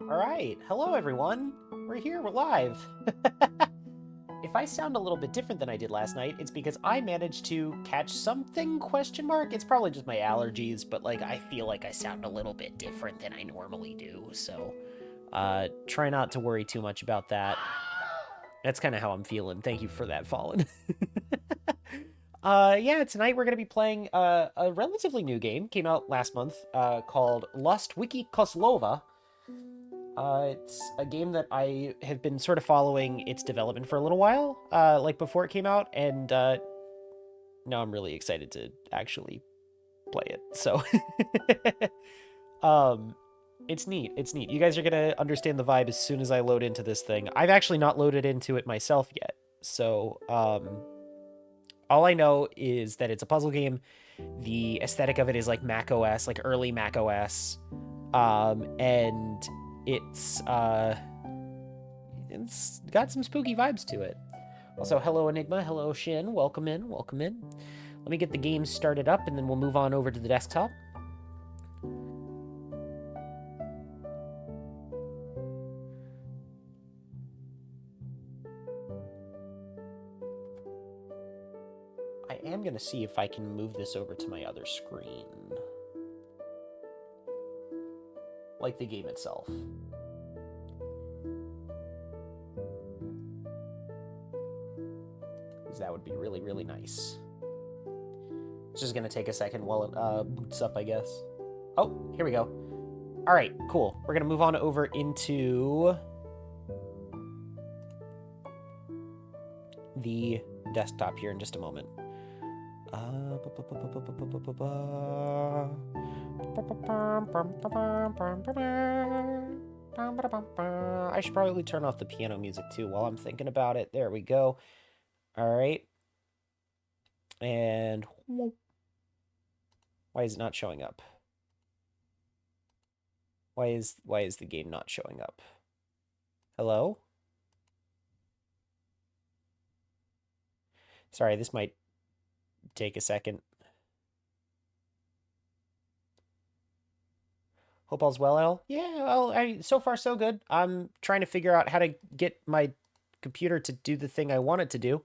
All right. Hello, everyone. We're here. We're live. If I sound a little bit different than I did last night, it's because I managed to catch something, question mark. It's probably just my allergies, but, like, I feel like I sound a little bit different than I normally do, so try not to worry too much about that. That's kind of how I'm feeling. Thank you for that, Fallen. Yeah, tonight we're going to be playing a relatively new game. Came out last month, called Wiki Kozlova. It's a game that I have been sort of following its development for a little while, like before it came out, and now I'm really excited to actually play it. So, um, it's neat. It's neat. You guys are gonna understand the vibe as soon as I load into this thing. I've actually not loaded into it myself yet, so all I know is that it's a puzzle game. The aesthetic of it is like Mac OS, like early Mac OS, and it's got some spooky vibes to it. Also, hello Enigma, hello Shin, welcome in, welcome in. Let me get the game started up and then we'll move on over to the desktop. I am going to see if I can move this over to my other screen. Like the game itself. Because that would be really, really nice. It's just going to take a second while it boots up, I guess. Oh, here we go. All right, cool. We're going to move on over into the desktop here in just a moment. I should probably turn off the piano music too while I'm thinking about it. There we go. All right. And why is it not showing up? Why is the game not showing up? Hello? Sorry, this might take a second. Hope all's well, El. Yeah, well, so far so good. I'm trying to figure out how to get my computer to do the thing I want it to do.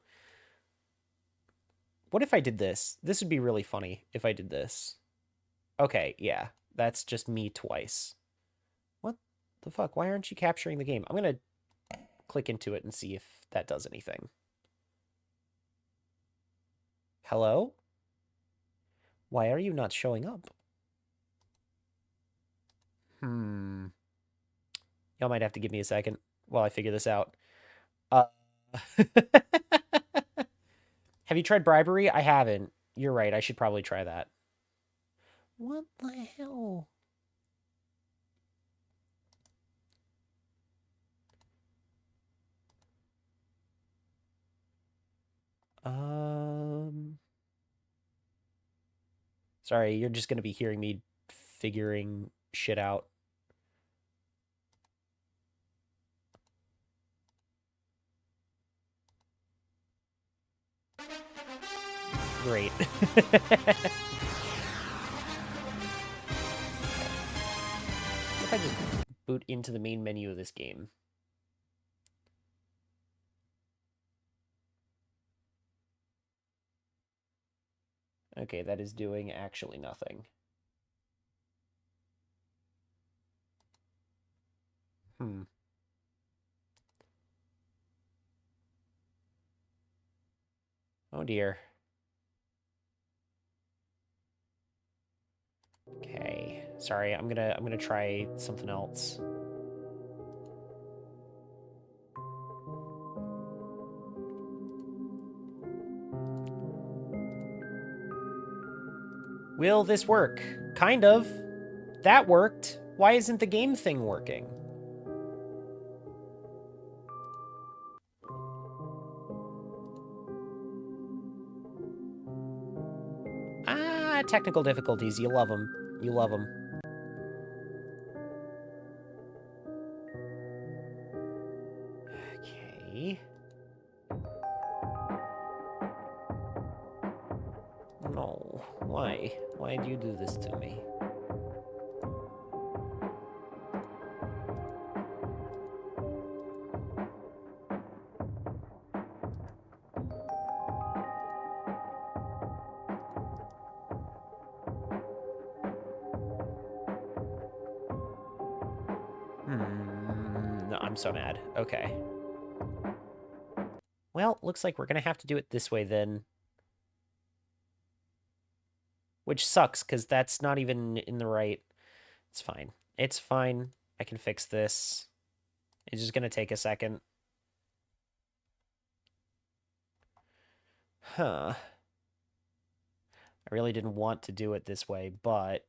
What if I did this? This would be really funny if I did this. Okay, yeah. That's just me twice. What the fuck? Why aren't you capturing the game? I'm gonna click into it and see if that does anything. Hello? Why are you not showing up? Y'all might have to give me a second while I figure this out. Have you tried bribery? I haven't. You're right. I should probably try that. What the hell? Sorry, you're just going to be hearing me figuring shit out. Great. What if I just boot into the main menu of this game? Okay, that is doing actually nothing. Oh dear. Okay. Sorry, I'm gonna try something else. Will this work? Kind of. That worked. Why isn't the game thing working? Ah, technical difficulties. You love them. You love them. Okay. No. Why? Why do you do this to me? I'm so mad. Okay. Well, looks like we're gonna have to do it this way then. Which sucks, because that's not even in the right... It's fine. It's fine. I can fix this. It's just gonna take a second. Huh. I really didn't want to do it this way, but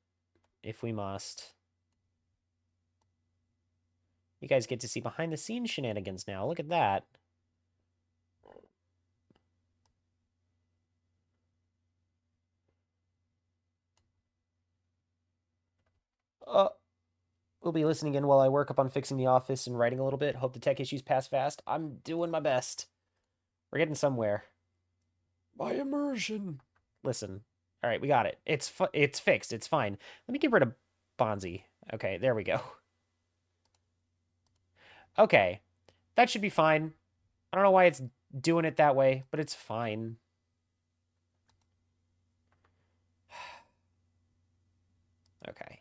if we must... You guys get to see behind-the-scenes shenanigans now. Look at that. We'll be listening in while I work up on fixing the office and writing a little bit. Hope the tech issues pass fast. I'm doing my best. We're getting somewhere. My immersion. Listen. All right, we got it. It's fixed. It's fine. Let me get rid of Bonzi. Okay, there we go. Okay, that should be fine. I don't know why it's doing it that way, but it's fine. Okay.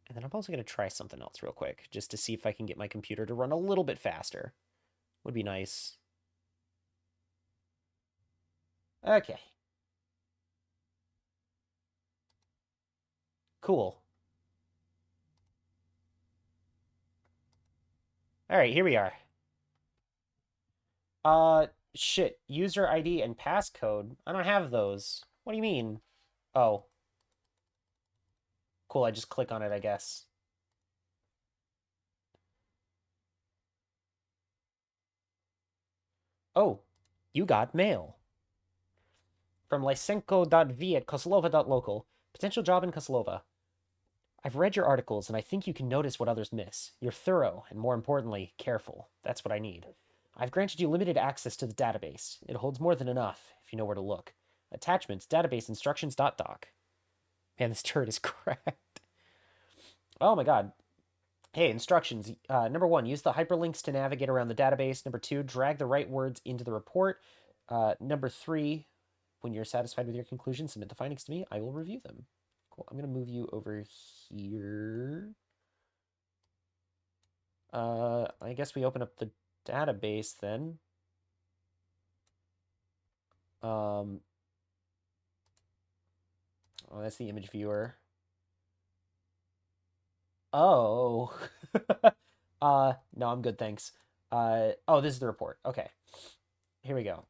And then I'm also going to try something else real quick, just to see if I can get my computer to run a little bit faster. Would be nice. Okay. Cool. All right, here we are. Shit. User ID and passcode. I don't have those. What do you mean? Oh, cool. I just click on it, I guess. Oh, you got mail. From Lysenko.v at Kozlova.local. Potential job in Kozlova. I've read your articles, and I think you can notice what others miss. You're thorough, and more importantly, careful. That's what I need. I've granted you limited access to the database. It holds more than enough, if you know where to look. Attachments, database instructions.doc. Man, this turret is cracked. Oh my god. Hey, instructions. Number 1, use the hyperlinks to navigate around the database. Number 2, drag the right words into the report. Number 3, when you're satisfied with your conclusion, submit the findings to me. I will review them. Cool. I'm going to move you over here. I guess we open up the database then. Oh, that's the image viewer. Oh. No, I'm good, thanks. Oh, this is the report. Okay. Here we go.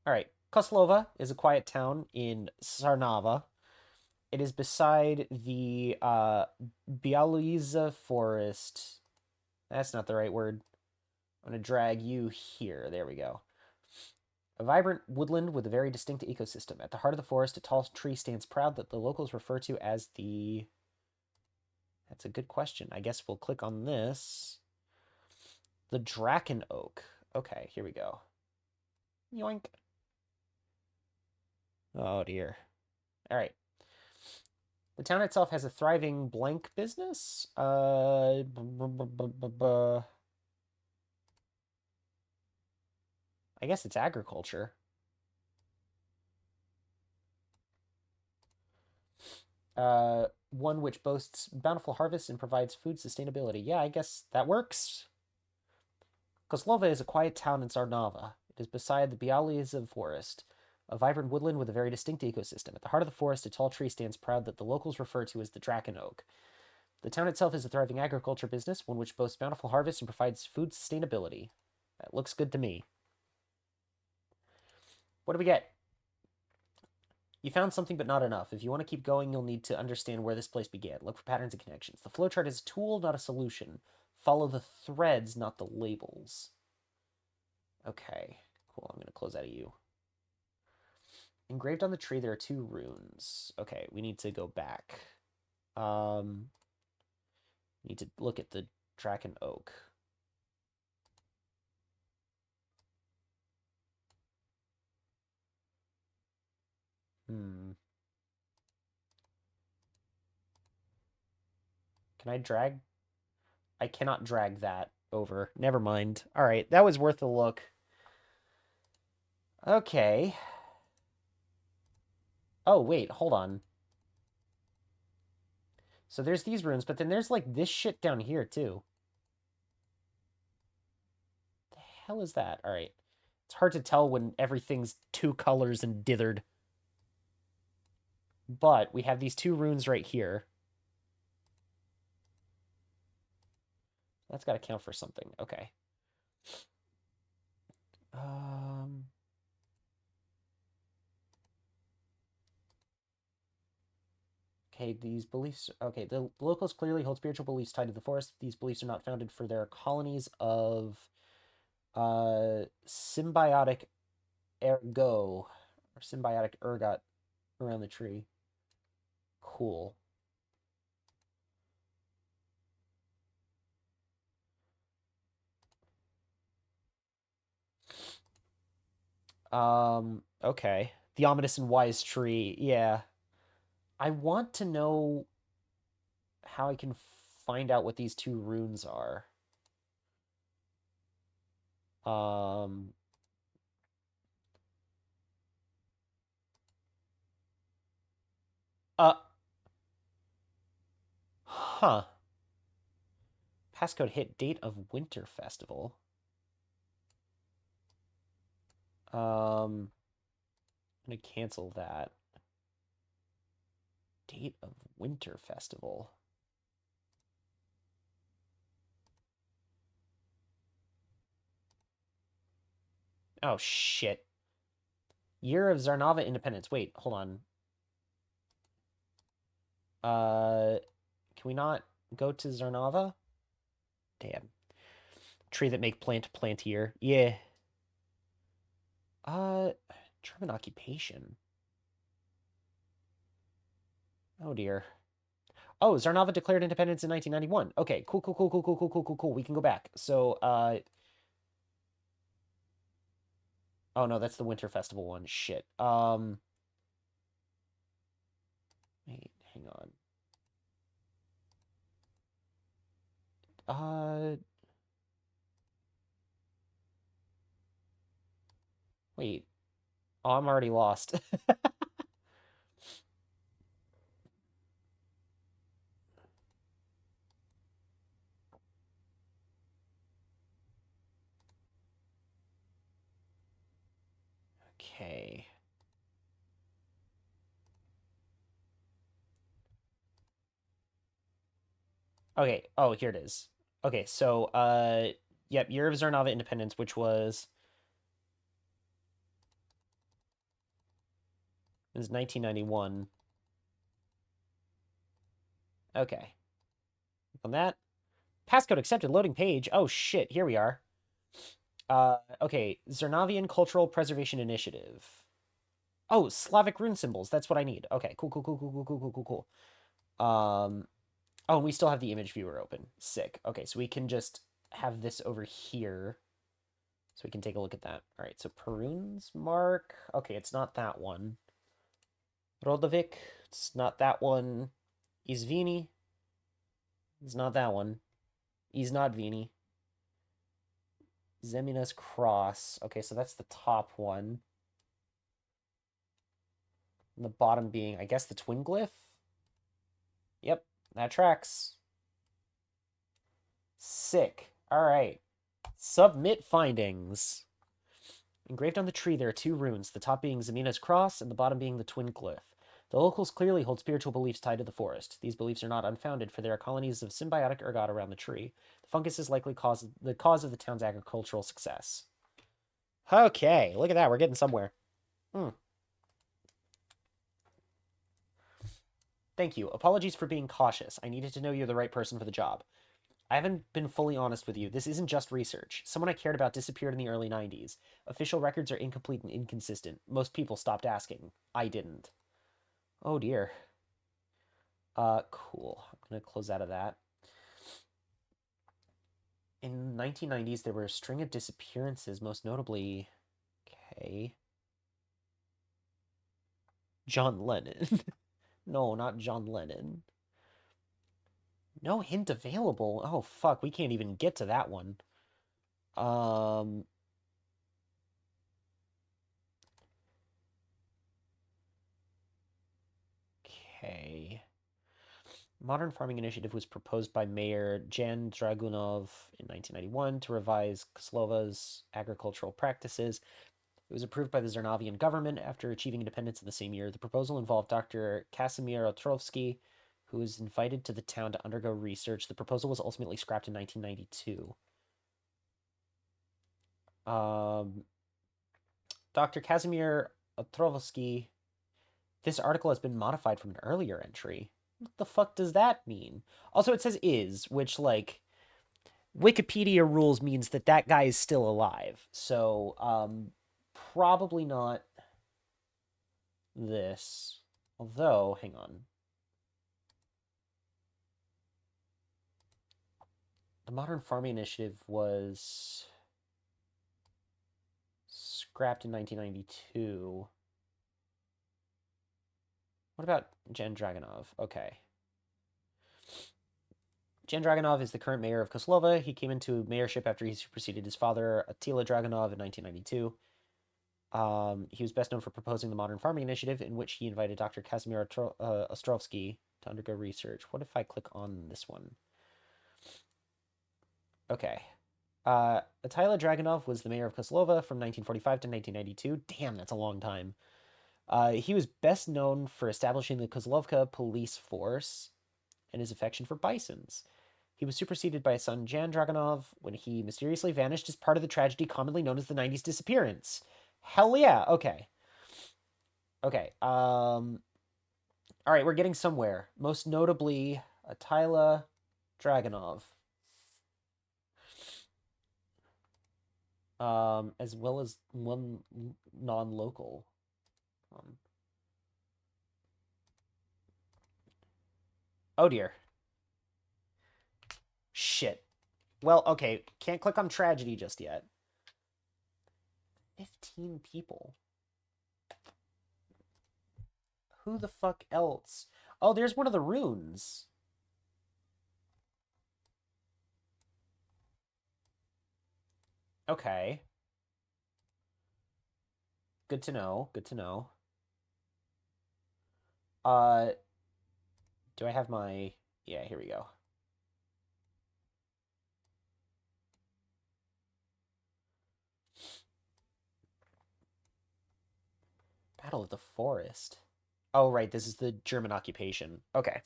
All right. Koslova is a quiet town in Sarnava. It is beside the Bializa forest. That's not the right word. I'm going to drag you here. There we go. A vibrant woodland with a very distinct ecosystem. At the heart of the forest, a tall tree stands proud that the locals refer to as the... That's a good question. I guess we'll click on this. The Draken Oak. Okay, here we go. Yoink. Oh, dear. All right. The town itself has a thriving blank business. I guess it's agriculture. One which boasts bountiful harvests and provides food sustainability. Yeah, I guess that works. Kozlova is a quiet town in Sarnava. It is beside the Bialys forest, a vibrant woodland with a very distinct ecosystem. At the heart of the forest, a tall tree stands proud that the locals refer to as the Draken Oak. The town itself is a thriving agriculture business, one which boasts bountiful harvests and provides food sustainability. That looks good to me. What do we get? You found something, but not enough. If you want to keep going, you'll need to understand where this place began. Look for patterns and connections. The flowchart is a tool, not a solution. Follow the threads, not the labels. Okay, cool. I'm going to close out of you. Engraved on the tree, there are 2 runes. Okay, we need to go back. Need to look at the Draken Oak. Can I drag? I cannot drag that over. Never mind. All right, that was worth a look. Okay. Oh, wait, hold on. So there's these runes, but then there's like this shit down here too. The hell is that? All right. It's hard to tell when everything's two colors and dithered. But we have these two runes right here. That's got to count for something. Okay. Um, okay, these beliefs. Okay, the locals clearly hold spiritual beliefs tied to the forest. These beliefs are not founded for their colonies of symbiotic ergo or symbiotic ergot around the tree. Cool. Okay. The ominous and wise tree. Yeah. I want to know how I can find out what these two runes are. Um, uh, huh. Passcode hit date of winter festival. I'm gonna cancel that. Date of winter festival. Oh shit. Year of Zarnava independence. Wait, hold on. Uh, can we not go to Zarnava? Damn. Tree that make plant plantier. Yeah. Uh, German occupation. Oh dear. Oh, Zarnava declared independence in 1991. Okay, cool, cool, cool, cool, cool, cool, cool, cool, cool. We can go back. So, oh no, that's the Winter Festival one. Shit. Wait, hang on. Uh, Wait. Oh, I'm already lost. Okay. Okay. Oh, here it is. Okay, so, yep, Year of Zarnava independence, which was 1991. Okay. On that. Passcode accepted. Loading page. Oh shit, here we are. Okay, Zarnavian Cultural Preservation Initiative. Oh, Slavic rune symbols. That's what I need. Okay, cool, cool, cool, cool, cool, cool, cool, cool, cool. Oh, and we still have the image viewer open. Sick. Okay, so we can just have this over here. So we can take a look at that. All right, so Perun's mark. Okay, it's not that one. Rodovik. It's not that one. Izvini. It's not that one. He's not Vini. Zemina's cross. Okay, so that's the top one. And the bottom being, I guess, the twin glyph? Yep, that tracks. Sick. All right. Submit findings. Engraved on the tree, there are two runes, the top being Zemina's cross and the bottom being the twin glyph. The locals clearly hold spiritual beliefs tied to the forest. These beliefs are not unfounded, for there are colonies of symbiotic ergot around the tree. The fungus is likely the cause of the town's agricultural success. Okay, look at that. We're getting somewhere. Hmm. Thank you. Apologies for being cautious. I needed to know you're the right person for the job. I haven't been fully honest with you. This isn't just research. Someone I cared about disappeared in the early 90s. Official records are incomplete and inconsistent. Most people stopped asking. I didn't. Oh dear. Cool. I'm gonna close out of that. In 1990s, there were a string of disappearances, most notably... Okay. John Lennon. No, not John Lennon. No hint available. Oh, fuck. We can't even get to that one. Um... Okay. Modern farming initiative was proposed by Mayor Jan Dragunov in 1991 to revise Kozlova's agricultural practices. It was approved by the Zernavian government after achieving independence in the same year. The proposal involved Dr. Kasimir Otrovsky, who was invited to the town to undergo research. The proposal was ultimately scrapped in 1992. Dr. Kasimir Otrovsky. This article has been modified from an earlier entry. What the fuck does that mean? Also, it says is, which, like, Wikipedia rules means that that guy is still alive. So, probably not this. Although, hang on. The Modern Farming Initiative was scrapped in 1992. What about Jan Dragunov? Okay. Jan Dragunov is the current mayor of Kozlova. He came into mayorship after he superseded his father, Attila Dragunov, in 1992. He was best known for proposing the Modern Farming Initiative, in which he invited Dr. Kazimir Ostrovsky to undergo research. What if I click on this one? Okay. Attila Dragunov was the mayor of Kozlova from 1945 to 1992. Damn, that's a long time. He was best known for establishing the Kozlovka police force and his affection for bisons. He was superseded by his son Jan Dragunov when he mysteriously vanished as part of the tragedy commonly known as the 90s disappearance. Hell yeah, okay. Okay, all right, we're getting somewhere. Most notably, Attila Dragunov. As well as one non-local. Oh dear. Shit. Well, okay, can't click on tragedy just yet. 15 people. Who the fuck else? Oh, there's one of the runes. Okay. Good to know. Good to know. Uh, do I have my... Yeah, here we go. Battle of the Forest. Oh, right, this is the German occupation. Okay.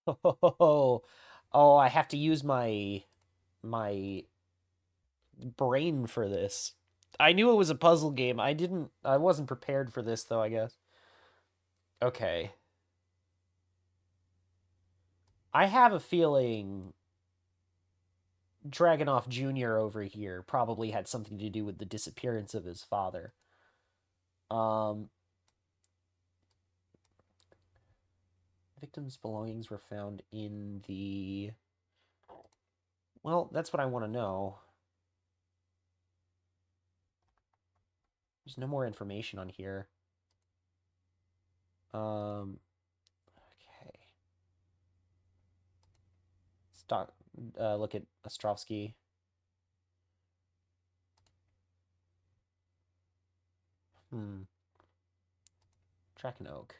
Oh, oh, I have to use my brain for this. I knew it was a puzzle game. I wasn't prepared for this though, I guess. Okay. I have a feeling Dragonoff Jr. over here probably had something to do with the disappearance of his father. Um, victim's belongings were found in the... Well, that's what I want to know. There's no more information on here. Okay. Stop. Look at Ostrovsky. Track and Oak.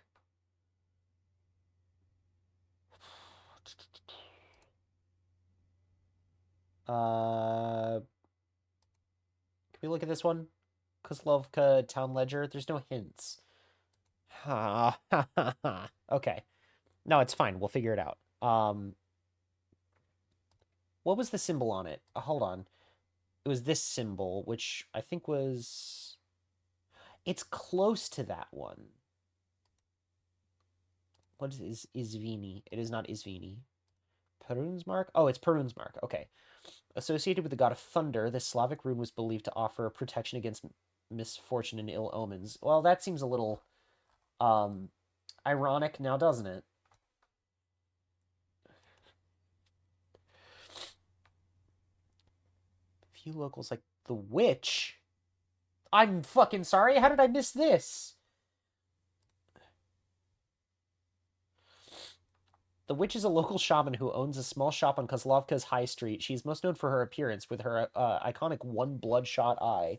Can we look at this one? Kozlovka Town Ledger. There's no hints. Ha ha ha ha. Okay. No, it's fine. We'll figure it out. What was the symbol on it? Hold on. It was this symbol, which I think was... It's close to that one. What is Izvini? It is not Izvini. Perun's Mark? Oh, it's Perun's Mark. Okay. Associated with the god of thunder, this Slavic rune was believed to offer protection against misfortune and ill omens. Well, that seems a little ironic now, doesn't it? Few locals like the witch. I'm fucking sorry. How did I miss this? The witch is a local shaman who owns a small shop on Kozlovka's high street. She's most known for her appearance with her iconic one bloodshot eye.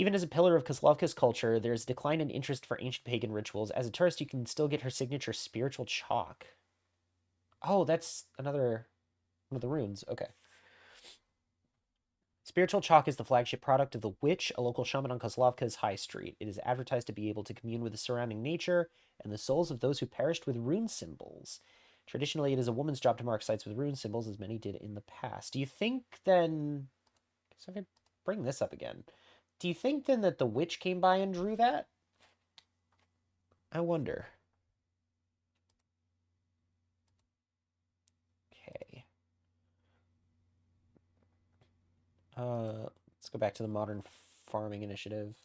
Even as a pillar of Kozlovka's culture, there's a decline in interest for ancient pagan rituals. As a tourist, you can still get her signature spiritual chalk. Oh, that's another one of the runes. Okay. Spiritual chalk is the flagship product of the Witch, a local shaman on Kozlovka's high street. It is advertised to be able to commune with the surrounding nature and the souls of those who perished with rune symbols. Traditionally, it is a woman's job to mark sites with rune symbols, as many did in the past. Do you think then... So if I bring this up again, do you think then that the witch came by and drew that? I wonder. Okay. Let's go back to the modern farming initiative.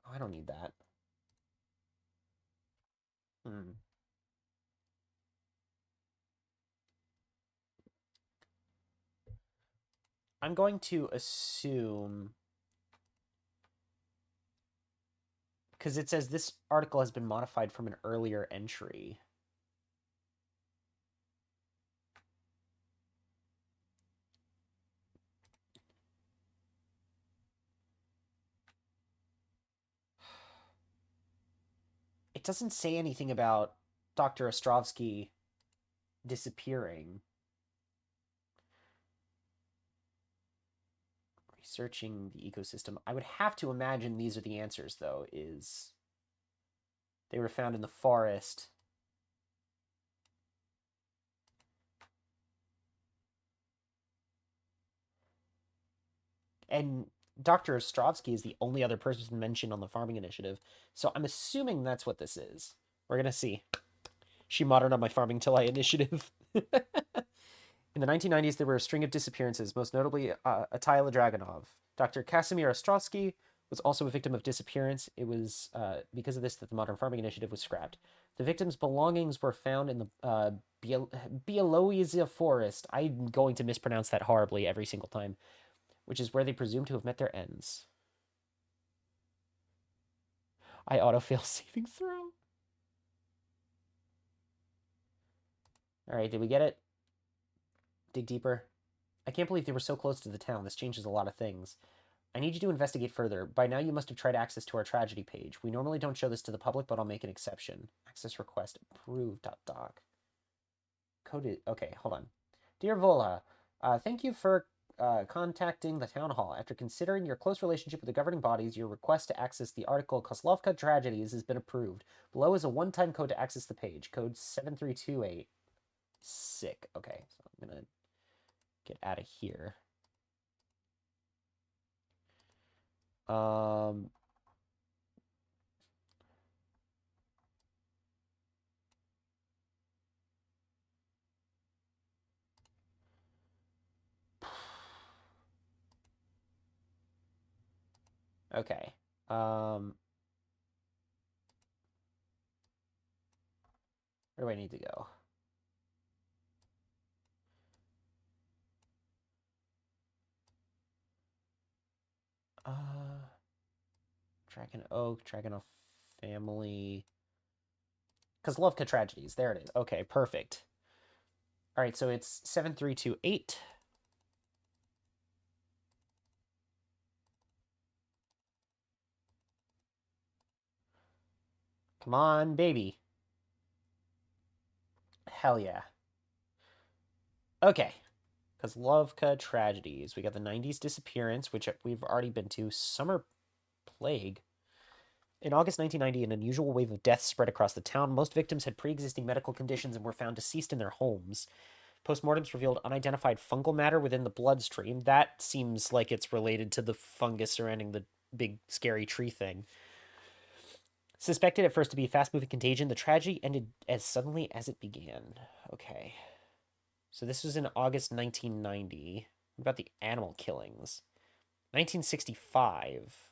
Oh, I don't need that. Hmm. I'm going to assume, because it says this article has been modified from an earlier entry. It doesn't say anything about Dr. Ostrovsky disappearing. Researching the ecosystem. I would have to imagine these are the answers, though, is they were found in the forest. And Dr. Ostrovsky is the only other person mentioned on the farming initiative. So I'm assuming that's what this is. We're going to see. She moderned on my farming till I initiative. In the 1990s, there were a string of disappearances, most notably Atila Dragunov. Dr. Kasimir Ostrovsky was also a victim of disappearance. It was because of this that the Modern Farming Initiative was scrapped. The victim's belongings were found in the Bielowiesia forest. I'm going to mispronounce that horribly every single time, which is where they presume to have met their ends. I autofail saving throw. All right, did we get it? Dig deeper. I can't believe they were so close to the town. This changes a lot of things. I need you to investigate further. By now, you must have tried access to our tragedy page. We normally don't show this to the public, but I'll make an exception. Access request approved. Doc. Coded. Okay, hold on. Dear Vola, thank you for contacting the town hall. After considering your close relationship with the governing bodies, your request to access the article Kozlovka Tragedies has been approved. Below is a one-time code to access the page. Code 7328. Sick. Okay, so I'm gonna get out of here. Um, okay. Where do I need to go? Dragon Oak, Dragon Family. Kozlovka Tragedies. There it is. Okay, perfect. All right, so it's 7328. Come on, baby. Hell yeah. Okay. Kozlovka Tragedies. We got the 90s Disappearance, which we've already been to. Summer Plague. In August 1990, an unusual wave of deaths spread across the town. Most victims had pre-existing medical conditions and were found deceased in their homes. Postmortems revealed unidentified fungal matter within the bloodstream. That seems like it's related to the fungus surrounding the big scary tree thing. Suspected at first to be a fast-moving contagion, the tragedy ended as suddenly as it began. Okay. So this was in August 1990. What about the animal killings? 1965.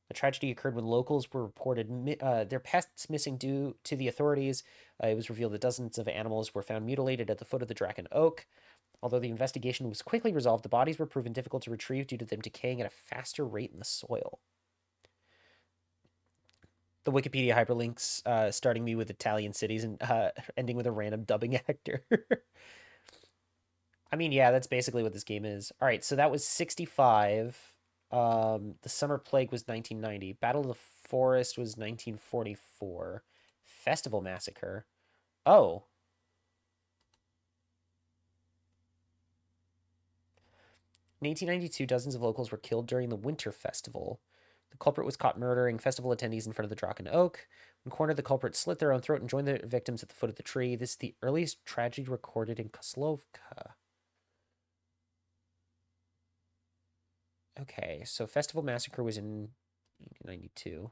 The tragedy occurred when locals were reported their pets missing due to the authorities. It was revealed that dozens of animals were found mutilated at the foot of the Draken Oak. Although the investigation was quickly resolved, the bodies were proven difficult to retrieve due to them decaying at a faster rate in the soil. The Wikipedia hyperlinks starting me with Italian cities and ending with a random dubbing actor. I mean, yeah, that's basically what this game is. All right, so that was 65. The Summer Plague was 1990. Battle of the Forest was 1944. Festival Massacre. Oh. In 1892, dozens of locals were killed during the Winter Festival. The culprit was caught murdering festival attendees in front of the Draken Oak. When cornered, the culprit slit their own throat and joined the victims at the foot of the tree. This is the earliest tragedy recorded in Kozlova. Okay, so Festival Massacre was in 1992.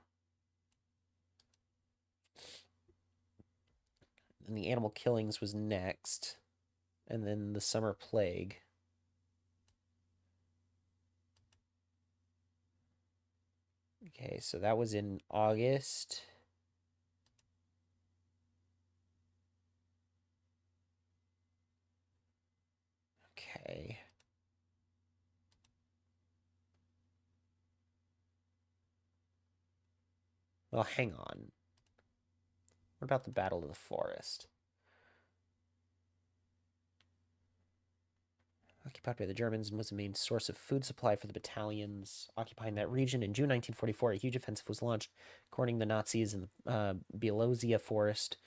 And the Animal Killings was next. And then the Summer Plague. Okay, so that was in August. Okay. Well, hang on. What about the Battle of the Forest? Occupied by the Germans and was the main source of food supply for the battalions occupying that region. In June 1944, a huge offensive was launched, cornering the Nazis in the Bielozia forest.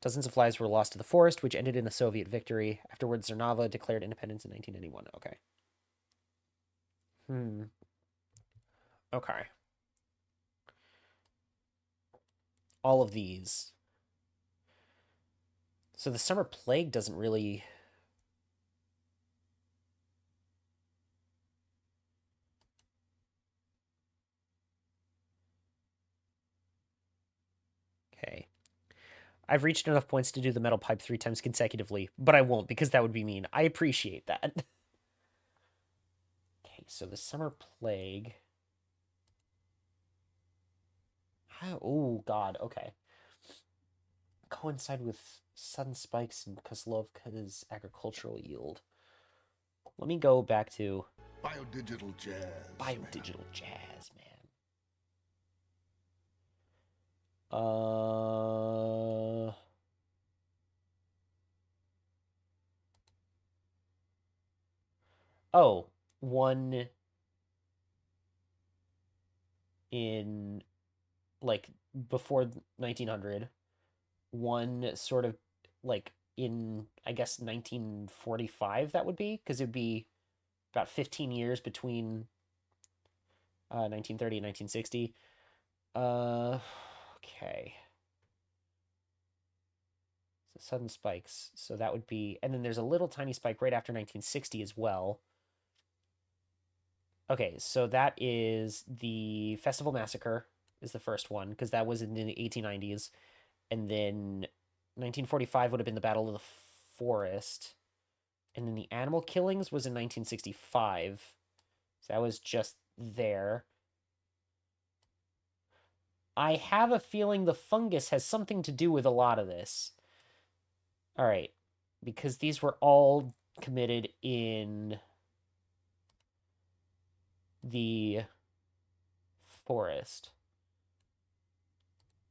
Dozens of lives were lost to the forest, which ended in a Soviet victory. Afterwards, Zernava declared independence in 1991. Okay. Okay. All of these. So the Summer Plague doesn't really... Okay. I've reached enough points to do the metal pipe 3 times consecutively, but I won't because that would be mean. I appreciate that. Okay, so the Summer Plague. Oh, God, okay. Coincide with sudden spikes in Kozlovka's agricultural yield. Let me go back to Biodigital jazz. Biodigital jazz, man. Uh... Oh, one in, like, before 1900. One sort of, like, in, I guess, 1945, that would be, because it would be about 15 years between 1930 and 1960. Okay. So sudden spikes. So that would be, and then there's a little tiny spike right after 1960 as well. Okay, so that is the Festival Massacre is the first one, because that was in the 1890s. And then 1945 would have been the Battle of the Forest. And then the Animal Killings was in 1965. So that was just there. I have a feeling the fungus has something to do with a lot of this. All right, because these were all committed in the forest.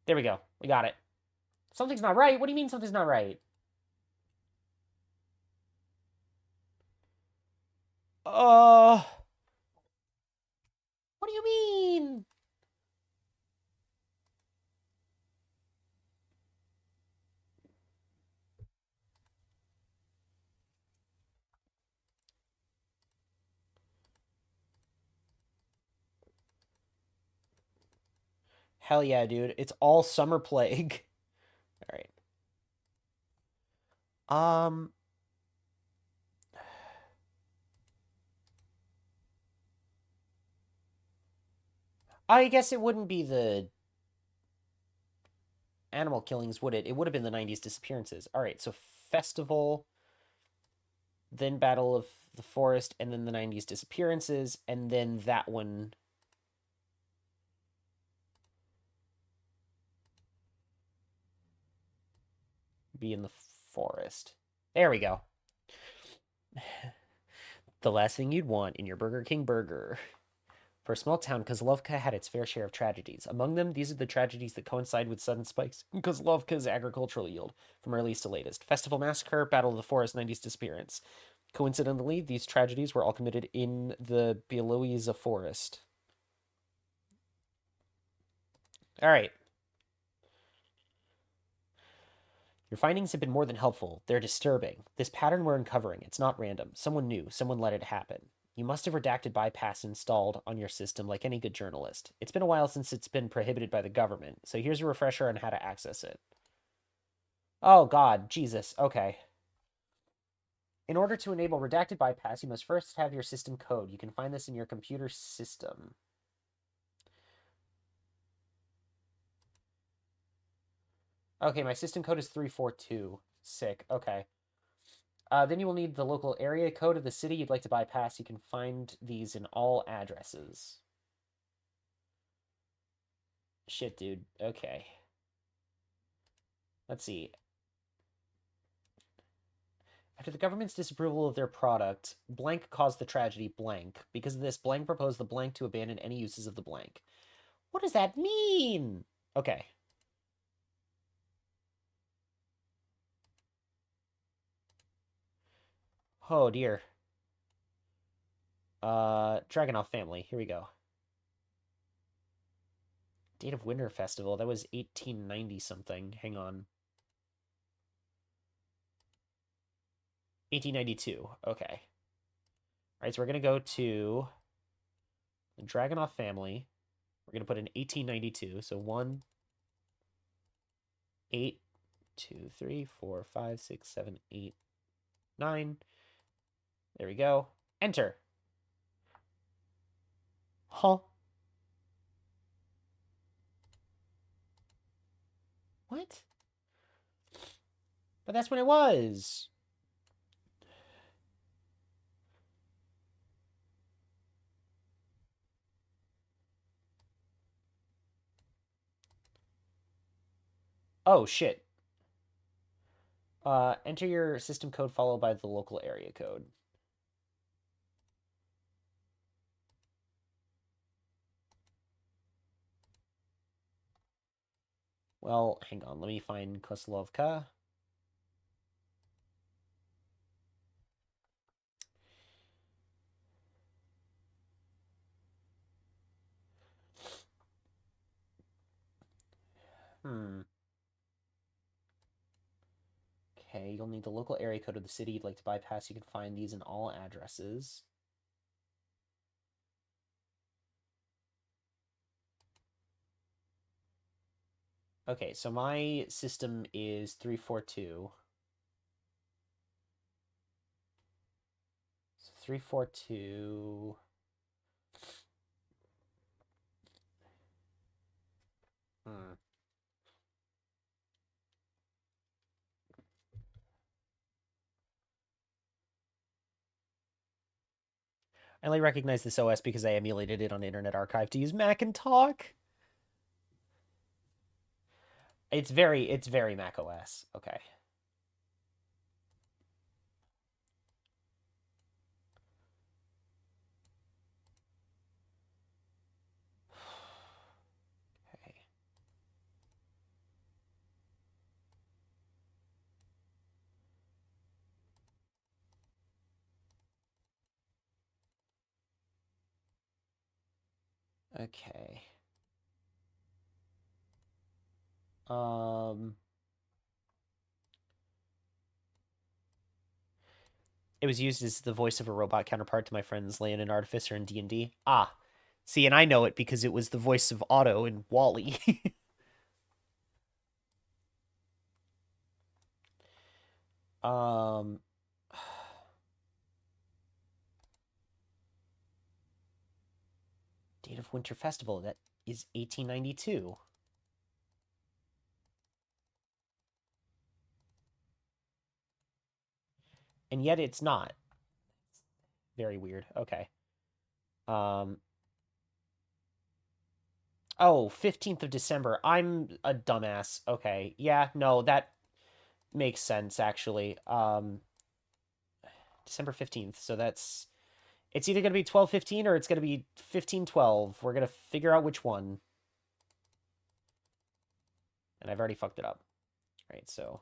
There we go. We got it. Something's not right. What do you mean something's not right? Uh, what do you mean? Hell yeah, dude. It's all Summer Plague. All right. Um, I guess it wouldn't be the Animal Killings, would it? It would have been the 90s disappearances. All right, so Festival, then Battle of the Forest, and then the 90s disappearances, and then that one. Be in the forest. There we go. The last thing you'd want in your Burger King burger. For a small town, Kozlovka had its fair share of tragedies. Among them, these are the tragedies that coincide with sudden spikes in Kozlovka's agricultural yield, from earliest to latest. Festival Massacre, Battle of the Forest, 90s disappearance. Coincidentally, these tragedies were all committed in the Bielowieza forest. All right. Your findings have been more than helpful. They're disturbing. This pattern we're uncovering, it's not random. Someone knew. Someone let it happen. You must have redacted bypass installed on your system like any good journalist. It's been a while since it's been prohibited by the government, so here's a refresher on how to access it. Oh, God. Jesus. Okay. In order to enable redacted bypass, you must first have your system code. You can find this in your computer system. Okay, my system code is 342. Sick. Okay. Then you will need the local area code of the city you'd like to bypass. You can find these in all addresses. Shit, dude. Okay. Let's see. After the government's disapproval of their product, blank caused the tragedy blank. Because of this, blank proposed the blank to abandon any uses of the blank. What does that mean? Okay. Oh, dear. Dragunov family. Here we go. Date of Winter Festival. That was 1890 something. Hang on. 1892. Okay. All right, so we're going to go to the Dragunov family. We're going to put in 1892. So 1, 8, 2, 3, 4, 5, 6, 7, 8, 9. There we go. Enter. Huh? What? But that's when it was. Oh, shit. Enter your system code followed by the local area code. Well, hang on. Let me find Kozlovka. Okay, you'll need the local area code of the city you'd like to bypass. You can find these in all addresses. Okay, so my system is 342. So 342. Hmm. I only recognize this OS because I emulated it on Internet Archive to use Mac and talk. It's very Mac OS. Okay. Okay. Okay. Um, it was used as the voice of a robot counterpart to my friends Leon and Artificer in D&D. Ah, see, and I know it because it was the voice of Otto in Wally. um, date of Winter Festival. That is 1892. And yet it's not. Very weird. Okay. Um, oh, 15th of December. I'm a dumbass. Okay. Yeah, no, that makes sense actually. December 15th. So that's it's either going to be 12/15 or it's going to be 15/12. We're going to figure out which one. And I've already fucked it up. All right, so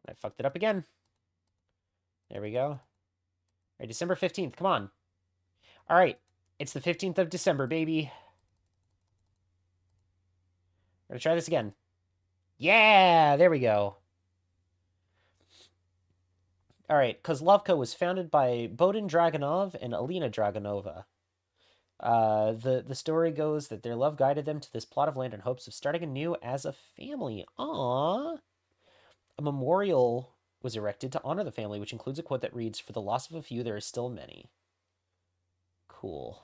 I fucked it up again. There we go. All right, December 15th. Come on. All right. It's the 15th of December, baby. We're going to try this again. Yeah, there we go. All right, Kozlovka was founded by Bodin Dragonov and Alina Dragonova. The story goes that their love guided them to this plot of land in hopes of starting anew as a family. Aww. A memorial was erected to honor the family, which includes a quote that reads, "For the loss of a few, there is still many." Cool.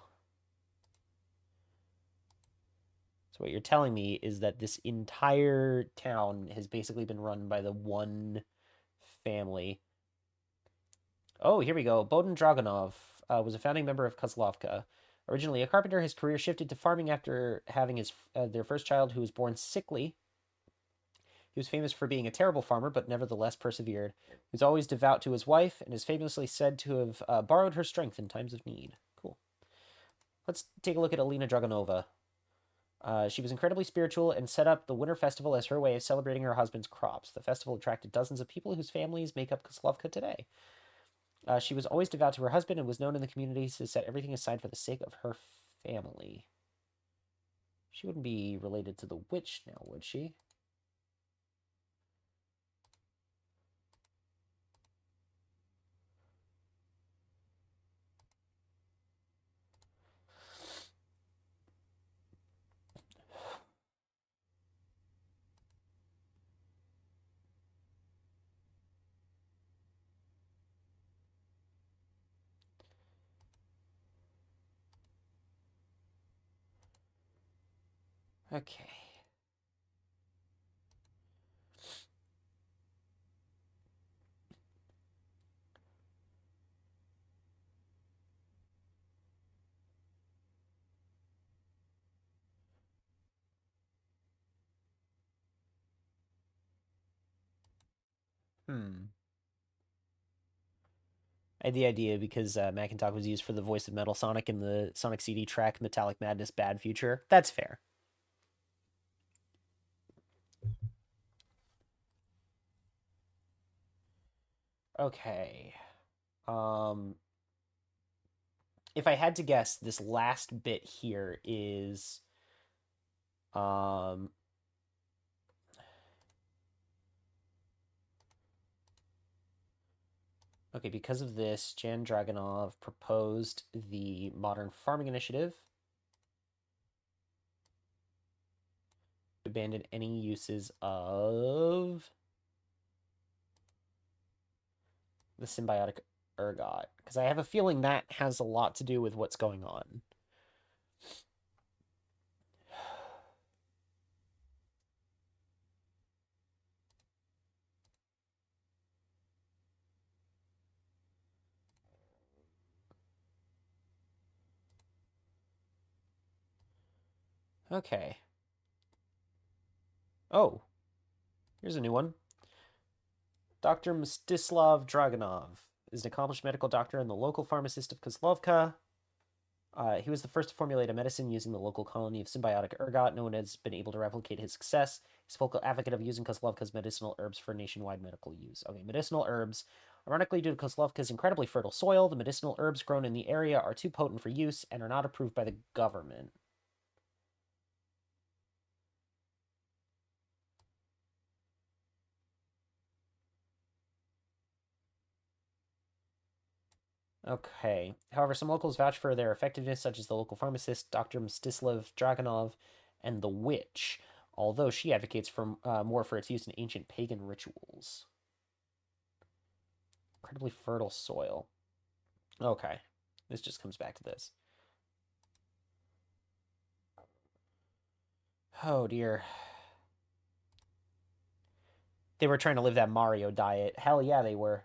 So what you're telling me is that this entire town has basically been run by the one family. Oh, here we go. Bodin Dragonov was a founding member of Kozlovka. Originally a carpenter, his career shifted to farming after having their first child, who was born sickly. He was famous for being a terrible farmer, but nevertheless persevered. He was always devout to his wife, and is famously said to have borrowed her strength in times of need. Cool. Let's take a look at Alina Dragonova. She was incredibly spiritual and set up the Winter Festival as her way of celebrating her husband's crops. The festival attracted dozens of people whose families make up Kozlovka today. She was always devout to her husband and was known in the community to set everything aside for the sake of her family. She wouldn't be related to the witch now, would she? Okay. Hmm. I had the idea because Macintalk was used for the voice of Metal Sonic in the Sonic CD track Metallic Madness Bad Future. That's fair. Okay. Um, if I had to guess, this last bit here is um okay, because of this, Jan Dragonov proposed the Modern Farming Initiative to abandon any uses of the symbiotic ergot, because I have a feeling that has a lot to do with what's going on. Okay. Oh, here's a new one. Dr. Mstislav Dragonov is an accomplished medical doctor and the local pharmacist of Kozlovka. He was the first to formulate a medicine using the local colony of symbiotic ergot. No one has been able to replicate his success. He's a vocal advocate of using Kozlovka's medicinal herbs for nationwide medical use. Okay, medicinal herbs. Ironically, due to Kozlovka's incredibly fertile soil, the medicinal herbs grown in the area are too potent for use and are not approved by the government. Okay. However, some locals vouch for their effectiveness, such as the local pharmacist, Dr. Mstislav Dragonov, and the witch, although she advocates for more for its use in ancient pagan rituals. Incredibly fertile soil. Okay. This just comes back to this. Oh, dear. They were trying to live that Mario diet. Hell yeah, they were.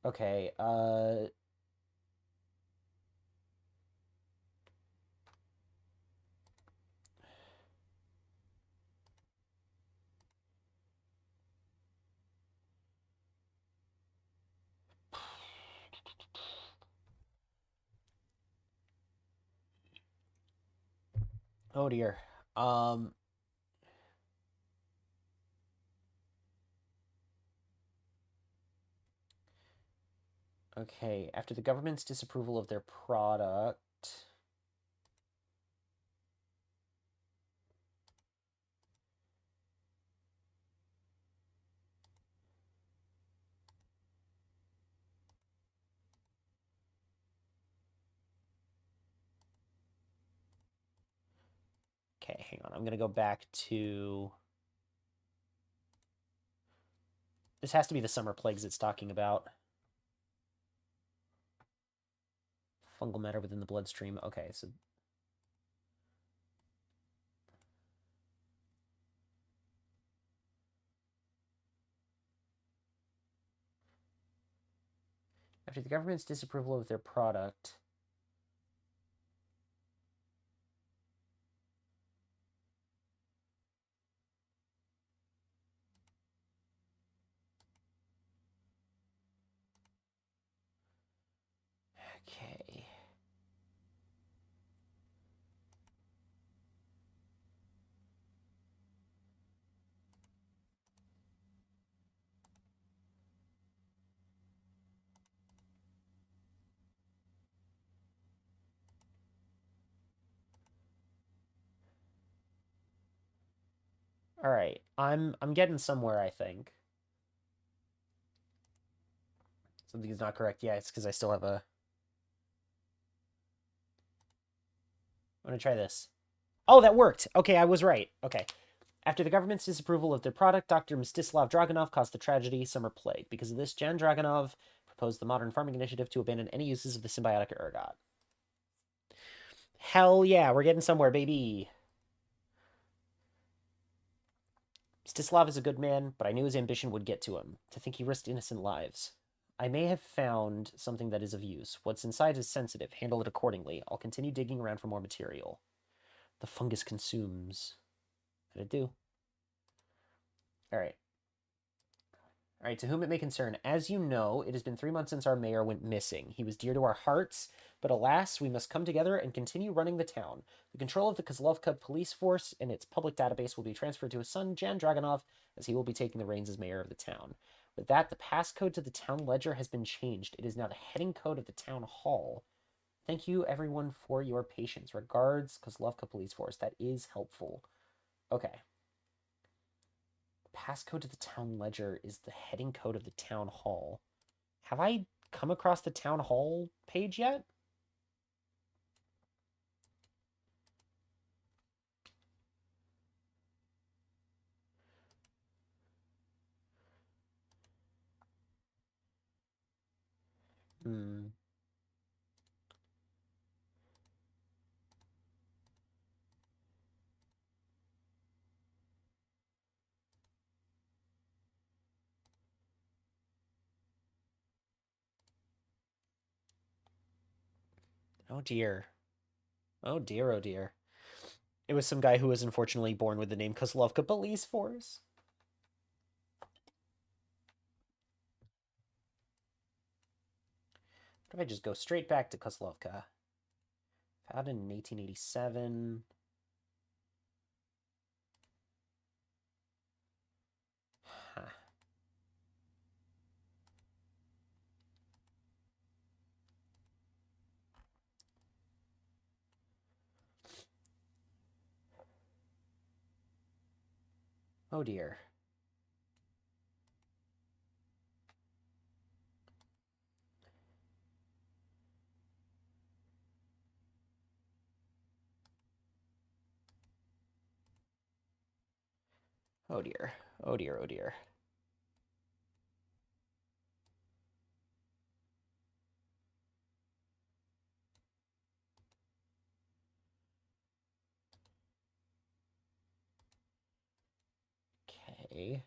Okay, oh dear. Um, Okay, after the government's disapproval of their product. Okay, hang on. I'm going to go back to... This has to be the summer plagues it's talking about. Fungal matter within the bloodstream. Okay, so... After the government's disapproval of their product... Okay. All right. I'm getting somewhere, I think. Something's not correct. Yeah, it's because I still have a... I'm going to try this. Oh, that worked. Okay, I was right. Okay. After the government's disapproval of their product, Dr. Mstislav Dragunov caused the tragedy Summer Plague. Because of this, Jan Dragunov proposed the Modern Farming Initiative to abandon any uses of the symbiotic ergot. Hell yeah, we're getting somewhere, baby. Mstislav is a good man, but I knew his ambition would get to him. To think he risked innocent lives. I may have found something that is of use. What's inside is sensitive. Handle it accordingly. I'll continue digging around for more material. The fungus consumes. What did it do? All right. All right, to whom it may concern, as you know, it has been 3 months since our mayor went missing. He was dear to our hearts, but alas, we must come together and continue running the town. The control of the Kozlova police force and its public database will be transferred to his son, Jan Dragunov, as he will be taking the reins as mayor of the town. With that, the passcode to the town ledger has been changed. It is now the heading code of the town hall. Thank you, everyone, for your patience. Regards, Kozlova Police Force. That is helpful. Okay. Passcode to the town ledger is the heading code of the town hall. Have I come across the town hall page yet? Hmm. Oh dear. Oh dear, oh dear. It was some guy who was unfortunately born with the name Kozlovka Police Force. What if I just go straight back to Kozlovka? Founded in 1887. Huh. Oh dear. Oh dear. Oh dear, oh dear. Okay.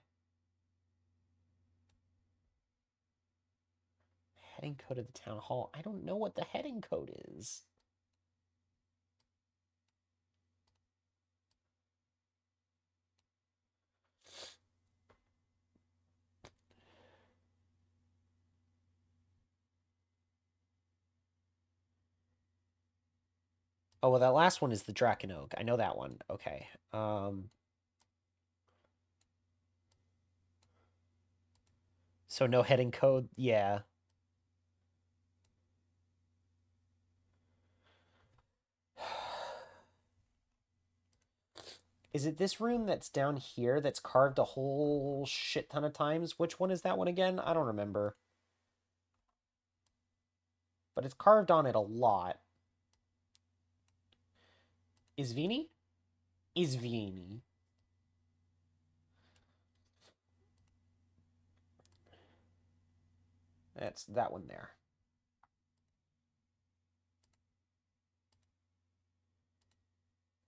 Heading code of the town hall. I don't know what the heading code is. Oh, well, that last one is the Draconog. I know that one. Okay. So no heading code. Yeah. Is it this rune that's down here that's carved a whole shit ton of times? Which one is that one again? I don't remember. But it's carved on it a lot. Isvini? Isvini. That's that one there.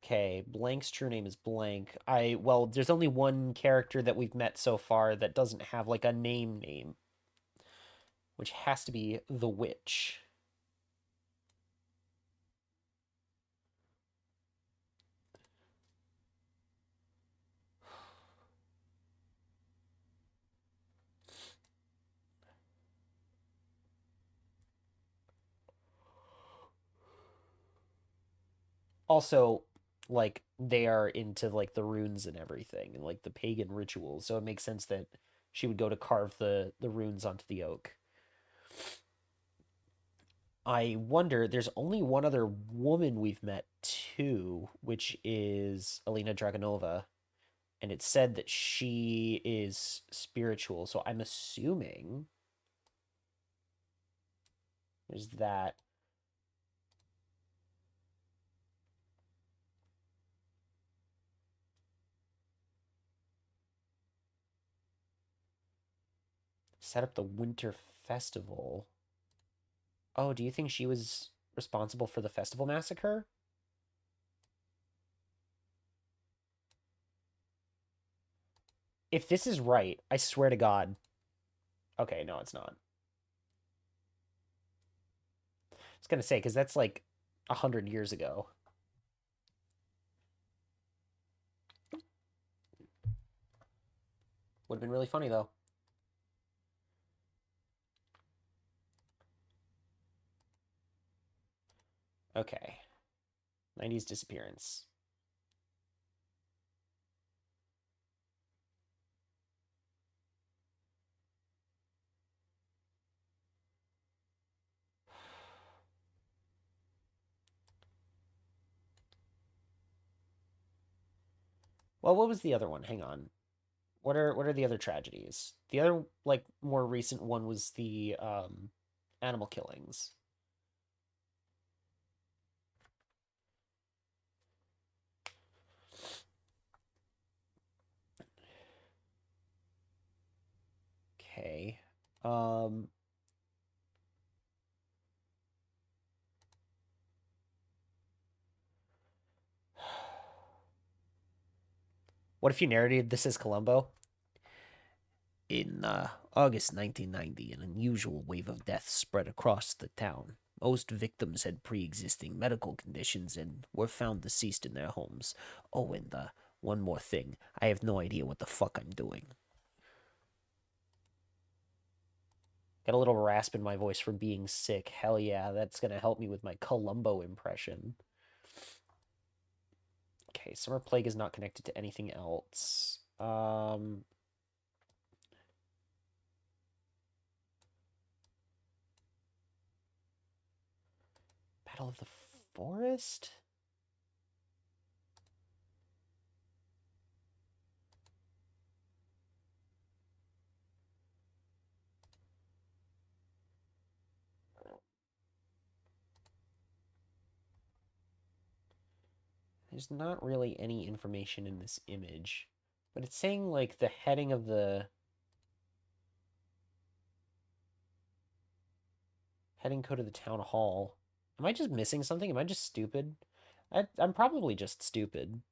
Okay, Blank's true name is Blank. Well, there's only one character that we've met so far that doesn't have like a name, which has to be the witch. Also, like they are into like the runes and everything and like the pagan rituals, so it makes sense that she would go to carve the runes onto the oak. I wonder, there's only one other woman we've met too, which is Elena Dragonova, and it said that she is spiritual, so I'm assuming there's that. Set up the winter festival. Oh, do you think she was responsible for the festival massacre? If this is right, I swear to God. Okay, no, it's not. I was gonna say, because that's like 100 years ago. Would have been really funny though. Okay. 90s disappearance. Well, what was the other one? Hang on. What are the other tragedies? The other like more recent one was the animal killings. Okay. Um what if you narrated this as Columbo? In August 1990, an unusual wave of deaths spread across the town. Most victims had pre existing medical conditions and were found deceased in their homes. Oh, and one more thing. I have no idea what the fuck I'm doing. Got a little rasp in my voice from being sick. Hell yeah, that's gonna help me with my Columbo impression. Okay, Summer Plague is not connected to anything else. Battle of the Forest? There's not really any information in this image, but it's saying like the heading of the heading code of the town hall. Am I just missing something? Am I just stupid? I'm probably just stupid.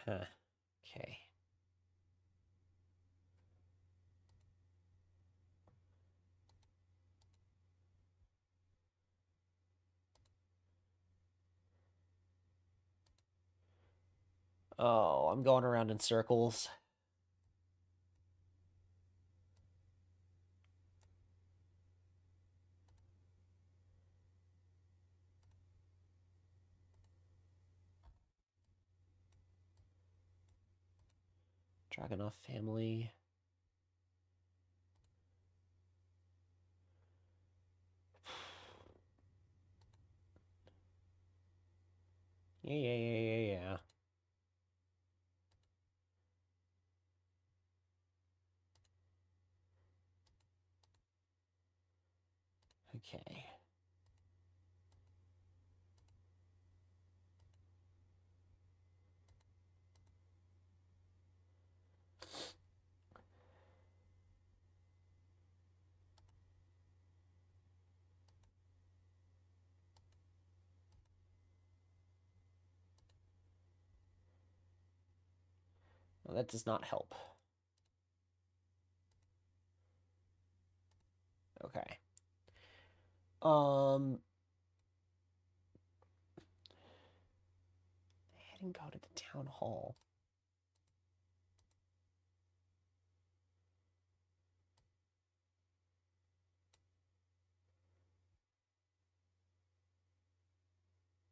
Huh. Okay. Oh, I'm going around in circles. Dragunov family. Yeah. Okay. Well, that does not help. Okay. I didn't go to the town hall.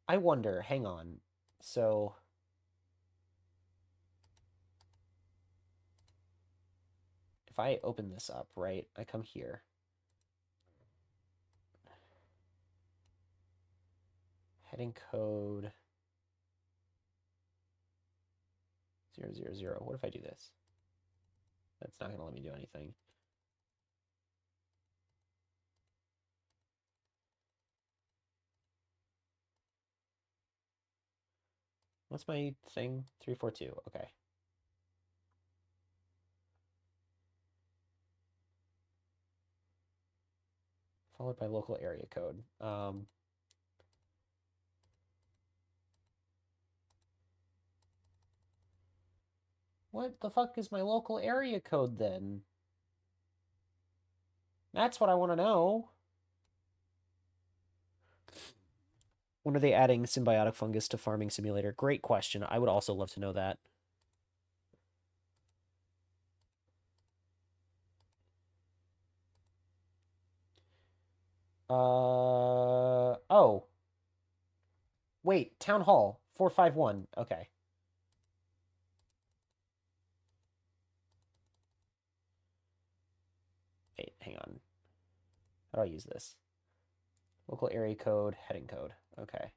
I wonder, hang on. So if I open this up, right, I come here. Heading code 000. What if I do this? That's not going to let me do anything. What's my thing? 342. Okay. Followed by local area code. What the fuck is my local area code then? That's what I want to know. When are they adding symbiotic fungus to farming simulator? Great question. I would also love to know that. Oh. Wait, Town Hall 451. Okay. Wait, hang on. How do I use this? Local area code, heading code. Okay.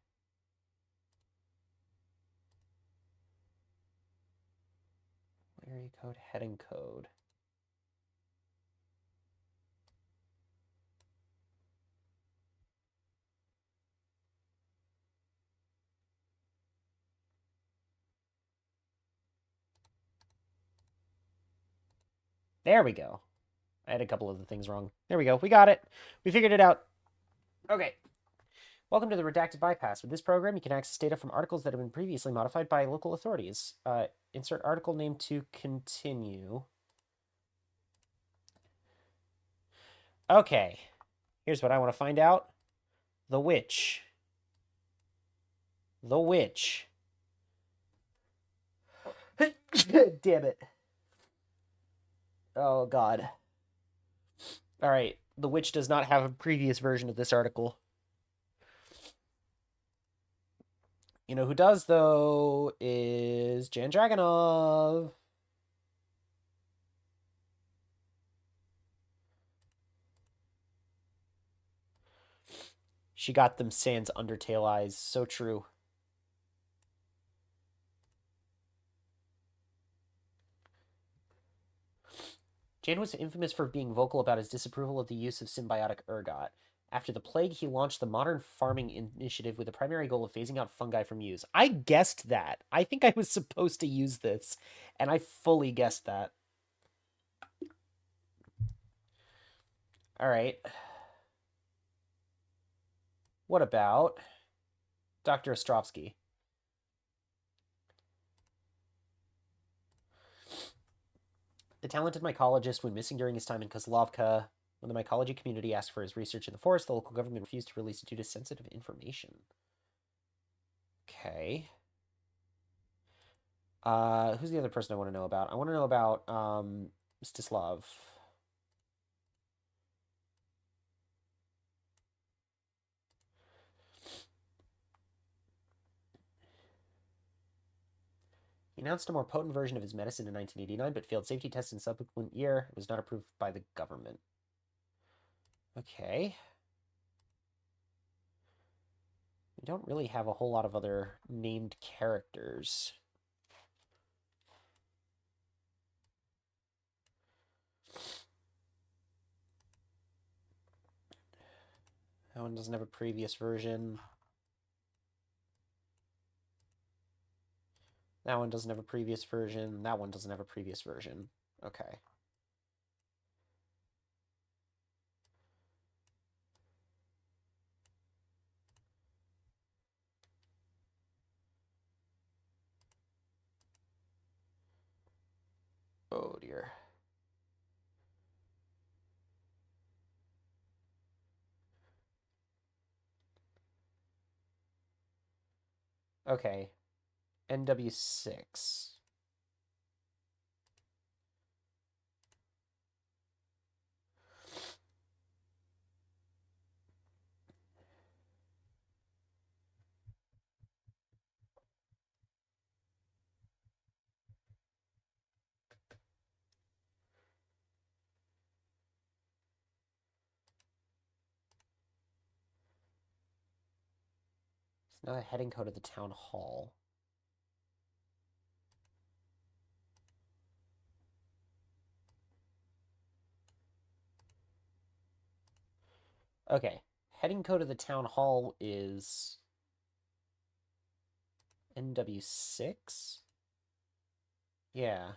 Area code, heading code. There we go. I had a couple of the things wrong. There we go. We got it. We figured it out. Okay. Welcome to the Redacted Bypass. With this program, you can access data from articles that have been previously modified by local authorities. Insert article name to continue. Okay. Here's what I want to find out. The witch. The witch. Damn it. Oh, God. All right. The witch does not have a previous version of this article. You know who does, though, is Jan Dragunov. She got them sans Undertale eyes. So true. Jan was infamous for being vocal about his disapproval of the use of symbiotic ergot. After the plague, he launched the Modern Farming Initiative with the primary goal of phasing out fungi from use. I guessed that. I think I was supposed to use this, and I fully guessed that. All right. What about Dr. Ostrovsky? The talented mycologist went missing during his time in Kozlovka. When the mycology community asked for his research in the forest, the local government refused to release it due to sensitive information. Okay. Who's the other person I want to know about? I want to know about Mstislav. He announced a more potent version of his medicine in 1989, but failed safety tests in subsequent year. It was not approved by the government. Okay. We don't really have a whole lot of other named characters. That one doesn't have a previous version. That one doesn't have a previous version. That one doesn't have a previous version. Okay. Oh dear. Okay. NW6. It's not a heading code of the town hall. Okay. Heading code of the town hall is NW6? Yeah.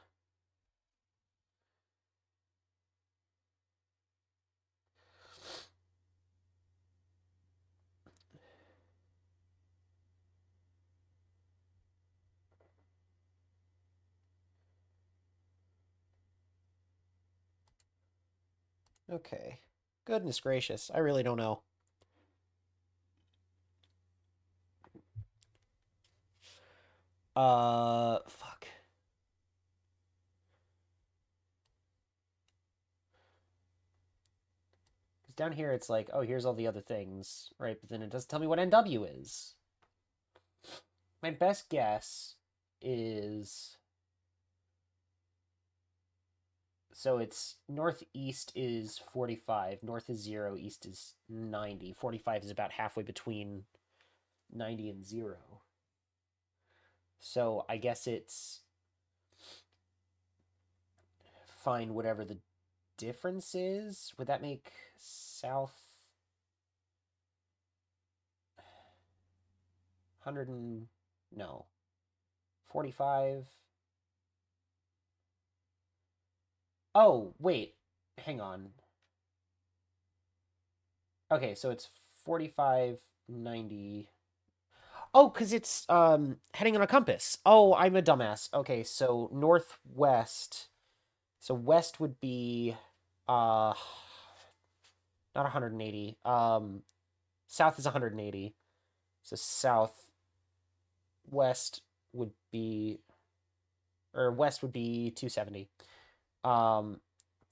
Okay. Goodness gracious. I really don't know. Fuck. Because down here it's like, oh, here's all the other things, right? But then it doesn't tell me what NW is. My best guess is... So it's northeast is 45, north is 0, east is 90. 45 is about halfway between 90 and 0. So I guess it's find whatever the difference is. Would that make south 100 and no 45? Oh, wait. Hang on. Okay, so it's 45, 90. Oh, because it's heading on a compass. Oh, I'm a dumbass. Okay, so northwest. So west would be uh not 180. South is 180. So southwest would be or west would be 270. Um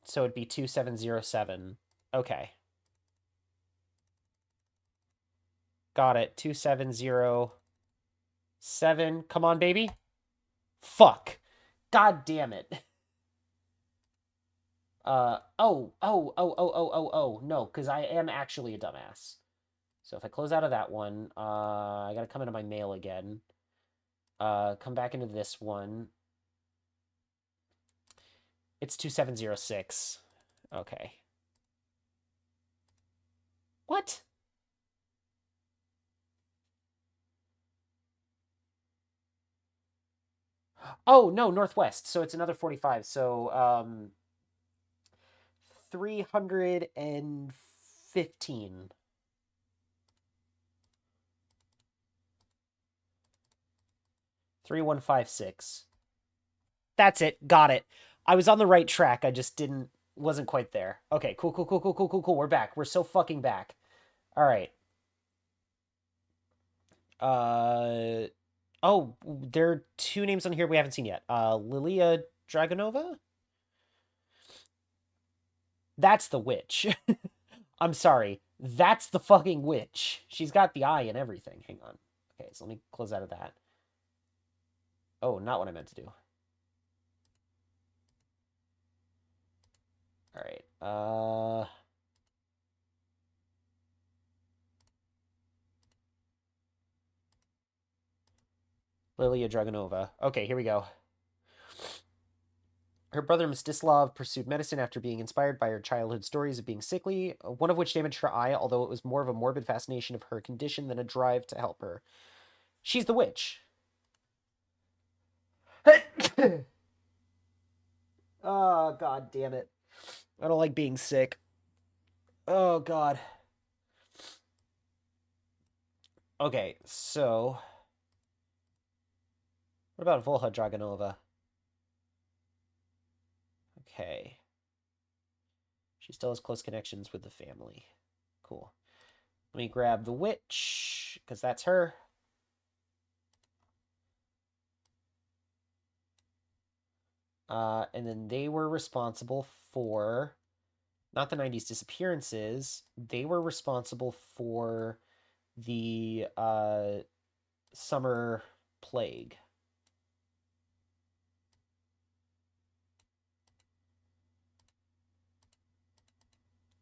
so it'd be 2707. Okay. Got it. 2707. Come on, baby. Fuck. God damn it. Oh, no, because I am actually a dumbass. So if I close out of that one, I gotta come into my mail again. Come back into this one. It's 2706. Okay. What? Oh, no, northwest. So it's another 45. So, 315. 3156. That's it. Got it. I was on the right track. I just wasn't quite there. Okay, cool, cool, cool, cool, cool, cool, cool. We're back. We're so fucking back. All right. Uh Oh, there are two names on here we haven't seen yet. Lilia Dragonova? That's the witch. I'm sorry. That's the fucking witch. She's got the eye and everything. Hang on. Okay, so let me close out of that. Oh, not what I meant to do. All right. Lilia Dragonova. Okay, here we go. Her brother Mstislav pursued medicine after being inspired by her childhood stories of being sickly, one of which damaged her eye, although it was more of a morbid fascination of her condition than a drive to help her. She's the witch. Oh, god damn it. I don't like being sick. Oh, god. Okay, so... What about Volha Dragonova? Okay. She still has close connections with the family. Cool. Let me grab the witch, because that's her. And then they were responsible for... Not the 90s disappearances. They were responsible for the summer plague.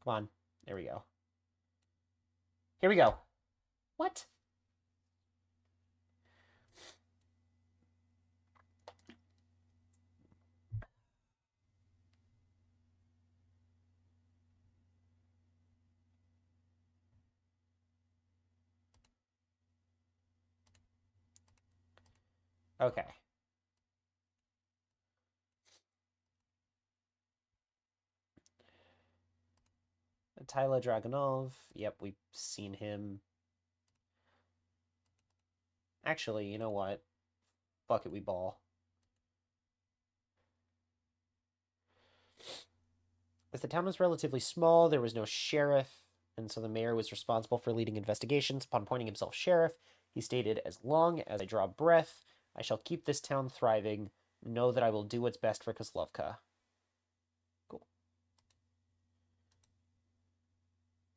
Come on. There we go. Here we go. What? Okay. Tyler Dragunov. Yep, we've seen him. Actually, you know what? Fuck it, we ball. As the town was relatively small, there was no sheriff, and so the mayor was responsible for leading investigations. Upon appointing himself sheriff, he stated, "As long as I draw breath, I shall keep this town thriving. Know that I will do what's best for Kozlovka." Cool.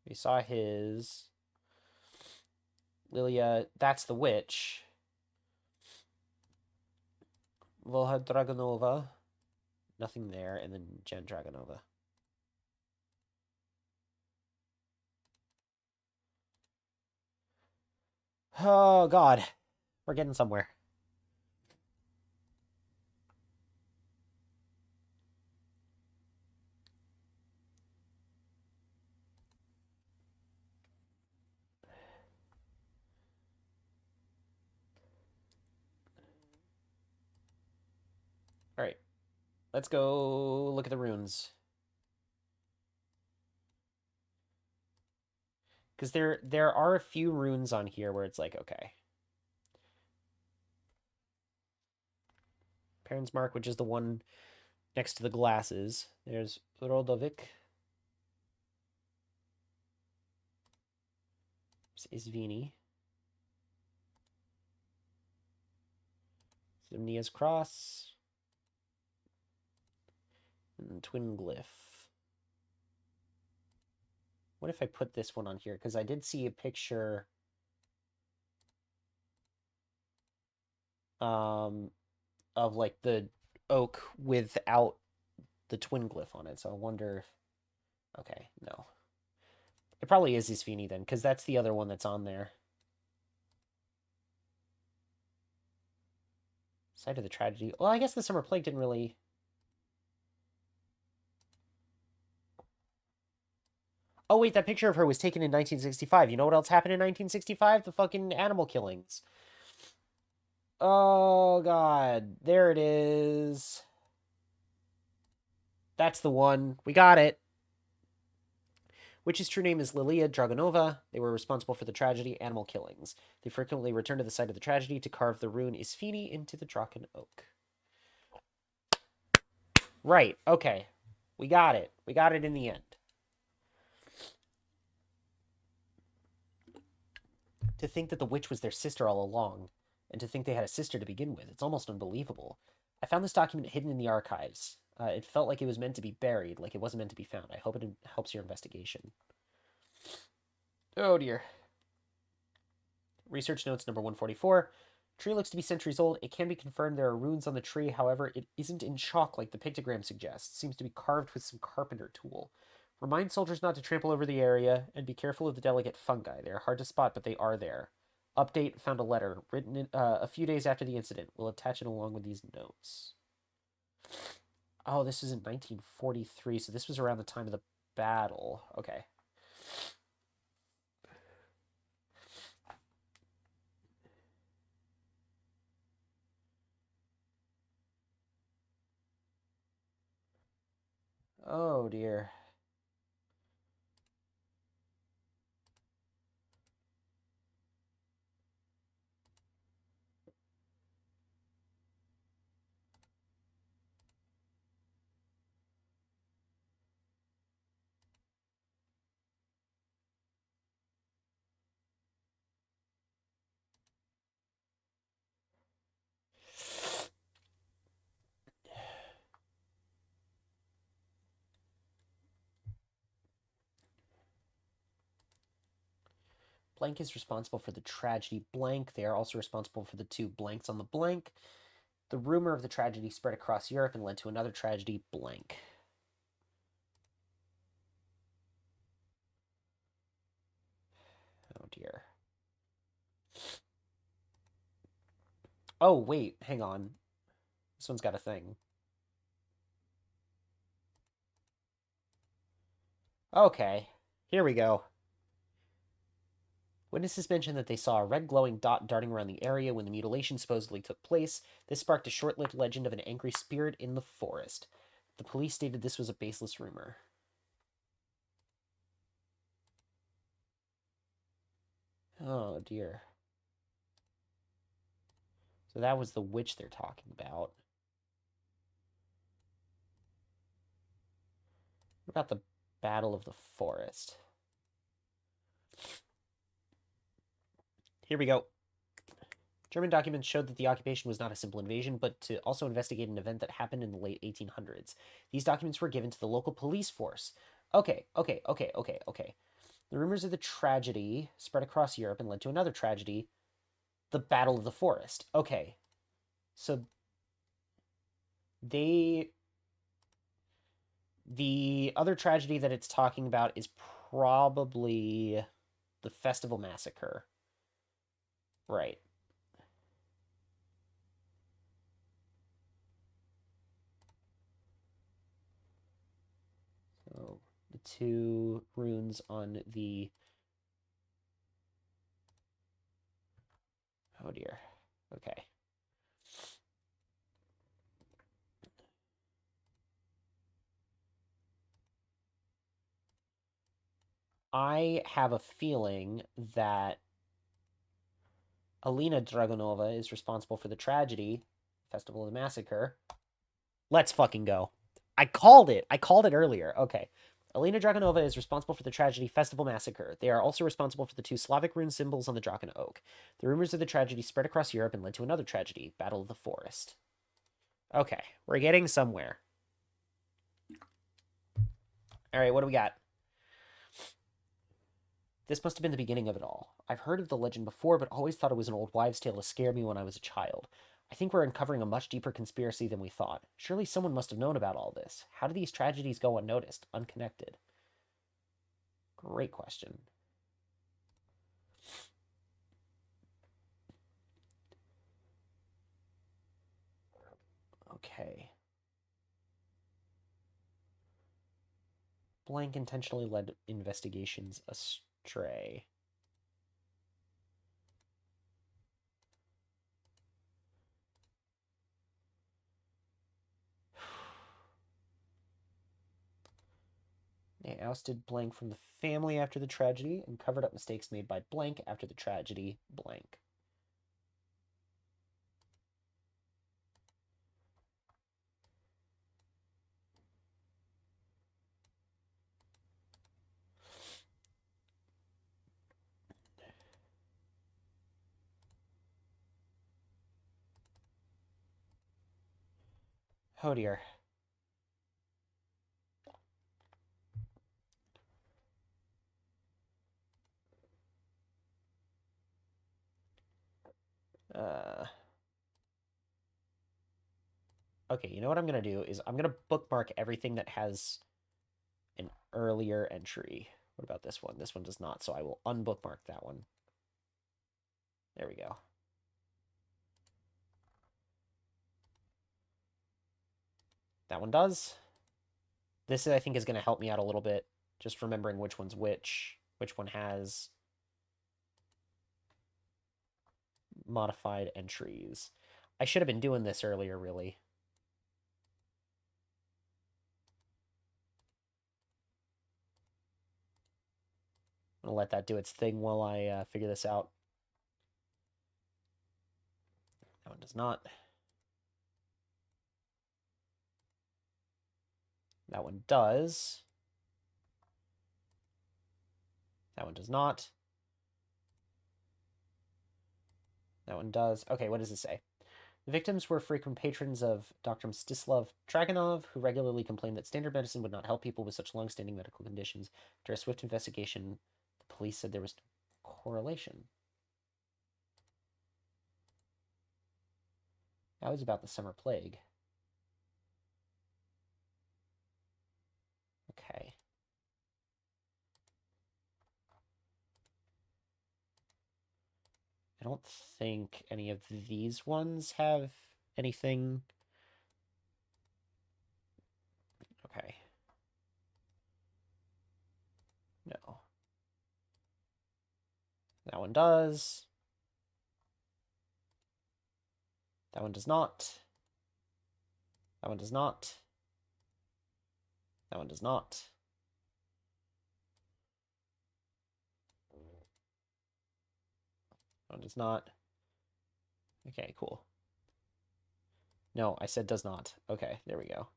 We saw his... Lilia, that's the witch. Volha Dragonova. Nothing there, and then Jen Dragonova. Oh, God. We're getting somewhere. All right. Let's go look at the runes. Because there are a few runes on here where it's like, okay. Perrin's Mark, which is the one next to the glasses. There's Rodovic. There's Isvini. Zimnia's Cross. And Twin Glyph. What if I put this one on here? Because I did see a picture of like the oak without the twin glyph on it. So I wonder if... Okay, no. It probably is Isvini then, because that's the other one that's on there. Site of the tragedy. Well, I guess the summer plague didn't really... Oh, wait, that picture of her was taken in 1965. You know what else happened in 1965? The fucking animal killings. Oh, God. There it is. That's the one. We got it. Witch's true name is Lilia Dragonova. They were responsible for the tragedy animal killings. They frequently returned to the site of the tragedy to carve the rune Isfini into the Draken Oak. Right, okay. We got it. We got it in the end. To think that the witch was their sister all along. And to think they had a sister to begin with, it's almost unbelievable. I found this document hidden in the archives. It felt like it was meant to be buried, like it wasn't meant to be found. I hope it helps your investigation. Oh dear. Research notes number 144. Tree looks to be centuries old. It can be confirmed there are runes on the tree. However, it isn't in chalk like the pictogram suggests. It seems to be carved with some carpenter tool. Remind soldiers not to trample over the area and be careful of the delicate fungi. They are hard to spot, but they are there. Update, found a letter written a few days after the incident. We'll attach it along with these notes. Oh, this is in 1943, so this was around the time of the battle. Okay. Oh dear. Blank is responsible for the tragedy blank. They are also responsible for the two blanks on the blank. The rumor of the tragedy spread across Europe and led to another tragedy blank. Oh dear. Oh, wait, hang on. This one's got a thing. Okay, here we go. Witnesses mentioned that they saw a red glowing dot darting around the area when the mutilation supposedly took place. This sparked a short-lived legend of an angry spirit in the forest. The police stated this was a baseless rumor. Oh dear. So that was the witch they're talking about. What about the Battle of the Forest? Here we go. German documents showed that the occupation was not a simple invasion, but to also investigate an event that happened in the late 1800s. These documents were given to the local police force. Okay. The rumors of the tragedy spread across Europe and led to another tragedy, the Battle of the Forest. Okay. So they... The other tragedy that it's talking about is probably the Festival Massacre. Right. So the two runes on the... Oh dear. Okay. I have a feeling that Alina Dragunova is responsible for the tragedy, Festival of the Massacre. Let's fucking go. I called it. I called it earlier. Okay. Alina Dragunova is responsible for the tragedy Festival Massacre. They are also responsible for the two Slavic rune symbols on the Draken Oak. The rumors of the tragedy spread across Europe and led to another tragedy, Battle of the Forest. Okay, we're getting somewhere. All right, what do we got? This must have been the beginning of it all. I've heard of the legend before, but always thought it was an old wives' tale to scare me when I was a child. I think we're uncovering a much deeper conspiracy than we thought. Surely someone must have known about all this. How do these tragedies go unnoticed, unconnected? Great question. Okay. Blank intentionally led investigations astray. They ousted blank from the family after the tragedy and covered up mistakes made by blank after the tragedy blank. Oh dear. Uh, okay, you know what I'm gonna do is I'm gonna bookmark everything that has an earlier entry. What about this one? This one does not, so I will unbookmark that one. There we go. That one does. This, I think, is going to help me out a little bit, just remembering which one's which one has modified entries. I should have been doing this earlier, really. I'm going to let that do its thing while I figure this out. That one does not. That one does. That one does not. That one does. Okay, what does it say? The victims were frequent patrons of Dr. Mstislav Dragunov, who regularly complained that standard medicine would not help people with such long-standing medical conditions. After a swift investigation, the police said there was no correlation. That was about the summer plague. Okay. I don't think any of these ones have anything. Okay. No. That one does. That one does not. That one does not. That one does not. That one does not. Okay, cool. No, I said does not. Okay, there we go.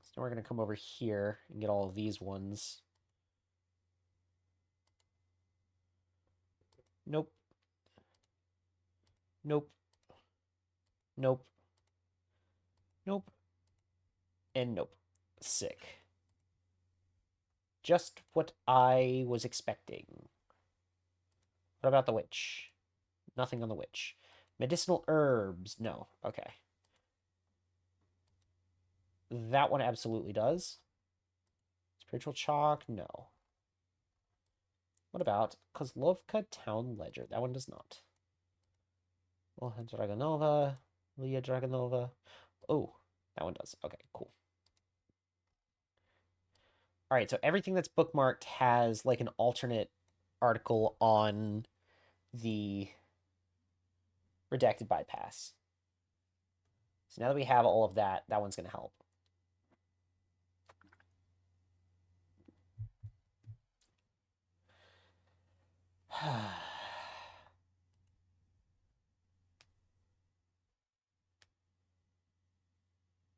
So now we're going to come over here and get all of these ones. Nope. Nope. Nope. Nope. And nope. Sick. Just what I was expecting. What about the witch? Nothing on the witch. Medicinal herbs. No. Okay. That one absolutely does. Spiritual chalk. No. What about Kozlovka Town Ledger? That one does not. Well, Dragonova. Leah Dragonova. Oh, that one does. Okay, cool. All right, so everything that's bookmarked has like an alternate article on the redacted bypass. So now that we have all of that, that one's going to help.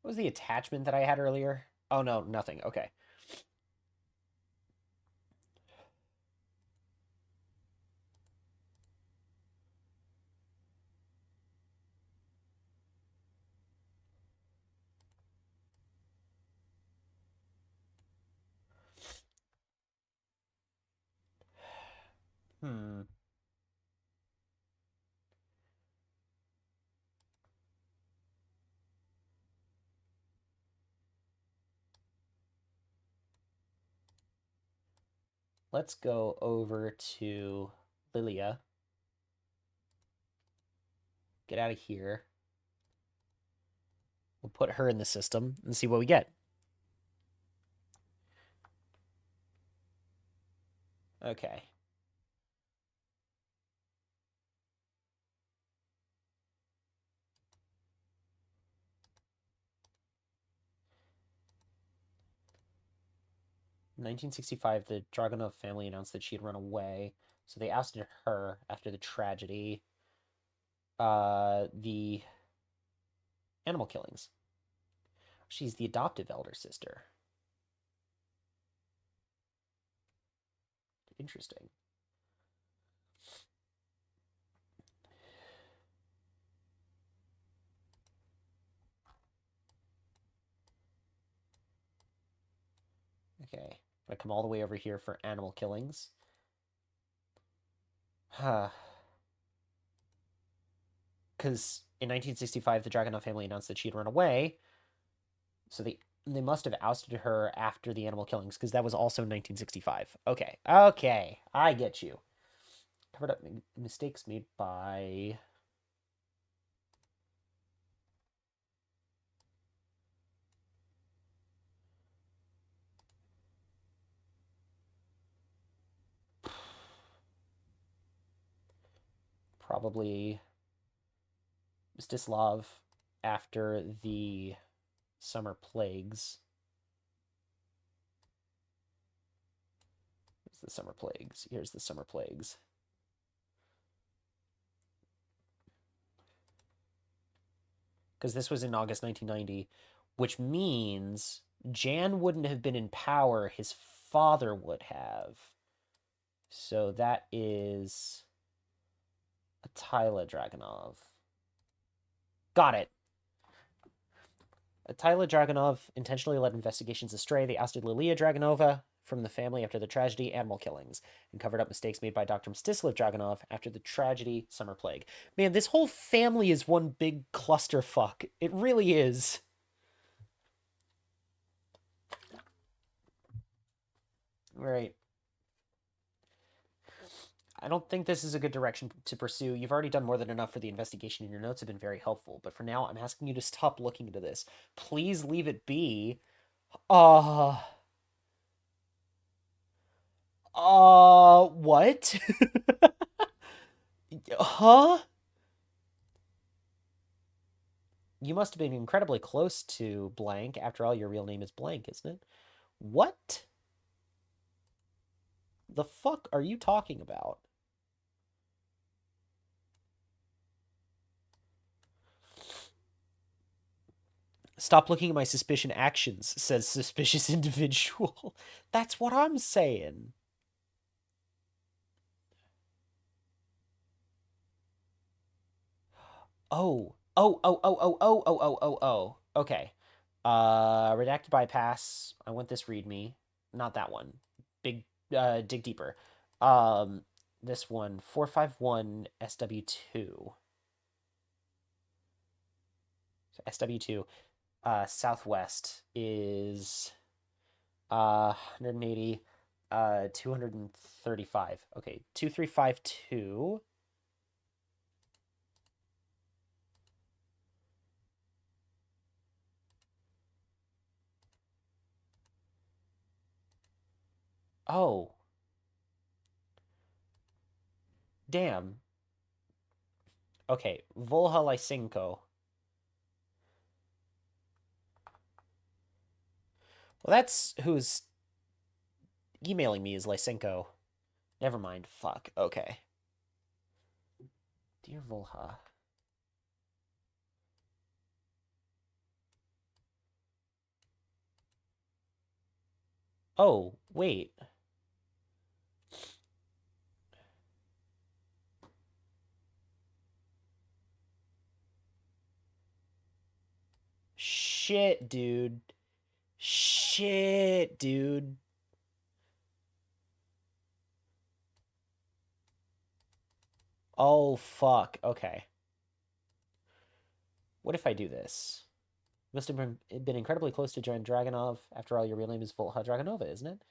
What was the attachment that I had earlier? Oh, no, nothing. Okay. Hmm. Let's go over to Lilia. Get out of here. We'll put her in the system and see what we get. Okay. In 1965, the Dragunov family announced that she had run away, so they ousted her after the tragedy. The animal killings. She's the adoptive elder sister. Interesting. Okay. I'm gonna come all the way over here for animal killings. Huh. Because in 1965, the Dragunov family announced that she had run away, so they must have ousted her after the animal killings, because that was also 1965. Okay, okay, I get you. Covered up mistakes made by... Probably Mstislav after the summer plagues. Here's the summer plagues. Here's the summer plagues. Because this was in August 1990, which means Jan wouldn't have been in power. His father would have. So that is Attila Dragunov. Got it. Attila Dragunov intentionally led investigations astray. They ousted Lilia Dragunova from the family after the tragedy Animal Killings and covered up mistakes made by Dr. Mstislav Dragunov after the tragedy Summer Plague. Man, this whole family is one big clusterfuck. It really is. Right. I don't think this is a good direction to pursue. You've already done more than enough for the investigation, and your notes have been very helpful. But for now, I'm asking you to stop looking into this. Please leave it be. Uh, what? Huh? You must have been incredibly close to blank. After all, your real name is blank, isn't it? What the fuck are you talking about? Stop looking at my suspicion actions, says suspicious individual. That's what I'm saying. Oh. Oh, oh, oh, oh, oh, oh, oh, oh, oh. Okay. Redacted bypass. I want this readme. Not that one. Big dig deeper. Um this one, 451 SW2. So SW2 southwest is 180 235. Okay, 2352. Oh, damn. Okay, Volha Lysenko. Well, that's who's emailing me is Lysenko. Never mind. Fuck. Okay. Dear Volha. Oh, wait. Shit, dude. Shit, dude. Oh, fuck. Okay. What if I do this? Must have been incredibly close to Jan Dragunov. After all, your real name is Volha Dragunova, isn't it?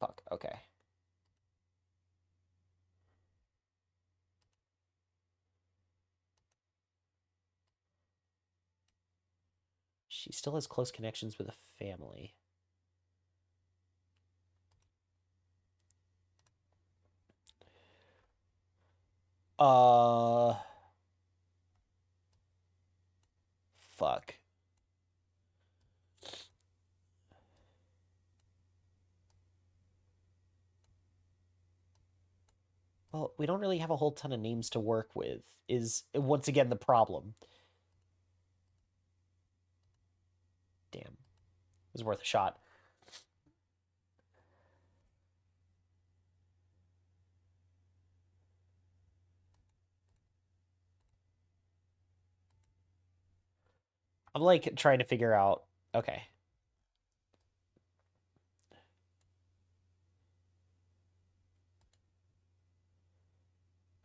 Fuck. Okay. She still has close connections with a family. Uh... Fuck. Well, we don't really have a whole ton of names to work with, is once again the problem. Damn. It was worth a shot. I'm like trying to figure out. Okay.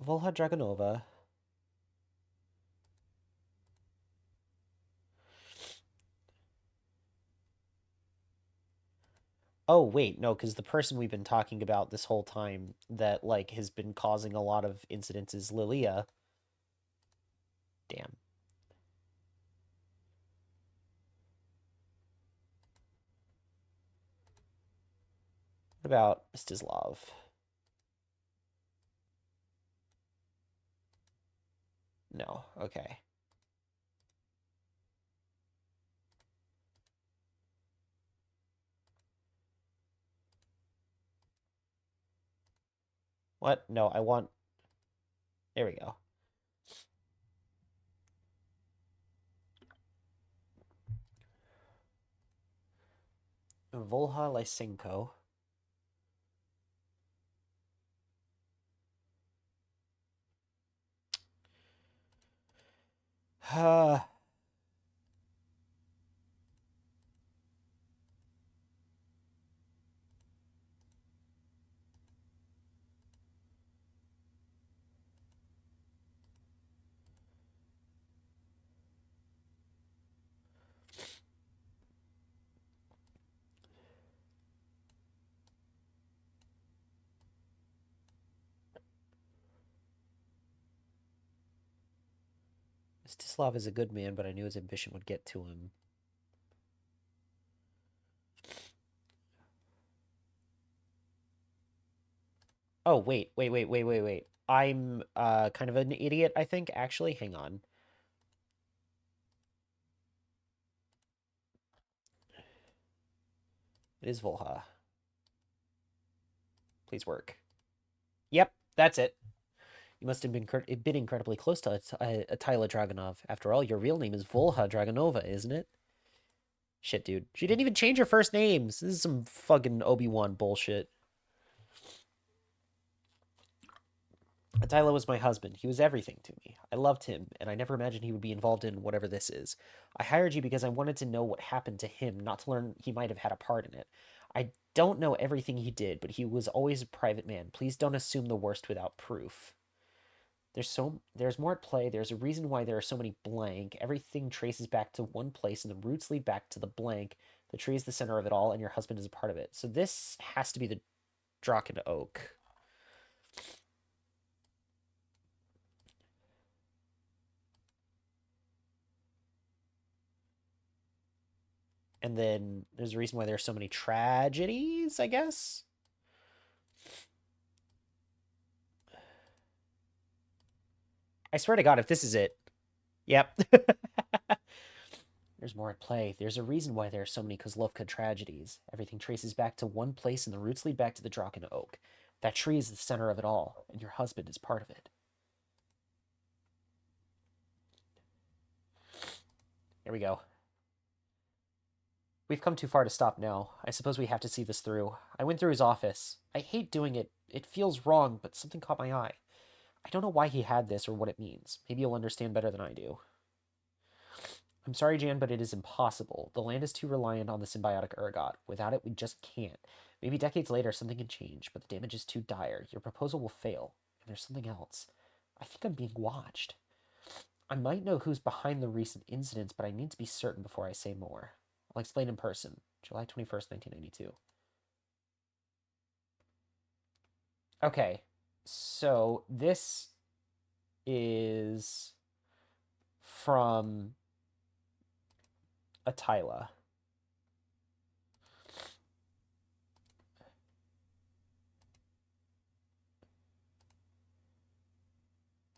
Volha Dragonova. Oh, wait, no, because the person we've been talking about this whole time that, like, has been causing a lot of incidents is Lilia. Damn. What about Mstislav? No, okay. What? No, I want... There we go. Volha Lysenko. Mstislav is a good man, but I knew his ambition would get to him. Oh, wait. I'm kind of an idiot, I think, actually. Hang on. It is Volha. Please work. Yep, that's it. You must have been incredibly close to Attila Dragunov. After all, your real name is Volha Dragunova, isn't it? Shit, dude. She didn't even change her first names. This is some fucking Obi-Wan bullshit. Attila was my husband. He was everything to me. I loved him, and I never imagined he would be involved in whatever this is. I hired you because I wanted to know what happened to him, not to learn he might have had a part in it. I don't know everything he did, but he was always a private man. Please don't assume the worst without proof. There's more at play. There's a reason why there are so many blank. Everything traces back to one place, and the roots lead back to the blank. The tree is the center of it all, and your husband is a part of it. So this has to be the Draken Oak. And then there's a reason why there are so many tragedies, I guess. I swear to God, if this is it. Yep. There's more at play. There's a reason why there are so many Kozlovka tragedies. Everything traces back to one place, and the roots lead back to the Draken Oak. That tree is the center of it all, and your husband is part of it. Here we go. We've come too far to stop now. I suppose we have to see this through. I went through his office. I hate doing it. It feels wrong, but something caught my eye. I don't know why he had this or what it means. Maybe you'll understand better than I do. I'm sorry, Jan, but it is impossible. The land is too reliant on the symbiotic ergot. Without it, we just can't. Maybe decades later, something can change, but the damage is too dire. Your proposal will fail. And there's something else. I think I'm being watched. I might know who's behind the recent incidents, but I need to be certain before I say more. I'll explain in person. July 21st, 1992. Okay, so this is from Attila.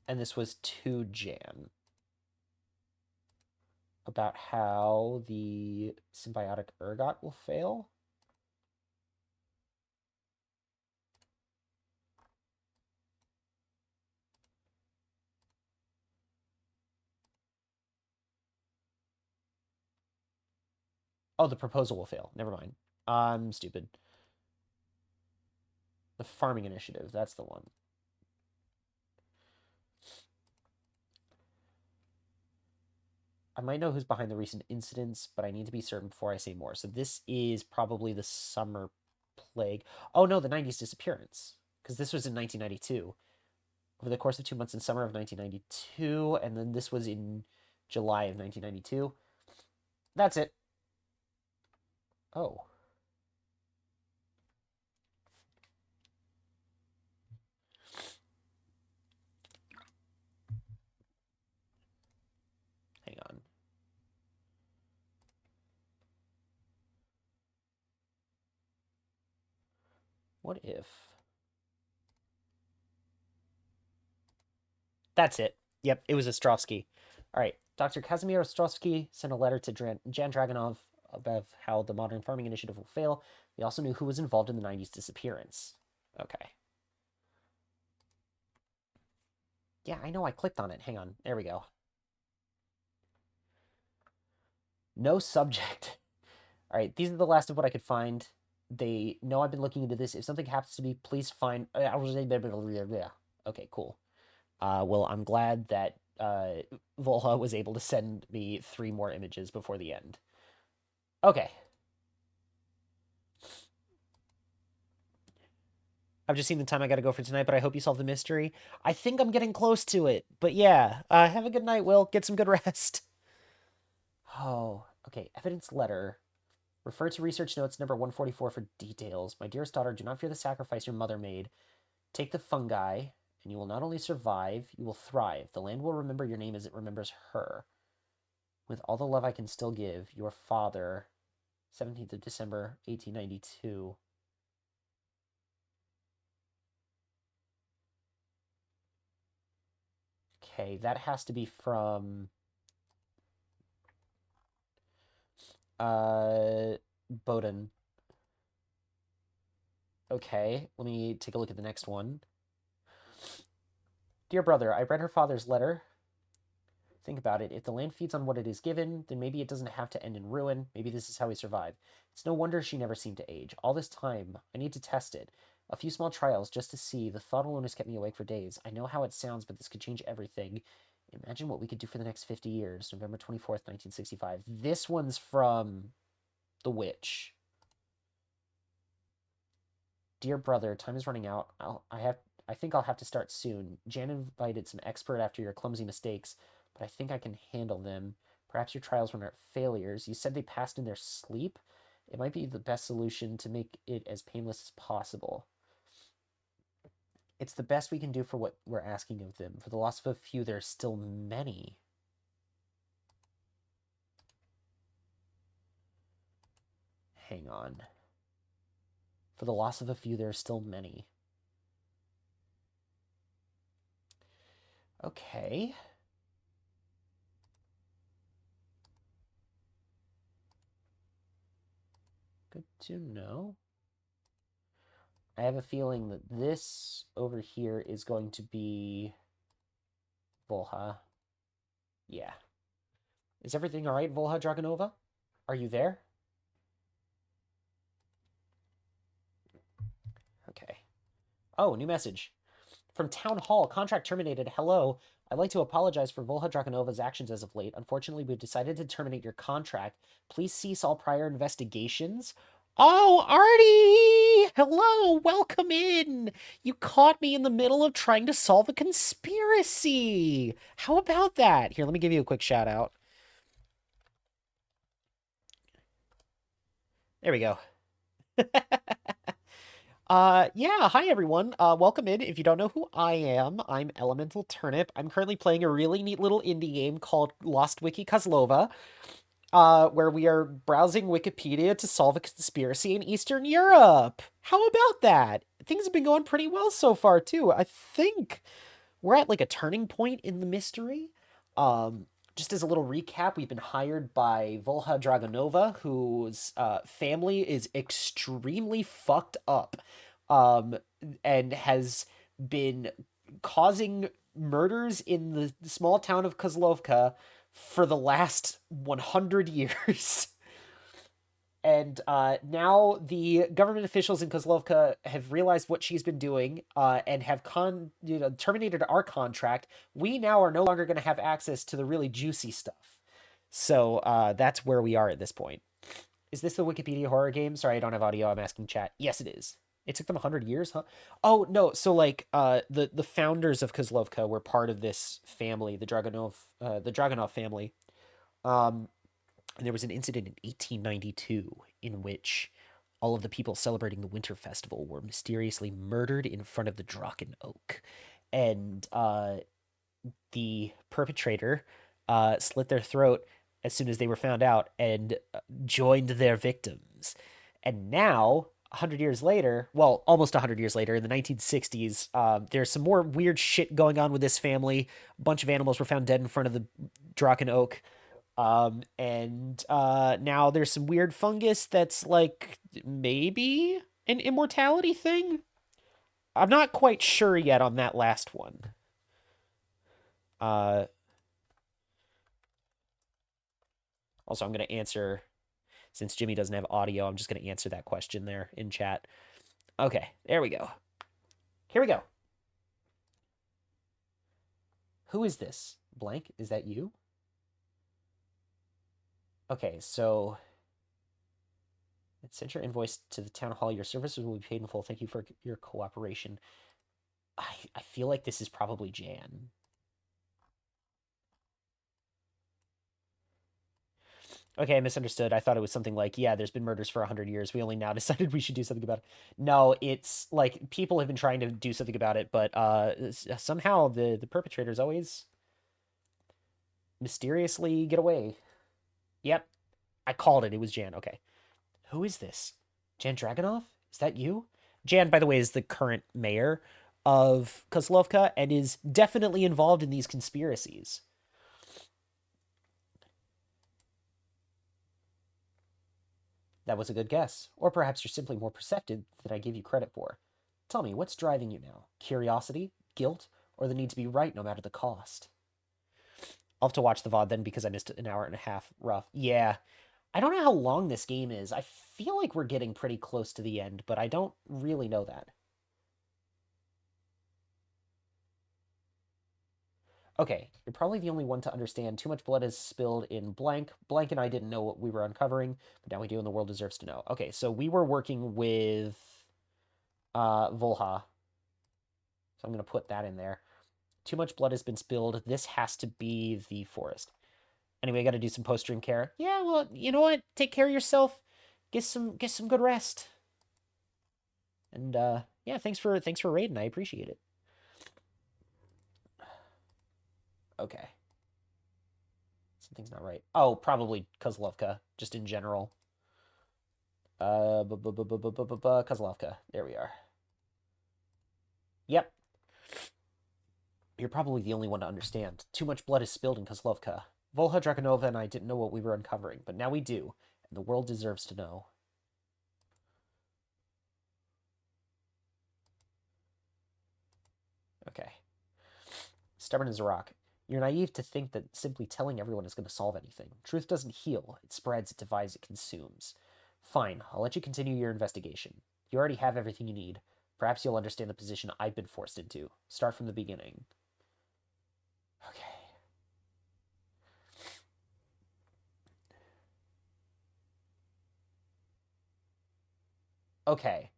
And this was to Jan about how the symbiotic ergot will fail. Oh, the proposal will fail. Never mind. I'm stupid. The farming initiative, that's the one. I might know who's behind the recent incidents, but I need to be certain before I say more. So this is probably the summer plague. Oh no, the 90s disappearance. Because this was in 1992. over the course of 2 months in summer of 1992, and then this was in July of 1992. That's it. Oh. Hang on. What if... That's it. Yep, it was Ostrovsky. All right. Dr. Kazimir Ostrovsky sent a letter to Jan Dragonov about how the modern farming initiative will fail. We also knew who was involved in the 90s disappearance. Okay. Yeah, I know I clicked on it. Hang on. There we go. No subject. All right, these are the last of what I could find. They know I've been looking into this. If something happens to me, please find... Okay, cool. Well, I'm glad that Volha was able to send me 3 more images before the end. Okay. I've just seen the time I gotta go for tonight, but I hope you solve the mystery. I think I'm getting close to it. But yeah, have a good night, Will. Get some good rest. Oh, okay. Evidence letter. Refer to research notes number 144 for details. My dearest daughter, do not fear the sacrifice your mother made. Take the fungi, and you will not only survive, you will thrive. The land will remember your name as it remembers her. With all the love I can still give, your father, 17th of December, 1892. Okay, that has to be from Bowden. Okay, let me take a look at the next one. Dear brother, I read her father's letter. Think about it. If the land feeds on what it is given, then maybe it doesn't have to end in ruin. Maybe this is how we survive. It's no wonder she never seemed to age. All this time, I need to test it. A few small trials just to see. The thought alone has kept me awake for days. I know how it sounds, but this could change everything. Imagine what we could do for the next 50 years. November 24th, 1965. This one's from The Witch. Dear brother, time is running out. I think I'll have to start soon. Jan invited some expert after your clumsy mistakes, but I think I can handle them. Perhaps your trials were not failures. You said they passed in their sleep? It might be the best solution to make it as painless as possible. It's the best we can do for what we're asking of them. For the loss of a few, there are still many. Hang on. For the loss of a few, there are still many. Okay. Good to know. I have a feeling that this over here is going to be Volha. Yeah. Is everything all right, Volha Dragonova? Are you there? Okay. Oh, new message. From Town Hall, contract terminated. Hello. I'd like to apologize for Volha Dragonova's actions as of late. Unfortunately, we've decided to terminate your contract. Please cease all prior investigations. Oh, Artie! Hello, welcome in. You caught me in the middle of trying to solve a conspiracy. How about that? Here, let me give you a quick shout out. There we go. Yeah, hi everyone. Welcome in. If you don't know who I am, I'm Elemental Turnip. I'm currently playing a really neat little indie game called Lost Wiki Kozlova, where we are browsing Wikipedia to solve a conspiracy in Eastern Europe. How about that? Things have been going pretty well so far, too. I think we're at like a turning point in the mystery. Just as a little recap, we've been hired by Volha Dragonova, whose family is extremely fucked up, um, and has been causing murders in the small town of Kozlovka for the last 100 years. And now the government officials in Kozlovka have realized what she's been doing, and have terminated our contract. We now are no longer going to have access to the really juicy stuff. So that's where we are at this point. Is this the Wikipedia horror game? Sorry, I don't have audio. I'm asking chat. Yes, it is. It took them 100 years, huh? Oh, no. So like the founders of Kozlovka were part of this family, the Dragunov family. Um and there was an incident in 1892 in which all of the people celebrating the Winter Festival were mysteriously murdered in front of the Draken Oak. And the perpetrator slit their throat as soon as they were found out and joined their victims. And now, 100 years later, well, almost 100 years later, in the 1960s, there's some more weird shit going on with this family. A bunch of animals were found dead in front of the Draken Oak. And now there's some weird fungus that's like maybe an immortality thing. I'm not quite sure yet on that last one. Uh, Also, I'm going to answer, since Jimmy doesn't have audio, I'm just going to answer that question there in chat. Okay, there we go. Here we go. Who is this? Blank, is that you? Okay, so send your invoice to the town hall. Your services will be paid in full. Thank you for your cooperation. I feel like this is probably Jan. Okay, I misunderstood. I thought it was something like, yeah, there's been murders for 100 years. We only now decided we should do something about it. No, it's like people have been trying to do something about it, but somehow the perpetrators always mysteriously get away. Yep, I called it. It was Jan. Okay. Who is this? Jan Dragonov? Is that you? Jan, by the way, is the current mayor of Kozlovka and is definitely involved in these conspiracies. That was a good guess. Or perhaps you're simply more perceptive than I give you credit for. Tell me, what's driving you now? Curiosity? Guilt? Or the need to be right no matter the cost? I'll have to watch the VOD then because I missed an hour and a half rough. Yeah. I don't know how long this game is. I feel like we're getting pretty close to the end, but I don't really know that. Okay, you're probably the only one to understand. Too much blood is spilled in blank. Blank and I didn't know what we were uncovering, but now we do, and the world deserves to know. Okay, so we were working with Volha. So I'm going to put that in there. Too much blood has been spilled. This has to be the forest. Anyway, I got to do some post-stream care. Yeah, well, you know what? Take care of yourself. Get some good rest. And yeah, thanks for raiding. I appreciate it. Okay. Something's not right. Oh, probably Kozlovka, just in general. Kozlovka. There we are. Yep. You're probably the only one to understand. Too much blood is spilled in Kozlovka. Volha Dragonova and I didn't know what we were uncovering, but now we do, and the world deserves to know. Okay. Stubborn as a rock. You're naive to think that simply telling everyone is going to solve anything. Truth doesn't heal. It spreads, it divides, it consumes. Fine, I'll let you continue your investigation. You already have everything you need. Perhaps you'll understand the position I've been forced into. Start from the beginning. Okay. Okay.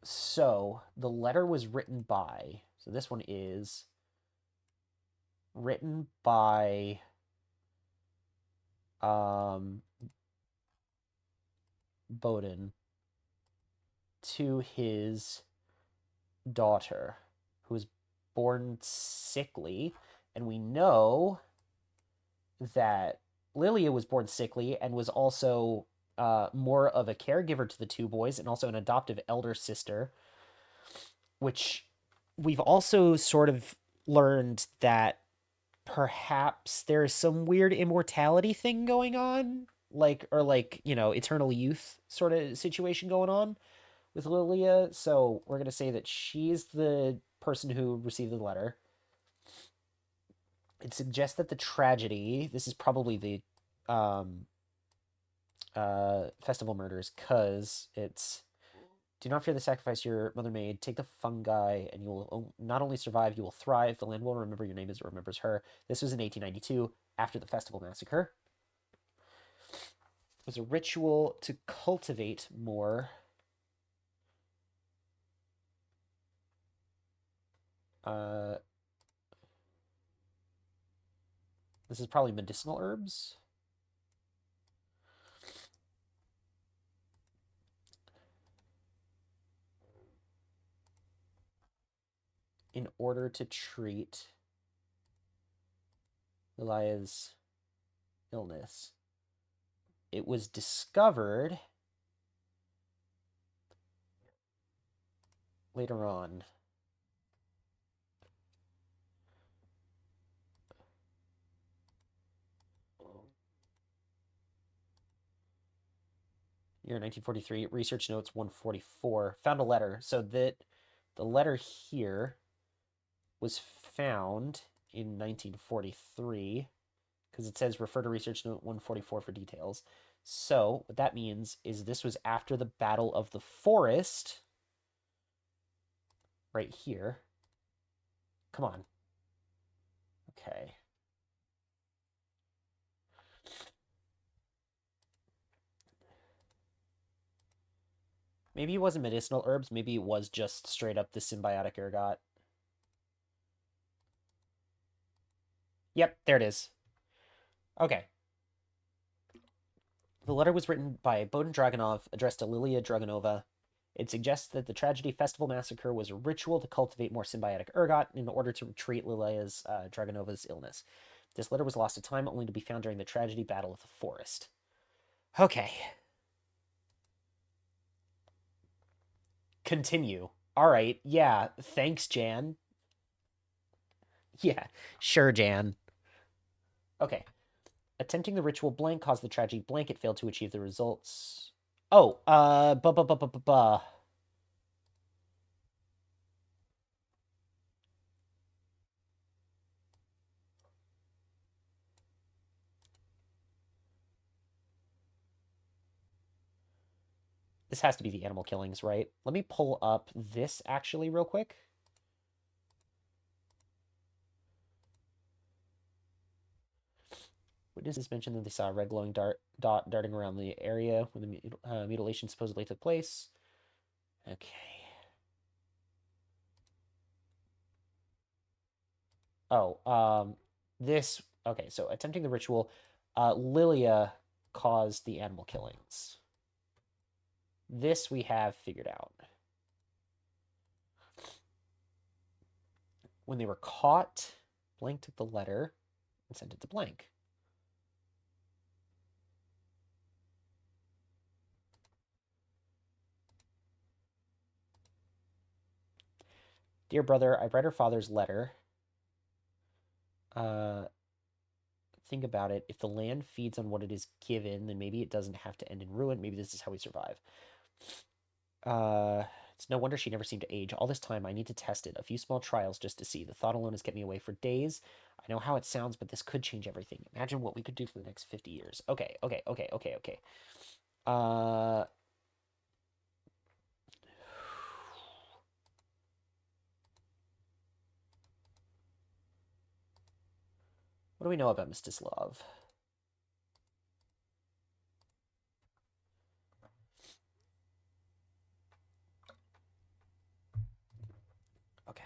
So, the letter was written by... So this one is written by um Bowden to his daughter, who was born sickly, and we know that Lilia was born sickly and was also more of a caregiver to the two boys and also an adoptive elder sister, which we've also sort of learned that perhaps there's some weird immortality thing going on, like, or like, eternal youth sort of situation going on with Lilia. So we're gonna say that she's the person who received the letter. It suggests that the tragedy, this is probably the um festival murders, because it's, do not fear the sacrifice your mother made. Take the fungi, and you will not only survive, you will thrive. The land will remember your name as it remembers her. This was in 1892, after the festival massacre. It was a ritual to cultivate more Uh, this is probably medicinal herbs. In order to treat Elia's illness. It was discovered later on. Year 1943, research notes 144. Found a letter. So that the letter here was found in 1943 because it says refer to research note 144 for details. So what that means is this was after the Battle of the Forest, right here. Come on. Okay. Maybe it wasn't medicinal herbs. Maybe it was just straight up the symbiotic ergot. Yep, there it is. Okay. The letter was written by Bohdan Dragunov, addressed to Lilia Dragunova. It suggests that the Tragedy Festival Massacre was a ritual to cultivate more symbiotic ergot in order to treat Lilia's Dragunova's illness. This letter was lost to time, only to be found during the tragedy Battle of the Forest. Okay. Continue. All right. Yeah. Thanks, Jan. Yeah. Sure, Jan. Okay. Attempting the ritual blank caused the tragedy blank. It failed to achieve the results. Oh, This has to be the animal killings, right? Let me pull up this actually real quick. Witnesses mentioned that they saw a red glowing dot darting around the area when the mutilation supposedly took place. Okay. Oh, this. Okay, so attempting the ritual, Lilia caused the animal killings. This we have figured out. When they were caught, Blank took the letter and sent it to Blank. Dear brother, I've read her father's letter. Think about it. If the land feeds on what it is given, then maybe it doesn't have to end in ruin. Maybe this is how we survive. It's no wonder she never seemed to age. All this time, I need to test it. A few small trials just to see. The thought alone has kept me away for days. I know how it sounds, but this could change everything. Imagine what we could do for the next 50 years. Okay. Uh, what do we know about Mstislav? Okay.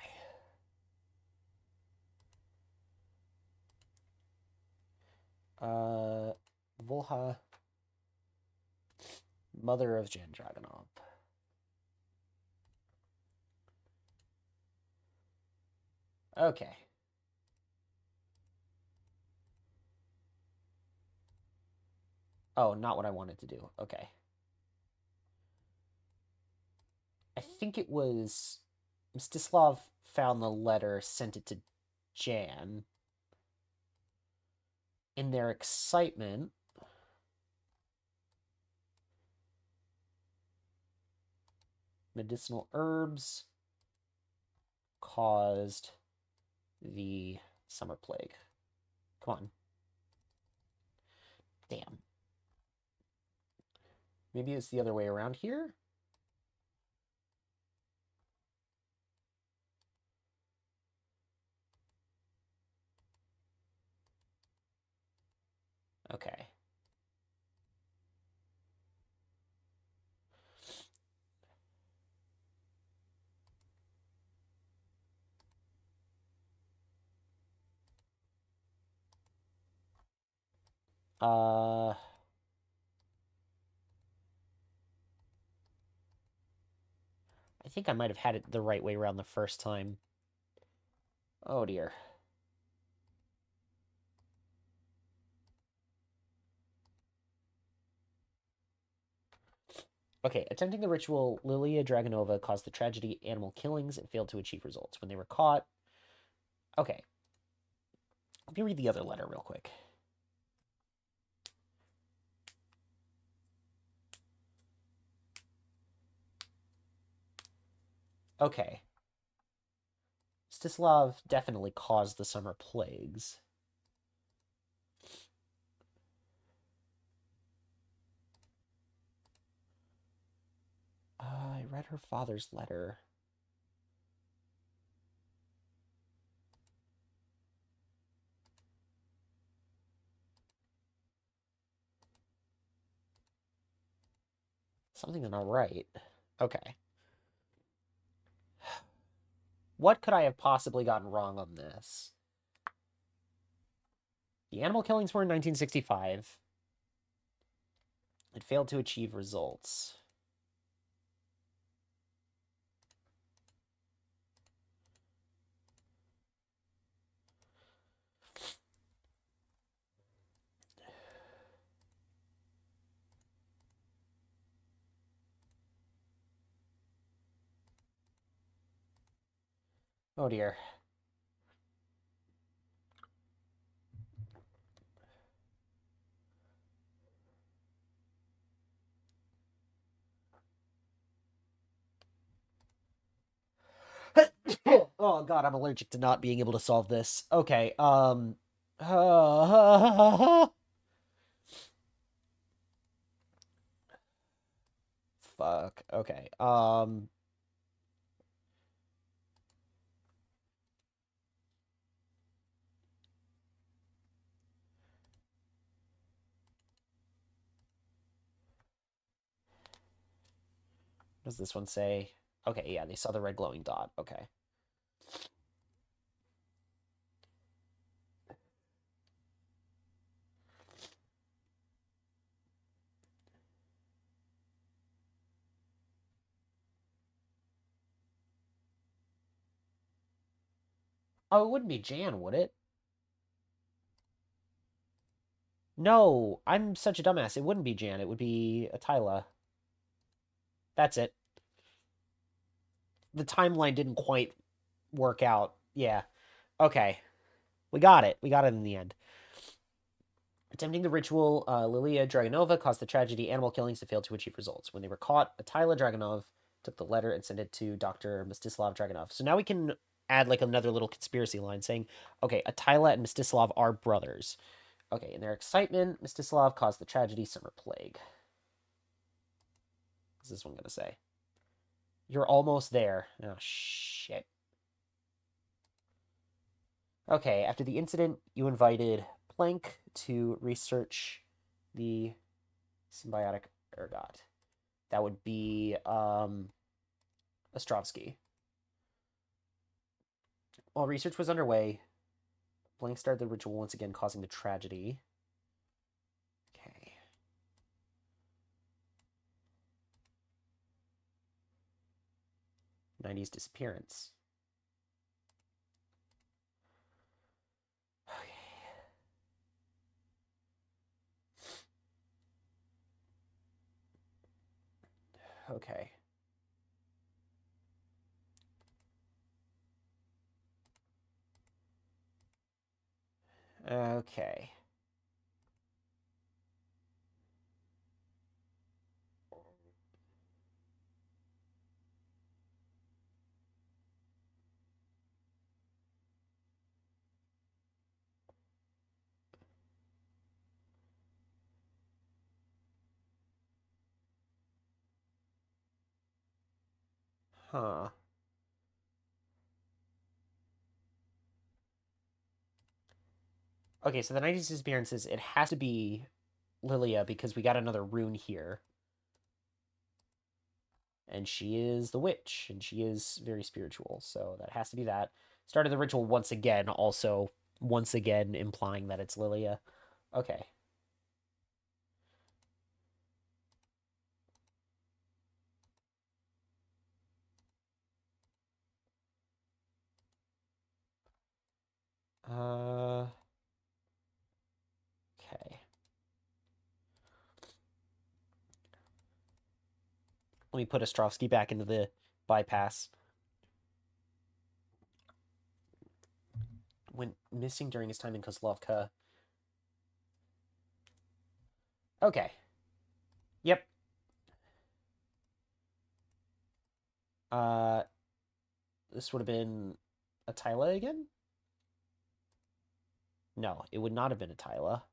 Volha, mother of Jan Dragunov. Okay. Oh, not what I wanted to do. Okay. I think it was Mstislav found the letter, sent it to Jan. In their excitement, medicinal herbs caused the summer plague. Come on. Damn. Maybe it's the other way around here? Okay. Uh, I think I might have had it the right way around the first time. Oh dear. Okay, attempting the ritual, Lilia Dragonova caused the tragedy animal killings and failed to achieve results. When they were caught... Okay, let me read the other letter real quick. Okay. Mstislav definitely caused the summer plagues. I read her father's letter. Something's not right. Okay. What could I have possibly gotten wrong on this? The animal killings were in 1965. It failed to achieve results. Oh dear. Oh god, I'm allergic to not being able to solve this. Okay, fuck. Okay. What does this one say? Okay, yeah, they saw the red glowing dot. Okay. Oh, it wouldn't be Jan, would it? No, I'm such a dumbass. It wouldn't be Jan. It would be Attila. That's it. The timeline didn't quite work out. Yeah. Okay. We got it. We got it in the end. Attempting the ritual, Lilia Dragonova caused the tragedy animal killings to fail to achieve results. When they were caught, Attila Dragonov took the letter and sent it to Dr. Mstislav Dragonov. So now we can add like another little conspiracy line saying, okay, Attila and Mstislav are brothers. Okay, in their excitement, Mstislav caused the tragedy summer plague. What's this one going to say? You're almost there. Oh, shit. Okay, after the incident, you invited Planck to research the symbiotic ergot. That would be Ostrovsky. While research was underway, Planck started the ritual once again, causing the tragedy. Okay. 90s disappearance. Okay. Okay. Huh. Okay, so the 90s disappearances, it has to be Lilia because we got another rune here. And she is the witch, and she is very spiritual, so that has to be that. Started the ritual once again, also once again implying that it's Lilia. Okay. Let me put Ostrovsky back into the bypass. Went missing during his time in Kozlovka. Okay. Yep. This would have been Attila again? No, it would not have been Attila.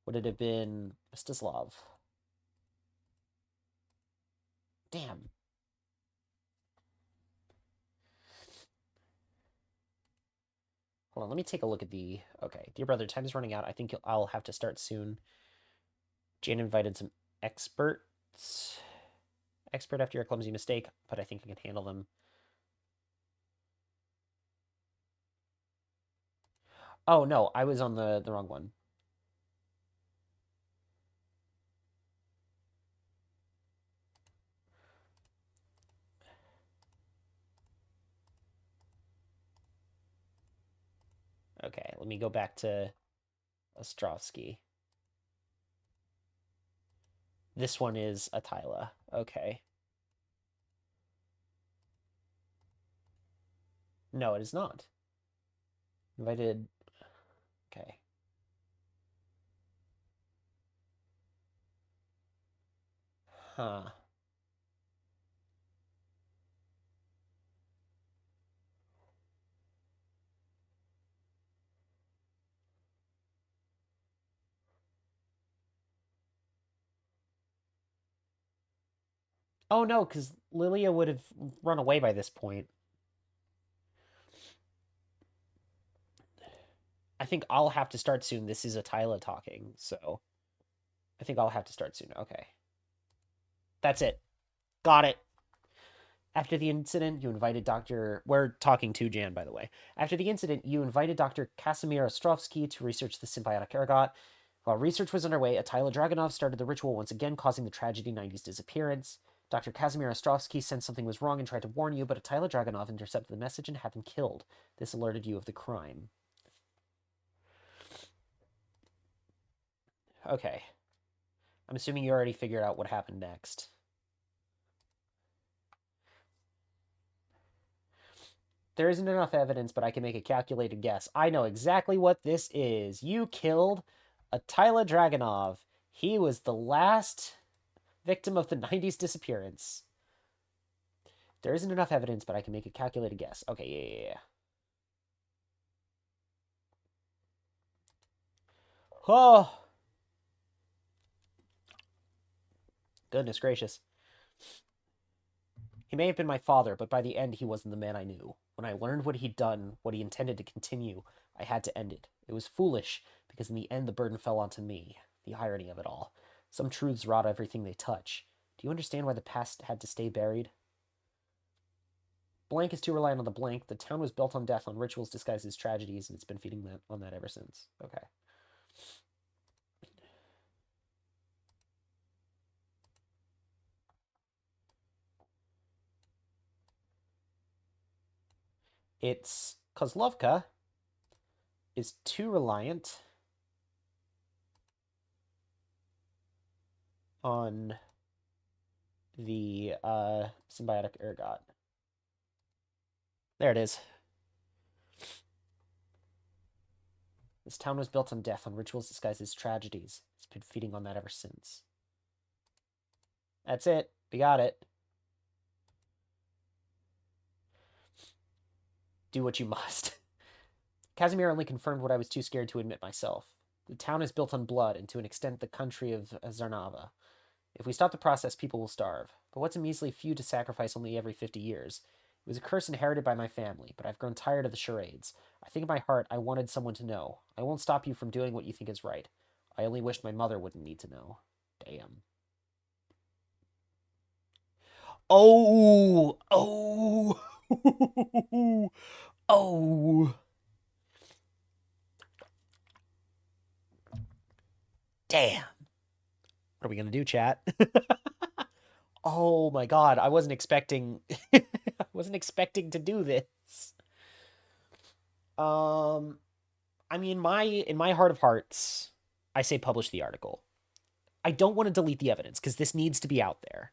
Would it have been Mstislav? Damn. Hold on, let me take a look at the... Okay, dear brother, time is running out. I think I'll have to start soon. Jane invited some experts. Expert after your clumsy mistake, but I think I can handle them. Oh, no, I was on the wrong one. Okay, let me go back to Ostrovsky. This one is Attila. Okay. No, it is not. Invited... Okay. Huh. Oh, no, because Lilia would have run away by this point. I think I'll have to start soon. This is Attila talking, so I think I'll have to start soon. Okay. That's it. Got it. After the incident, you invited Dr. We're talking to Jan, by the way. After the incident, you invited Dr. Casimir Ostrovsky to research the symbiotic ergot. While research was underway, Attila Dragunov started the ritual once again, causing the tragedy 90's disappearance. Dr. Casimir Ostrovsky sensed something was wrong and tried to warn you, but Attila Dragunov intercepted the message and had him killed. This alerted you of the crime. Okay. I'm assuming you already figured out what happened next. There isn't enough evidence, but I can make a calculated guess. I know exactly what this is. You killed Attila Dragunov. He was the last victim of the 90's disappearance. There isn't enough evidence, but I can make a calculated guess. Okay, yeah. Oh! Goodness gracious. He may have been my father, but by the end he wasn't the man I knew. When I learned what he'd done, what he intended to continue, I had to end it. It was foolish, because in the end the burden fell onto me. The irony of it all. Some truths rot everything they touch. Do you understand why the past had to stay buried? Blank is too reliant on the blank. The town was built on death, on rituals disguised as tragedies, and it's been feeding on that ever since. Okay. It's Kozlovka is too reliant on the symbiotic ergot. There it is. This town was built on death, on rituals disguised as tragedies. It's been feeding on that ever since. That's it. We got it. Do what you must. Casimir only confirmed what I was too scared to admit myself. The town is built on blood, and to an extent the country of Zarnava. If we stop the process, people will starve. But what's a measly few to sacrifice only every 50 years? It was a curse inherited by my family, but I've grown tired of the charades. I think in my heart I wanted someone to know. I won't stop you from doing what you think is right. I only wished my mother wouldn't need to know. Damn. Oh! Oh! Oh! Damn. What are we gonna do, chat? Oh my god, I wasn't expecting I wasn't expecting to do this. Um I mean in my heart of hearts, I say publish the article. I don't want to delete the evidence because this needs to be out there.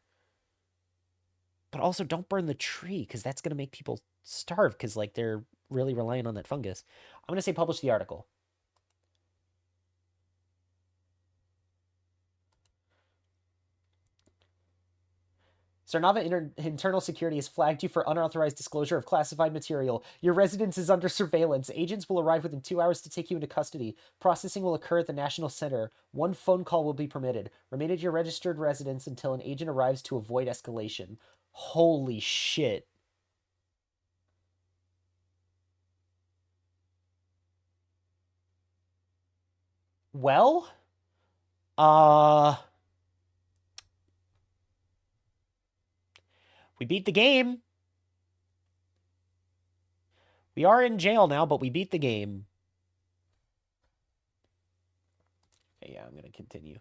But also don't burn the tree because that's going to make people starve because like they're really relying on that fungus. I'm going to say publish the article. Sarnava Internal Security has flagged you for unauthorized disclosure of classified material. Your residence is under surveillance. Agents will arrive within 2 hours to take you into custody. Processing will occur at the National Center. One phone call will be permitted. Remain at your registered residence until an agent arrives to avoid escalation. Holy shit. Well, uh, we beat the game. We are in jail now, but we beat the game. Okay, yeah, I'm going to continue.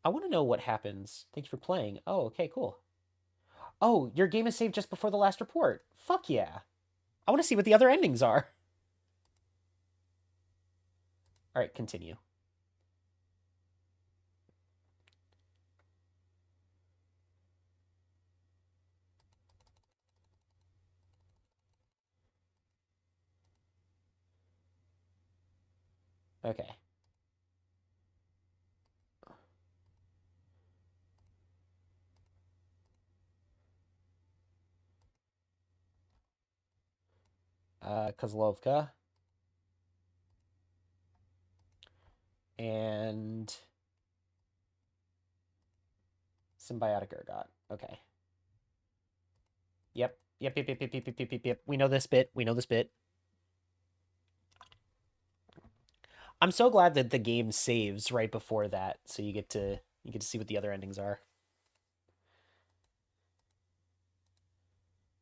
I want to know what happens. Thank you for playing. Oh, okay, cool. Oh, your game is saved just before the last report. Fuck yeah. I want to see what the other endings are. All right, continue. Okay. Kozlovka. And symbiotic ergot. Okay. Yep. Yep. We know this bit. We know this bit. I'm so glad that the game saves right before that, so you get to see what the other endings are.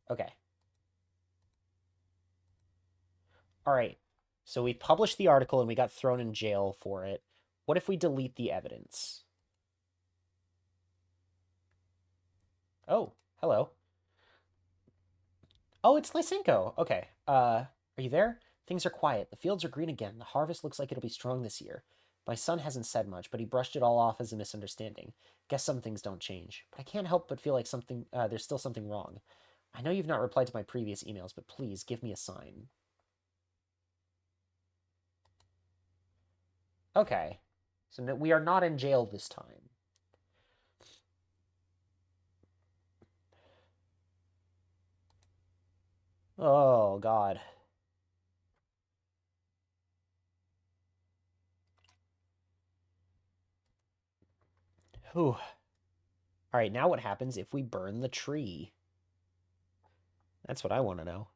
Okay. All right. So we published the article and we got thrown in jail for it. What if we delete the evidence? Oh, hello. Oh, it's Lysenko. Okay. Are you there? Things are quiet. The fields are green again. The harvest looks like it'll be strong this year. My son hasn't said much, but he brushed it all off as a misunderstanding. Guess some things don't change. But I can't help but feel like there's still something wrong. I know you've not replied to my previous emails, but please give me a sign. Okay. So no, we are not in jail this time. Oh, God. Whew. All right, now what happens if we burn the tree? That's what I want to know.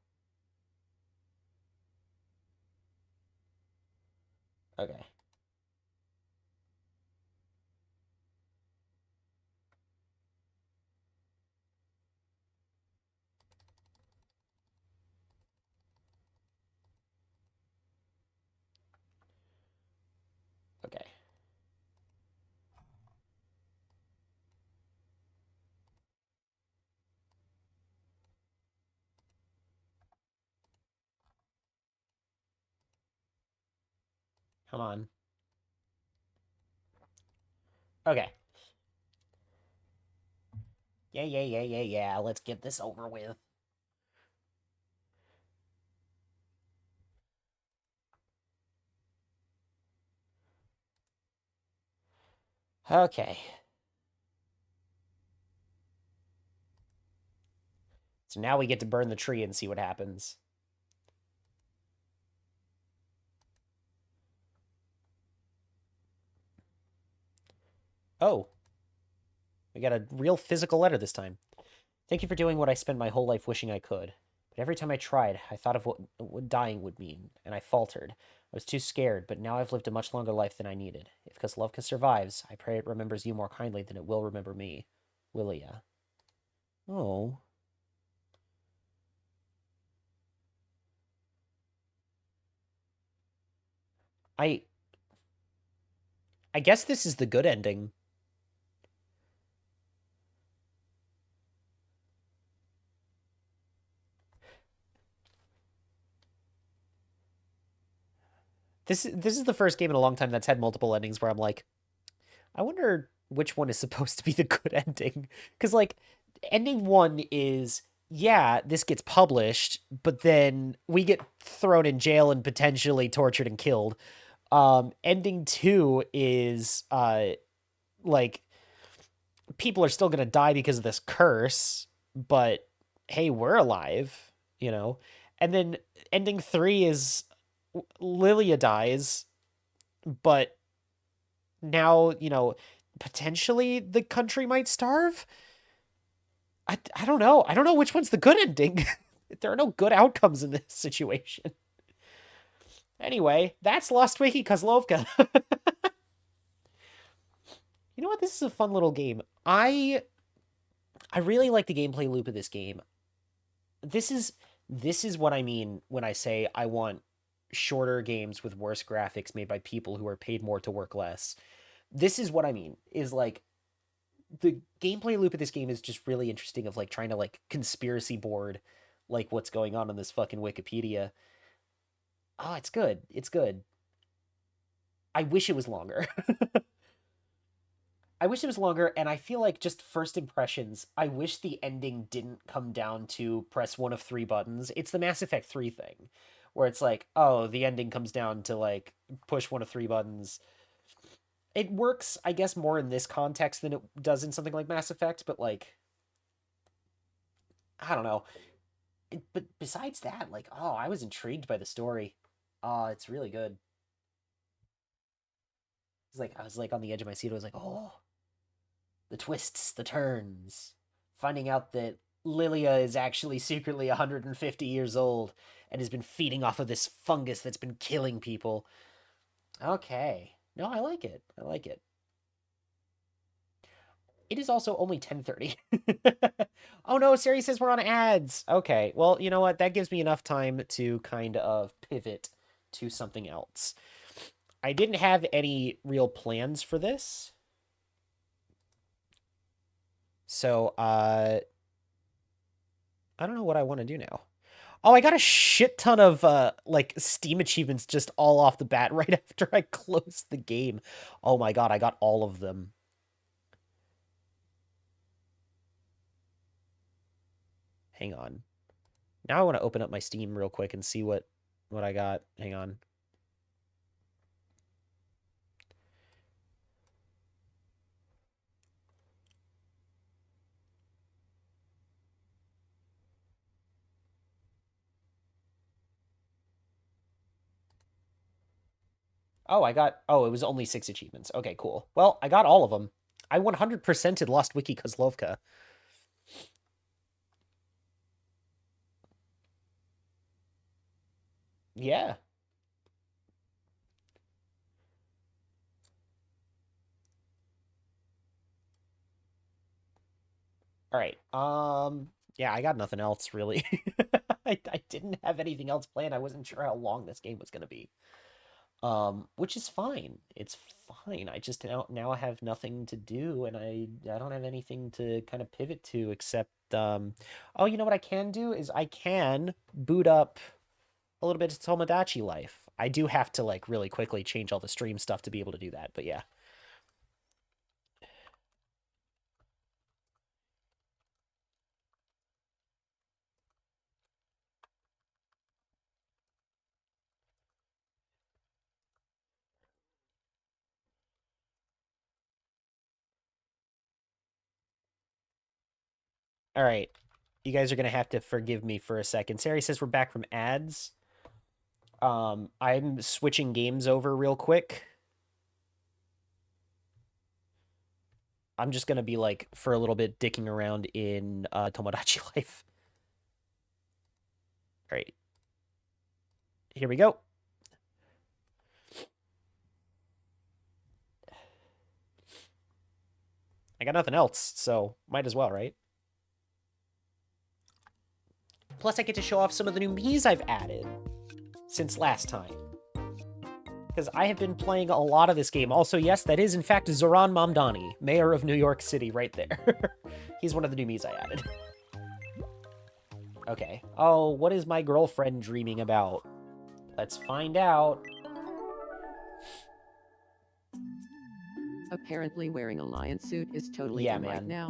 Okay. Okay. Come on. Okay. Yeah. Let's get this over with. Okay. So now we get to burn the tree and see what happens. Oh, we got a real physical letter this time. Thank you for doing what I spent my whole life wishing I could. But every time I tried, I thought of what dying would mean, and I faltered. I was too scared, but now I've lived a much longer life than I needed. If Kozlovka survives, I pray it remembers you more kindly than it will remember me. Lilia. Oh. I I guess this is the good ending. This is the first game in a long time that's had multiple endings where I'm like, I wonder which one is supposed to be the good ending. Because, like, ending 1 is, yeah, this gets published, but then we get thrown in jail and potentially tortured and killed. Ending 2 is, like, people are still gonna die because of this curse, but hey, we're alive, you know? And then ending 3 is Lilia dies, but now, potentially the country might starve? I don't know. I don't know which one's the good ending. There are no good outcomes in this situation. Anyway, that's Lost Wiki Kozlovka. You know what? This is a fun little game. I really like the gameplay loop of this game. This is this is what I mean when I say I want shorter games with worse graphics made by people who are paid more to work less. This is what I mean. Is like the gameplay loop of this game is just really interesting of like trying to like conspiracy board like what's going on in this fucking Wikipedia. Oh, it's good. It's good. I wish it was longer. I wish it was longer, and I feel like just first impressions, I wish the ending didn't come down to press one of three buttons. It's the Mass Effect 3 thing, where it's like, oh, the ending comes down to like push one of three buttons. It works, I guess, more in this context than it does in something like Mass Effect, but like, I don't know. But besides that, like, oh, I was intrigued by the story. Oh, it's really good. It's like I was like on the edge of my seat. I was like, oh, the twists, the turns, finding out that Lilia is actually secretly 150 years old and has been feeding off of this fungus that's been killing people. Okay. No, I like it. I like it. It is also only 10:30. Oh no, Siri says we're on ads. Okay. Well, you know what? That gives me enough time to kind of pivot to something else. I didn't have any real plans for this. So, I don't know what I want to do now. Oh, I got a shit ton of like Steam achievements just all off the bat right after I closed the game. Oh my god, I got all of them. Hang on. Now I want to open up my Steam real quick and see what I got. Hang on. Oh, it was only 6 achievements. Okay, cool. Well, I got all of them. I 100%ed Lost Wiki Kozlovka. Yeah. All right. Yeah, I got nothing else really. I didn't have anything else planned. I wasn't sure how long this game was going to be. Which is fine. It's fine. I just now I have nothing to do, and I don't have anything to kind of pivot to except oh, you know what I can do is I can boot up a little bit of Tomodachi Life. I do have to like really quickly change all the stream stuff to be able to do that, but yeah. All right. You guys are gonna have to forgive me for a second. Sari says we're back from ads. I'm switching games over real quick. I'm just gonna be like for a little bit dicking around in Tomodachi Life. All right, here we go. I got nothing else, so might as well, right? Plus, I get to show off some of the new Miis I've added since last time. Because I have been playing a lot of this game. Also, yes, that is in fact Zoran Mamdani, mayor of New York City, right there. He's one of the new Miis I added. Okay. Oh, what is my girlfriend dreaming about? Let's find out. Apparently wearing a lion suit is totally Yeah, in right man. now.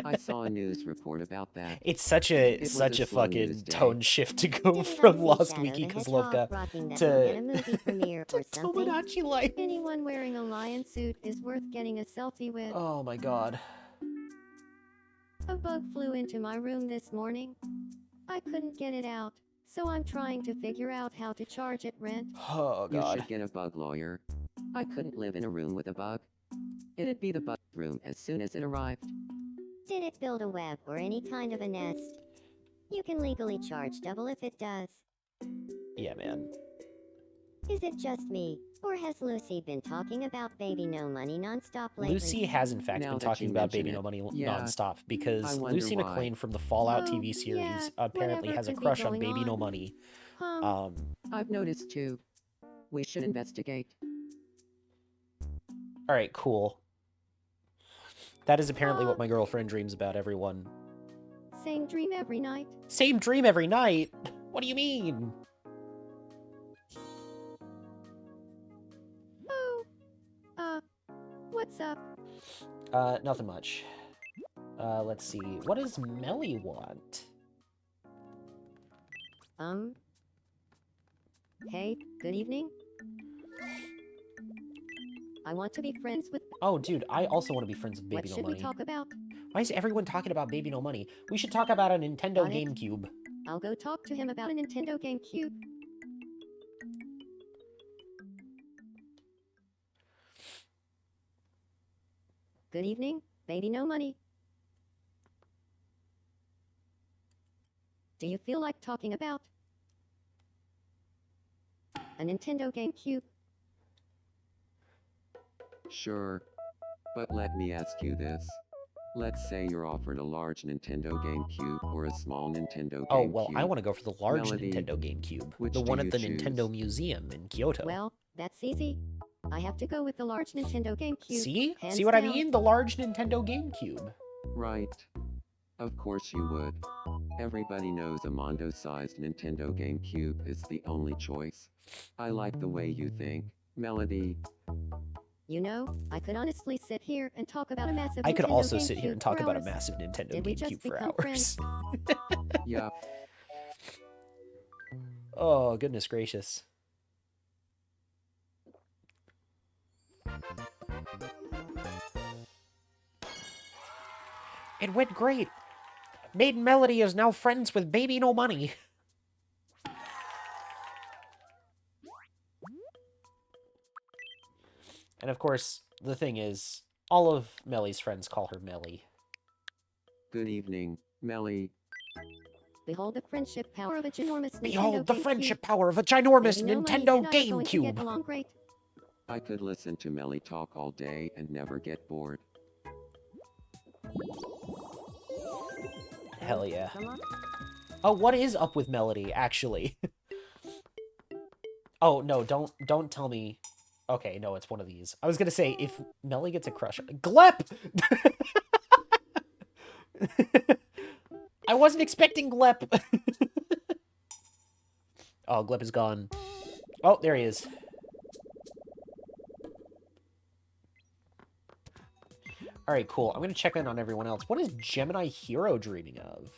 I saw a news report about that. It's such a It was such a a slow news fucking day. tone shift to go Didn't from I Lost see Wiki Shadow the Hedgehog Kozlovka rocking the hook to at a movie premiere or something? Tomodachi Life. Anyone wearing a lion suit is worth getting a selfie with. Oh my god. A bug flew into my room this morning. I couldn't get it out, so I'm trying to figure out how to charge it rent. Oh You god. should get a bug lawyer. I couldn't live in a room with a bug. It'd be the bug room as soon as it arrived. Did it build a web or any kind of a nest? You can legally charge double if it does. Yeah, man. Is it just me, or has Lucy been talking about Baby No Money nonstop lately? Lucy has in fact Now been that talking you about mention Baby it, No Money yeah, nonstop I because wonder Lucy why. McLean from the Fallout Oh, TV series yeah, apparently whatever has a could be crush on going Baby No on. Money. I've noticed too. We should investigate. Alright, cool. That is apparently what my girlfriend dreams about, everyone. Same dream every night. Same dream every night? What do you mean? Oh, what's up? Nothing much. Let's see. What does Melly want? Hey, good evening. I want to be friends with. Oh, dude, I also want to be friends with What Baby No should we Money. talk about? Why is everyone talking about Baby No Money? We should talk about a Nintendo Got it. GameCube. I'll go talk to him about a Nintendo GameCube. Good evening, Baby No Money. Do you feel like talking about a Nintendo GameCube? Sure. But let me ask you this. Let's say you're offered a large Nintendo GameCube or a small Nintendo GameCube. Oh, well, I want to go for the large Melody, Nintendo GameCube. which The do one you at the choose? Nintendo Museum in Kyoto. Well, that's easy. I have to go with the large Nintendo GameCube. See? hands See what I down. mean? The large Nintendo GameCube. Right. Of course you would. Everybody knows a Mondo-sized Nintendo GameCube is the only choice. I like the way you think, Melody. You know, I could honestly sit here and talk about a massive I could Nintendo also sit here GameCube and talk for about a hours. massive Nintendo Did we just GameCube for become hours. Yup. Oh, goodness gracious. It went great. Maiden Melody is now friends with Baby No Money. And of course, the thing is, all of Melly's friends call her Melly. Good evening, Melly. Behold the friendship power of a ginormous Nintendo Behold the GameCube. friendship power of a ginormous Baby No Money Nintendo and I are going to get GameCube. along great. I could listen to Melly talk all day and never get bored. Hell yeah. Come on. Oh, what is up with Melody, actually? Oh, no, don't tell me. Okay, no, it's one of these. I was gonna say, if Melly gets a crush... Glep! I wasn't expecting Glep! Oh, Glep is gone. Oh, there he is. Alright, cool. I'm gonna check in on everyone else. What is Gemini Hero dreaming of?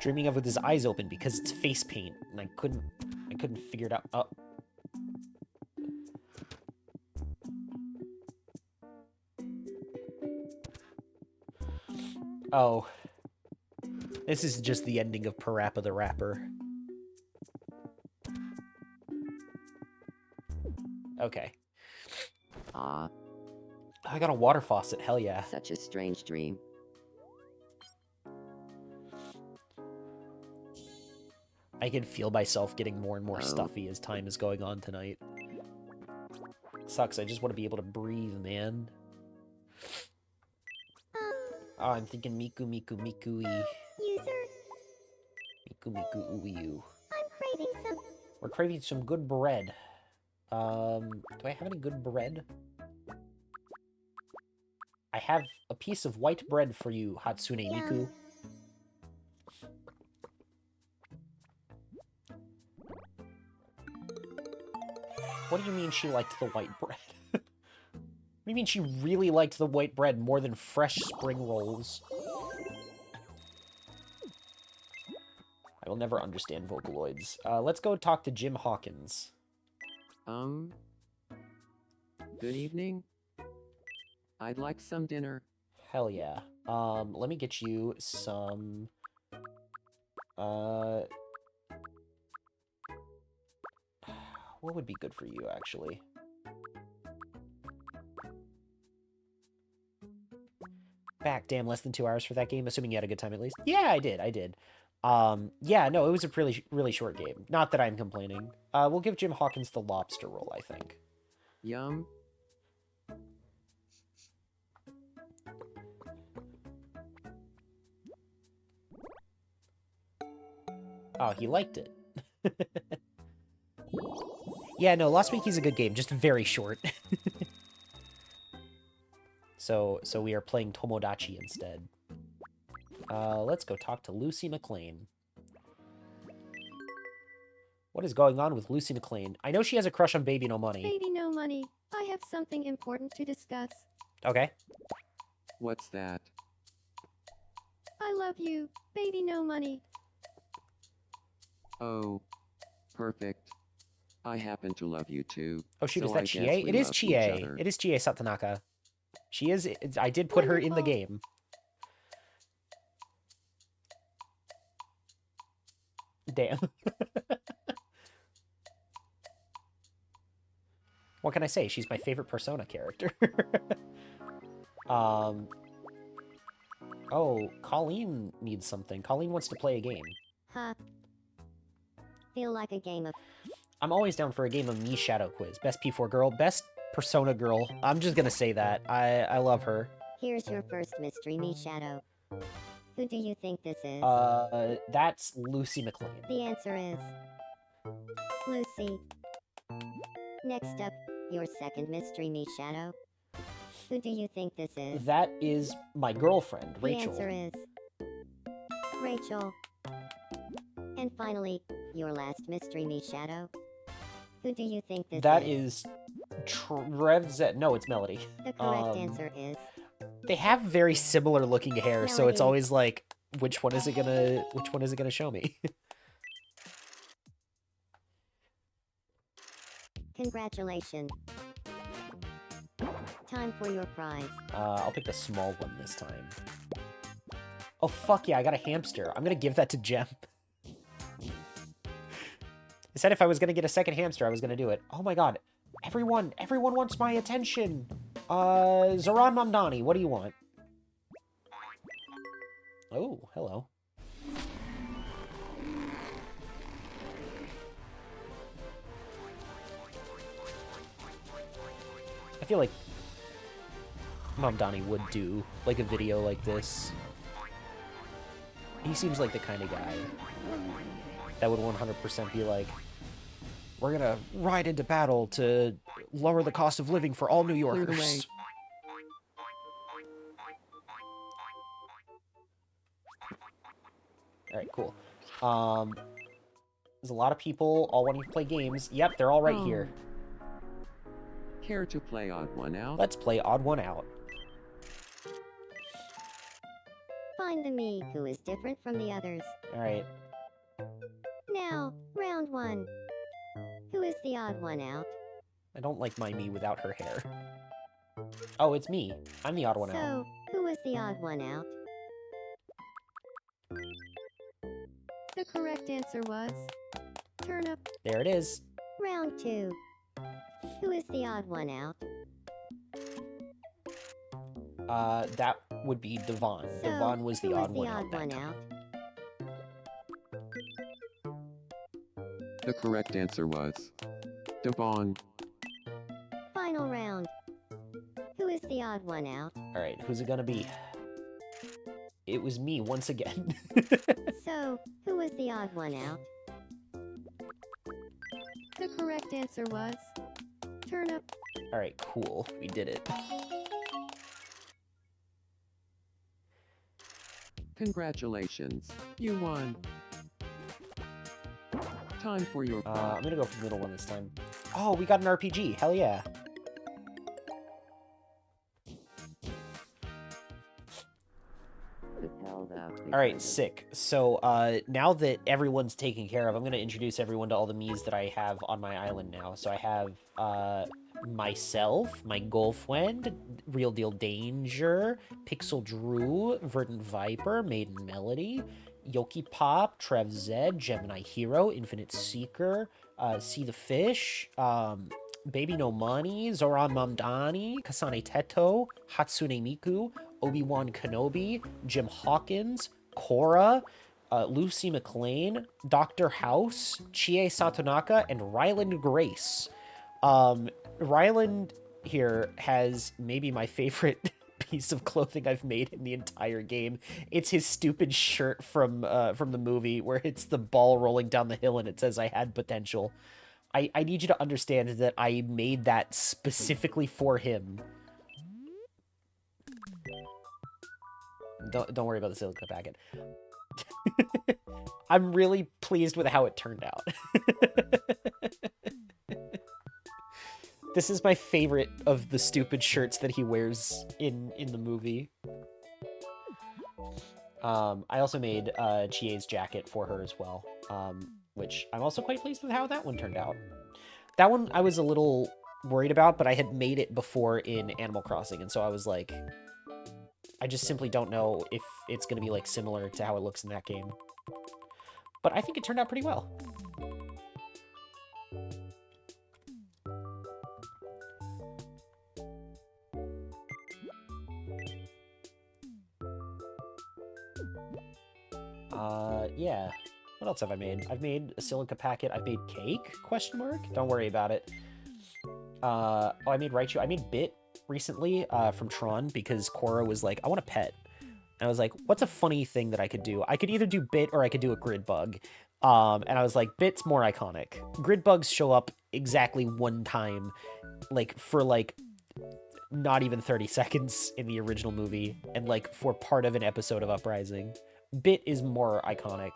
Dreaming of with his eyes open because it's face paint, and I couldn't figure it out. Oh. Oh. This is just the ending of Parappa the Rapper. Okay. Ah, I got a water faucet, hell yeah. such a strange dream. I can feel myself getting more and more Oh. stuffy as time is going on tonight. Sucks, I just want to be able to breathe, man. Oh, I'm thinking Miku Miku Miku-y. User, Miku Miku Uyu. I'm craving some. We're craving some good bread. Do I have any good bread? I have a piece of white bread for you, Hatsune Miku. What do you mean she liked the white bread? What do you mean she really liked the white bread more than fresh spring rolls? I will never understand Vocaloids. Let's go talk to Jim Hawkins. Good evening. I'd like some dinner. Hell yeah. Let me get you some... What would be good for you, actually? Back, damn, less than 2 hours for that game, assuming you had a good time at least. Yeah, I did. Yeah, no, it was a really short game. Not that I'm complaining. We'll give Jim Hawkins the lobster roll, I think. Yum. Oh, he liked it. Yeah, no, Lost Wiki's a good game, just very short. So we are playing Tomodachi instead. Let's go talk to Lucy McLean. What is going on with Lucy McLean? I know she has a crush on Baby No Money. Baby no money. I have something important to discuss. Okay. What's that? I love you, baby no money. Oh, perfect. I happen to love you too. Oh shoot, so is that I guess Chie? we It is love each Chie. other. It is Chie Satanaka. She is... I did put her in the Wonderful. game. Damn. What can I say? She's my favorite Persona character. Oh, Colleen needs something. Colleen wants to play a game. Huh. Feel like a game of... I'm always down for a game of me Shadow Quiz. Best P4 girl, best Persona girl. I'm just gonna say that. I love her. Here's your first mystery me shadow. Who do you think this is? That's Lucy McLean. The answer is... Lucy. Next up, your second mystery me shadow. Who do you think this is? That is my girlfriend, The Rachel. answer is... Rachel. And finally, your last mystery me shadow. Who do you think this That is? is Trevzet. No, it's Melody. The correct um, answer is... They have very similar looking hair, so it's Melody. always like, which one is it gonna show me? Congratulations. Time for your prize. I'll pick the small one this time. Oh fuck yeah, I got a hamster. I'm gonna give that to Jem. I said if I was gonna get a second hamster, I was gonna do it. Oh my god. Everyone wants my attention. Zoran Mamdani, what do you want? Oh, hello. I feel like Mamdani would do, like, a video like this. He seems like the kind of guy that would 100% be like, we're gonna ride into battle to lower the cost of living for all New Clear the way. Yorkers. Alright, cool. There's a lot of people all wanting to play games. Yep, they're all right Oh. here. Care to play odd one out? Let's play Odd One Out. Find the me who is different from the others. Alright. Now, round one. Who is the odd one out? I don't like my me without her hair. Oh, it's me. I'm the odd one out. So, who is the odd one out? The correct answer was... Turnip. There it is. Round two. Who is the odd one out? That would be Devon. So, Devon was the who is odd one out odd that one time. out? The correct answer was Devon. Final round. Who is the odd one out? Alright, who's it gonna be? It was me once again. So, who was the odd one out? The correct answer was... Turnip. Alright, cool. We did it. Congratulations. You won. Time for your I'm gonna go for the middle one this time. Oh, we got an RPG. Hell yeah. All right, sick. So now that everyone's taken care of, I'm going to introduce everyone to all the Miis that I have on my island now. So I have myself, my girlfriend, Real Deal Danger, Pixel Drew, Verdant Viper, Maiden Melody, Yoki Pop, Trev Zed, Gemini Hero, Infinite Seeker, See the Fish, Baby No Money, Zoran Mamdani, Kasane Teto, Hatsune Miku, Obi-Wan Kenobi, Jim Hawkins, Korra, Lucy McLean, Dr. House, Chie Satonaka, and Ryland Grace. Ryland here has maybe my favorite piece of clothing I've made in the entire game. It's his stupid shirt from the movie where it's the ball rolling down the hill and it says I had potential. I need you to understand that I made that specifically for him. Don't worry about the silica packet. I'm really pleased with how it turned out. This is my favorite of the stupid shirts that he wears in the movie. I also made Chie's jacket for her as well, which I'm also quite pleased with how that one turned out. That one I was a little worried about, but I had made it before in Animal Crossing, and so I was like, I just simply don't know if it's going to be like similar to how it looks in that game. But I think it turned out pretty well. Yeah. What else have I made? I've made a silica packet. I've made cake? Question mark? Don't worry about it. Oh, I made Raichu. I made Bit recently from Tron because Korra was like, I want a pet. And I was like, what's a funny thing that I could do? I could either do Bit or I could do a Grid Bug. And I was like, Bit's more iconic. Grid Bugs show up exactly one time, like, for, like, not even 30 seconds in the original movie, and, like, for part of an episode of Uprising. Bit is more iconic.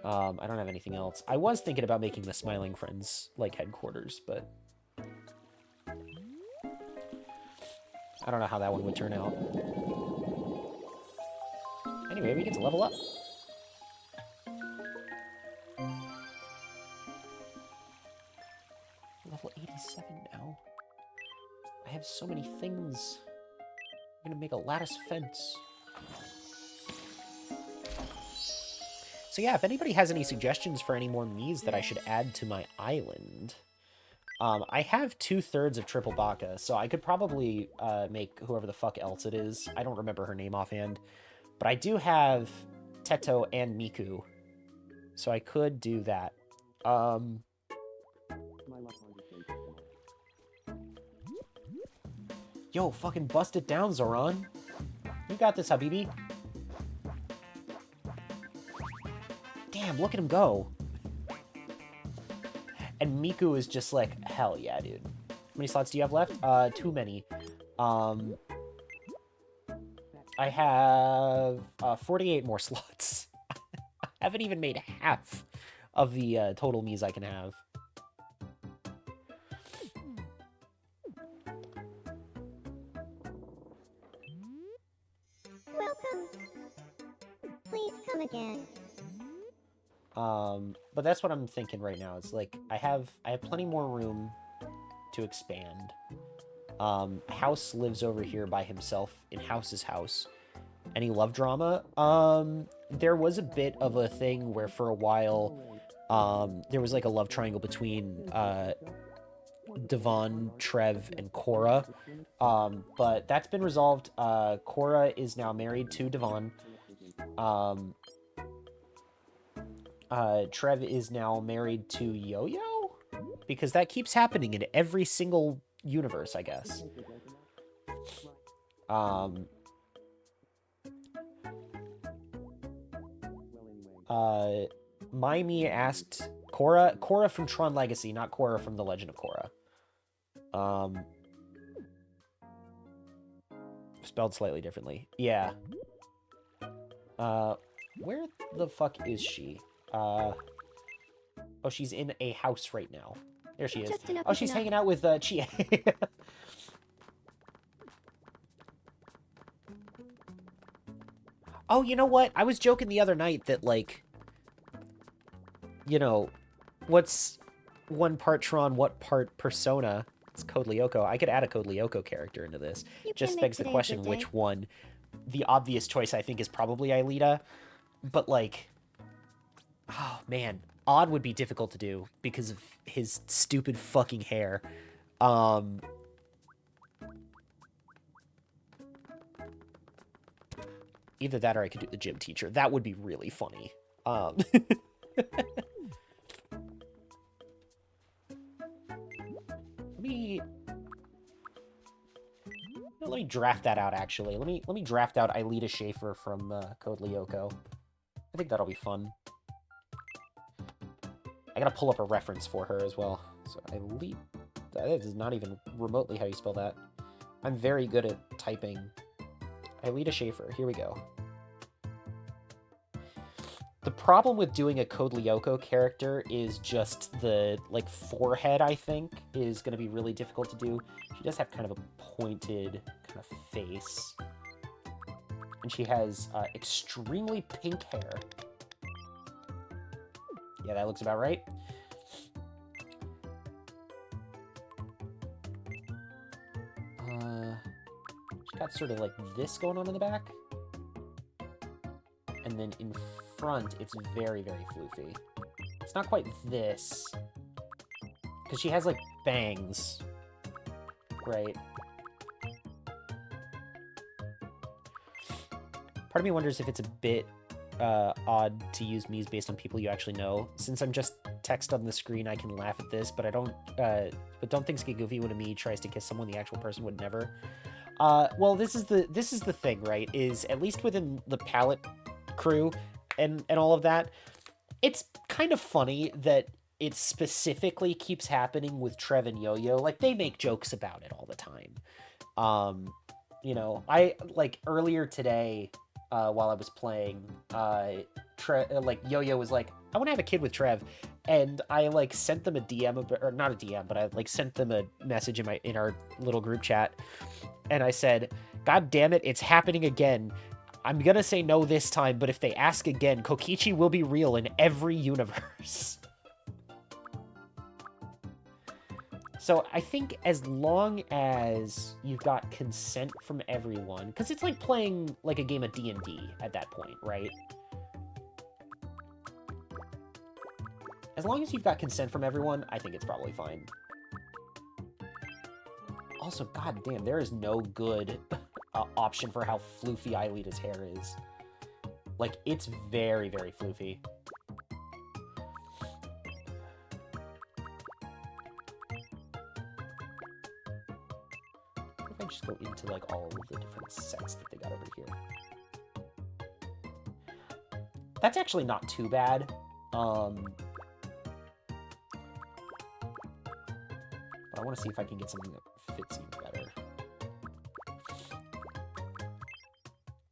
I don't have anything else. I was thinking about making the Smiling Friends, like, headquarters, but I don't know how that one would turn out. Anyway, we get to level up. Level 87 now. I have so many things. I'm gonna make a lattice fence. So yeah, if anybody has any suggestions for any more Miis that I should add to my island, I have 2/3 of Triple Baka, so I could probably make whoever the fuck else it is. I don't remember her name offhand, but I do have Teto and Miku, so I could do that. Yo, fucking bust it down, Zoran. You got this, Habibi. Damn, look at him go. And Miku is just like, hell yeah, dude. How many slots do you have left? Too many. I have 48 more slots. I haven't even made half of the total Miis I can have. Welcome. Please come again. But that's what I'm thinking right now. It's like I have plenty more room to expand. House lives over here by himself in House's house. Any love drama? There was a bit of a thing where for a while, there was like a love triangle between Devon, Trev, and Korra. But that's been resolved. Korra is now married to Devon. Trev is now married to Yo-Yo? Because that keeps happening in every single universe, I guess. Maimi asked Korra from Tron Legacy, not Korra from The Legend of Korra. Spelled slightly differently. Yeah. Where the fuck is she? Oh, she's in a house right now. There she is. Just enough Oh, is she's enough. hanging out with Chie. Oh, you know what? I was joking the other night that, like, you know, what's one part Tron, what part Persona? It's Code Lyoko. I could add a Code Lyoko character into this. You Just can make begs the today a question, good day. which one? The obvious choice, I think, is probably Aelita. But, like, oh, man. Odd would be difficult to do because of his stupid fucking hair. Either that or I could do the gym teacher. That would be really funny. Let me draft that out, actually. Let me draft out Aelita Schaefer from Code Lyoko. I think that'll be fun. I gotta pull up a reference for her as well. So Aelita... That is not even remotely how you spell that. I'm very good at typing. Aelita Schaefer. Here we go. The problem with doing a Code Lyoko character is just the, like, forehead, I think, is going to be really difficult to do. She does have kind of a pointed kind of face. And she has extremely pink hair. Yeah, that looks about right. She's got sort of like this going on in the back. And then in front, it's very, very floofy. It's not quite this. Because she has, like, bangs. Right? Part of me wonders if it's a bit odd to use memes based on people you actually know. Since I'm just text on the screen, I can laugh at this, but I don't... but don't think it's goofy when a me tries to kiss someone the actual person would never. Well, this is the thing, right? Is at least within the palette crew and all of that, it's kind of funny that it specifically keeps happening with Trev and Yo-Yo. Like, they make jokes about it all the time. You know, I, like, earlier today, while I was playing, like, Yo-Yo was like, I want to have a kid with Trev, and I, like, sent them a DM, or not a DM, but I, like, sent them a message in our little group chat, and I said, God damn it, it's happening again. I'm gonna say no this time, but if they ask again, Kokichi will be real in every universe. So I think as long as you've got consent from everyone, because it's like playing like a game of D&D at that point, right? As long as you've got consent from everyone, I think it's probably fine. Also, goddamn, there is no good option for how floofy Aelita's hair is. Like, it's very, very floofy. What if I just go into, like, all of the different sets that they got over here? That's actually not too bad. But I want to see if I can get something that fits even better.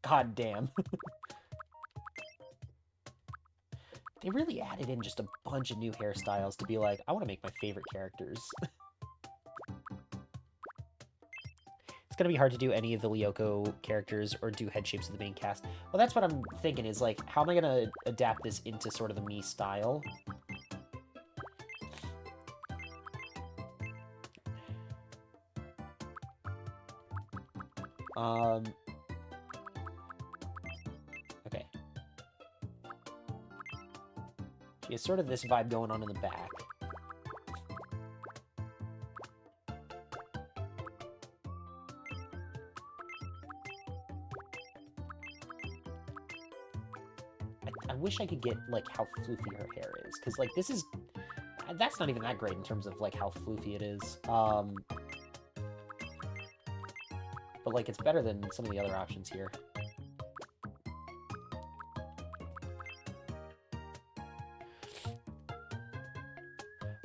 God damn. They really added in just a bunch of new hairstyles to be like, I want to make my favorite characters. It's gonna be hard to do any of the Lyoko characters or do head shapes of the main cast. Well, that's what I'm thinking is, like, how am I gonna adapt this into sort of the me style? Okay. She has sort of this vibe going on in the back. I wish I could get, like, how floofy her hair is, because, like, this is... That's not even that great in terms of, like, how floofy it is. But, like, it's better than some of the other options here.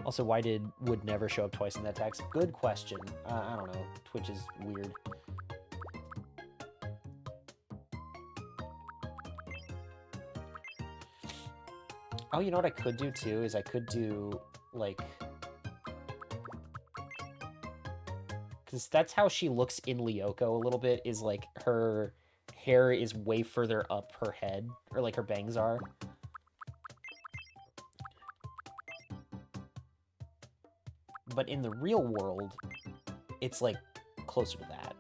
Also, why did would never show up twice in that text? Good question. I don't know. Twitch is weird. Oh, you know what I could do, too? Is I could do, like... Because that's how she looks in Lyoko a little bit, is like her hair is way further up her head, or like her bangs are. But in the real world, it's like closer to that.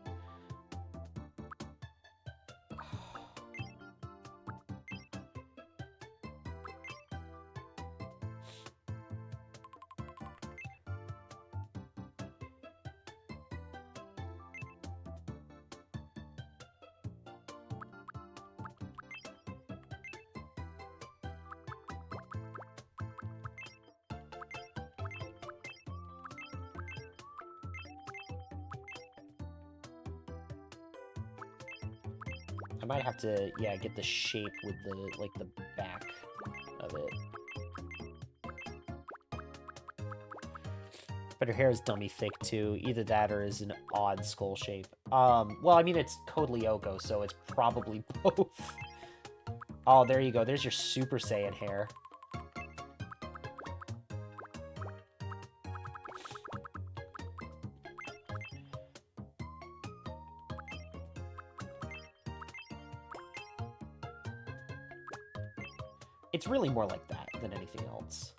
I might have to, yeah, get the shape with the, like, the back of it. But her hair is dummy thick, too. Either that or is an odd skull shape. Well, I mean, it's Code Lyoko, so it's probably both. Oh, there you go. There's your Super Saiyan hair. It's really more like that than anything else.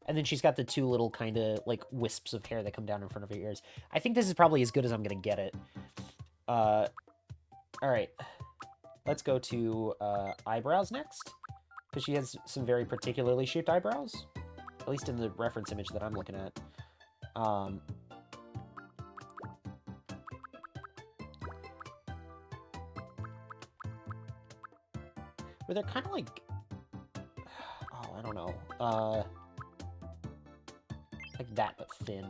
And then she's got the two little kind of, like, wisps of hair that come down in front of her ears. I think this is probably as good as I'm going to get it. Alright. Let's go to eyebrows next. Because she has some very particularly shaped eyebrows. At least in the reference image that I'm looking at. Where they're kind of like... Oh, I don't know. Like that, but thin.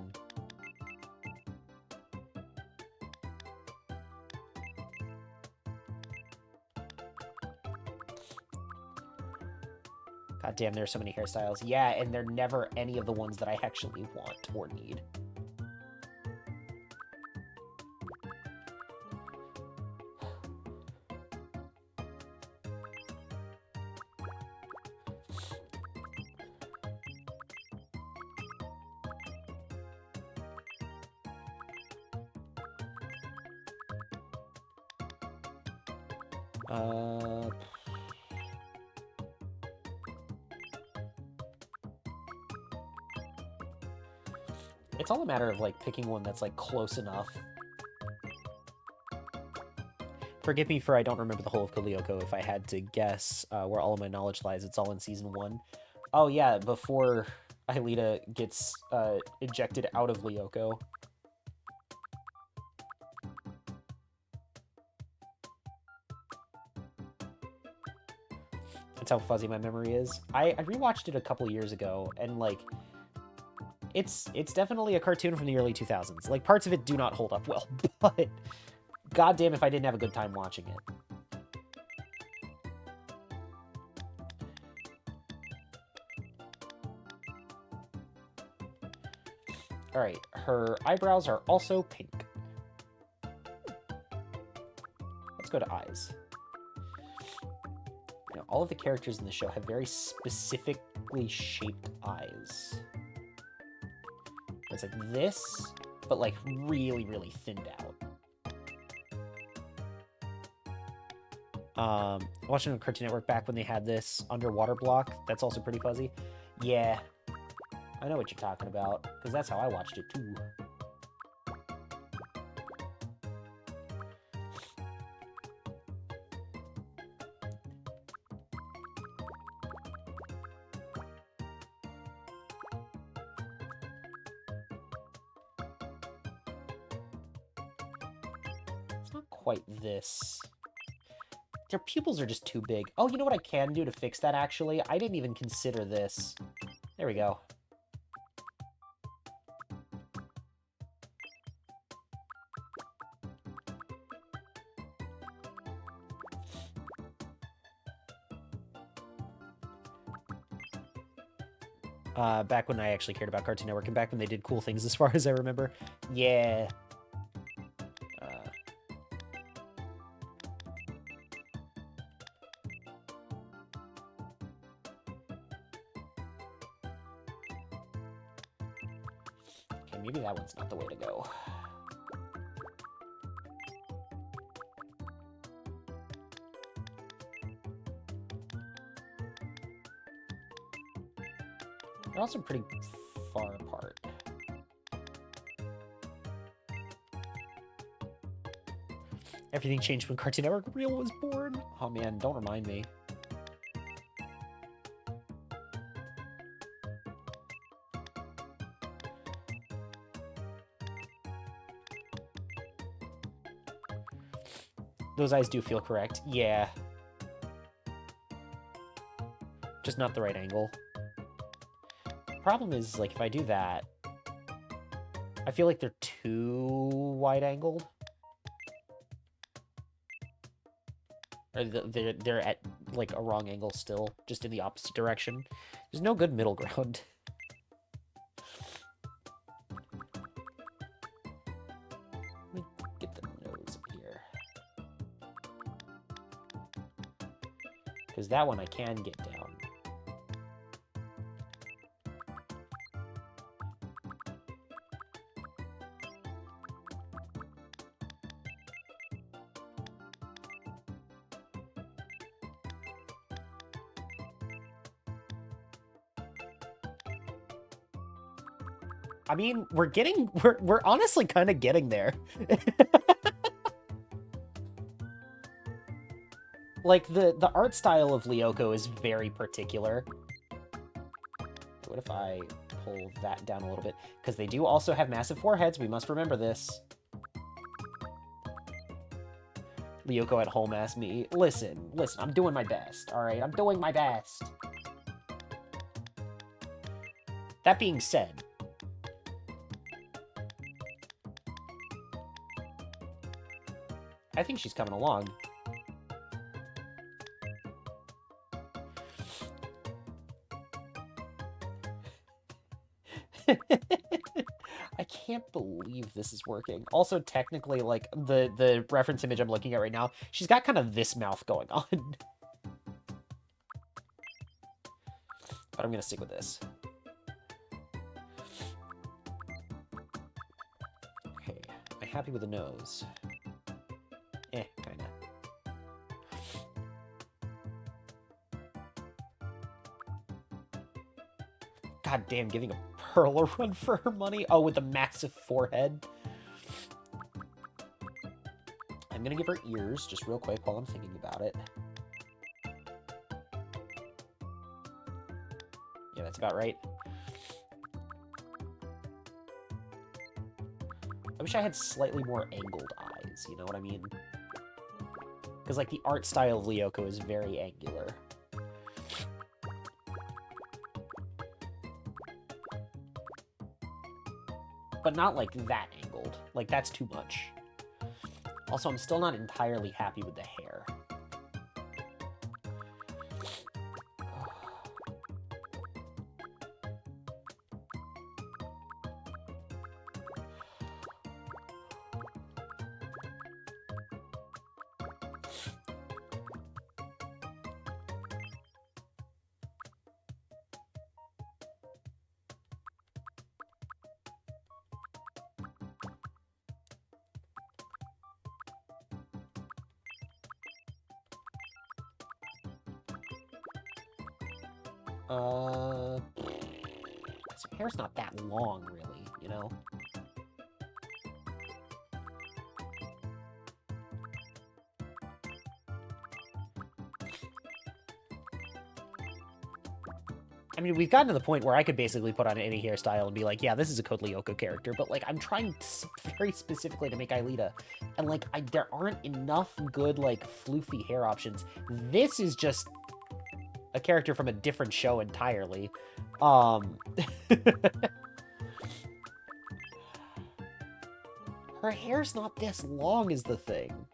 God damn, there's so many hairstyles. Yeah, and they're never any of the ones that I actually want or need. It's all a matter of, like, picking one that's, like, close enough. Forgive me for I don't remember the whole of Lyoko. If I had to guess where all of my knowledge lies, it's all in Season 1. Oh, yeah, before Aelita gets ejected out of Lyoko. That's how fuzzy my memory is. I rewatched it a couple years ago, and, like... It's definitely a cartoon from the early 2000s. Like, parts of it do not hold up well, but goddamn if I didn't have a good time watching it. Alright, her eyebrows are also pink. Let's go to eyes. Now, all of the characters in the show have very specifically shaped eyes. It's like this, but like really, really thinned out. Watching on Cartoon Network back when they had this underwater block, that's also pretty fuzzy. Yeah, I know what you're talking about, because that's how I watched it too. Quite this. Their pupils are just too big. Oh, you know what I can do to fix that, actually? I didn't even consider this. There we go. Back when I actually cared about Cartoon Network, and back when they did cool things as far as I remember. Yeah. And maybe that one's not the way to go. They're also pretty far apart. Everything changed when Cartoon Network Real was born. Oh man, don't remind me. Those eyes do feel correct. Yeah. Just not the right angle. Problem is, like, if I do that, I feel like they're too wide-angled. Or they're at, like, a wrong angle still, just in the opposite direction. There's no good middle ground. Let me get the nose up here. Because that one I can get down. I mean, we're honestly kind of getting there. Like, the art style of Lyoko is very particular. What if I pull that down a little bit? Because they do also have massive foreheads, we must remember this. Lyoko at home asked me, listen, I'm doing my best, alright? I'm doing my best. That being said, I think she's coming along. I can't believe this is working. Also, technically, like, the reference image I'm looking at right now, she's got kind of this mouth going on. But I'm gonna stick with this. Okay, am I happy with the nose? Eh, kinda. God damn, giving a Pearl a run for her money? Oh, with a massive forehead. I'm gonna give her ears, just real quick while I'm thinking about it. Yeah, that's about right. I wish I had slightly more angled eyes, you know what I mean? Because, like, the art style of Lyoko is very angular. But not, like, that angled. Like, that's too much. Also, I'm still not entirely happy with the hair. Her hair's not that long, really, you know? I mean, we've gotten to the point where I could basically put on any hairstyle and be like, yeah, this is a Code Lyoko character, but, like, I'm trying very specifically to make Aelita, and, like, there aren't enough good, like, floofy hair options. This is just a character from a different show entirely. Her hair's not this long is the thing.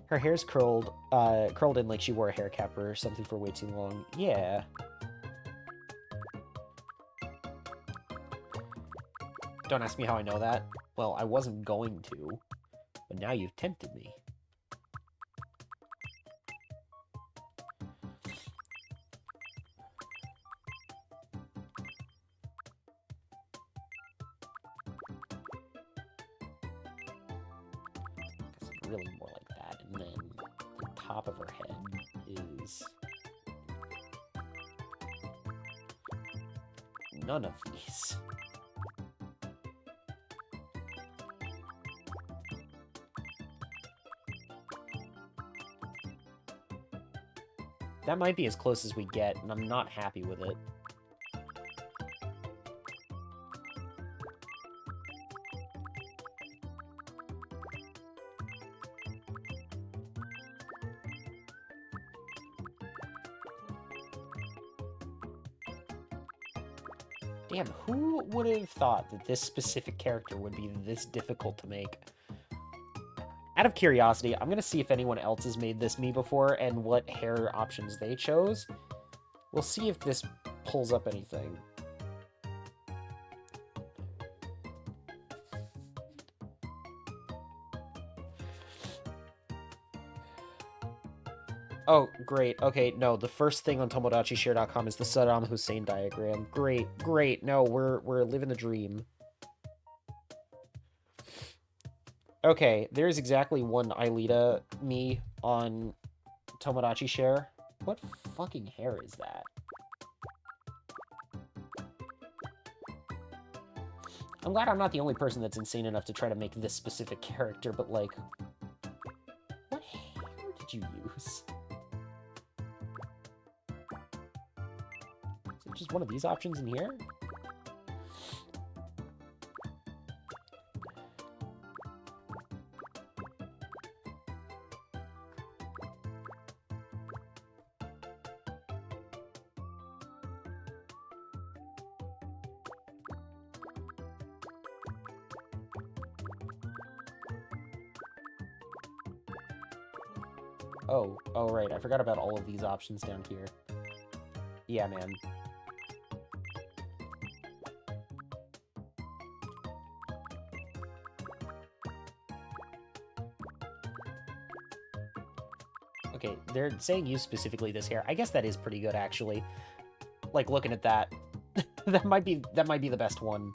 Her hair's curled in like she wore a hair cap or something for way too long. Yeah. Don't ask me how I know that. Well, I wasn't going to, but now you've tempted me. Guess really more like that, and then the top of her head is none of these. That might be as close as we get, and I'm not happy with it. Damn, who would have thought that this specific character would be this difficult to make? Out of curiosity, I'm going to see if anyone else has made this me before and what hair options they chose. We'll see if this pulls up anything. Oh, great. Okay, no, the first thing on TomodachiShare.com is the Saddam Hussein diagram. Great, great. No, we're living the dream. Okay, there's exactly one Aelita me on Tomodachi Share. What fucking hair is that? I'm glad I'm not the only person that's insane enough to try to make this specific character, but like, what hair did you use? Is it just one of these options in here? Oh, right. I forgot about all of these options down here. Yeah, man. Okay, they're saying use specifically this hair. I guess that is pretty good, actually. Like, looking at that. that might be the best one.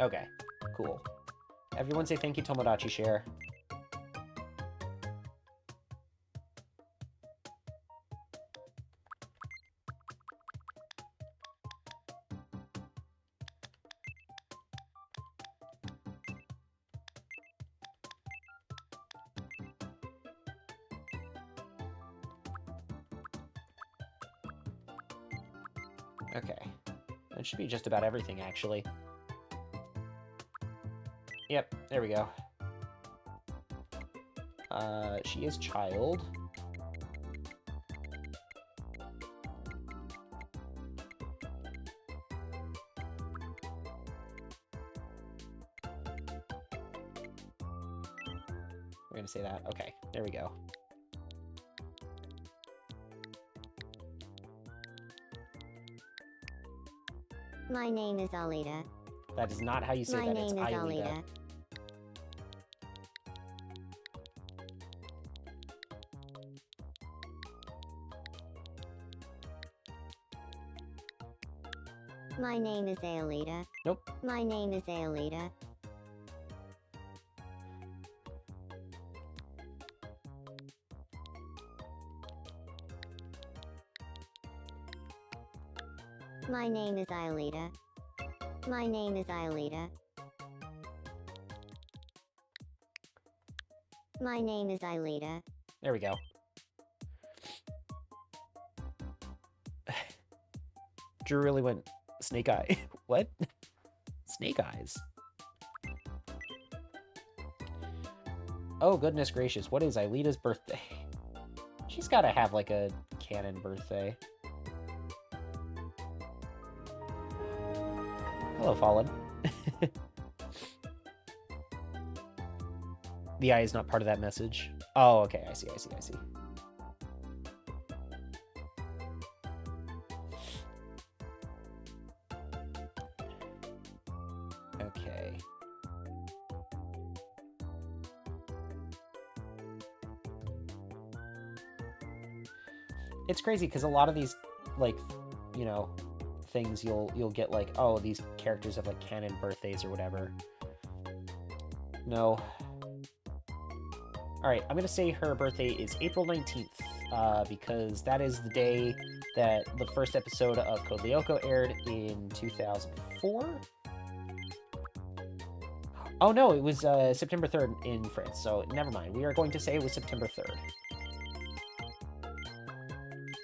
Okay, cool. Everyone say thank you, Tomodachi Share. Okay. That should be just about everything, actually. Yep, there we go. She is child. We're gonna say that. Okay, there we go. My name is Alita. That is not how you say My that. It's name is Aelita. Alita. My name is Aelita. Nope. My name is Aelita. My name is Aelita. My name is Aelita. My name is Aelita. There we go. Drew really went snake eye. What? Snake eyes. Oh, goodness gracious. What is Aelita's birthday? She's got to have, like, a canon birthday. Hello, Fallen. The eye is not part of that message. Oh, okay. I see. It's crazy because a lot of these, like, you know, things you'll get like, oh, these characters have like canon birthdays or whatever. No. All right, I'm gonna say her birthday is April 19th, because that is the day that the first episode of Code Lyoko aired in 2004. Oh no, it was September 3rd in France, so never mind. We are going to say it was September 3rd.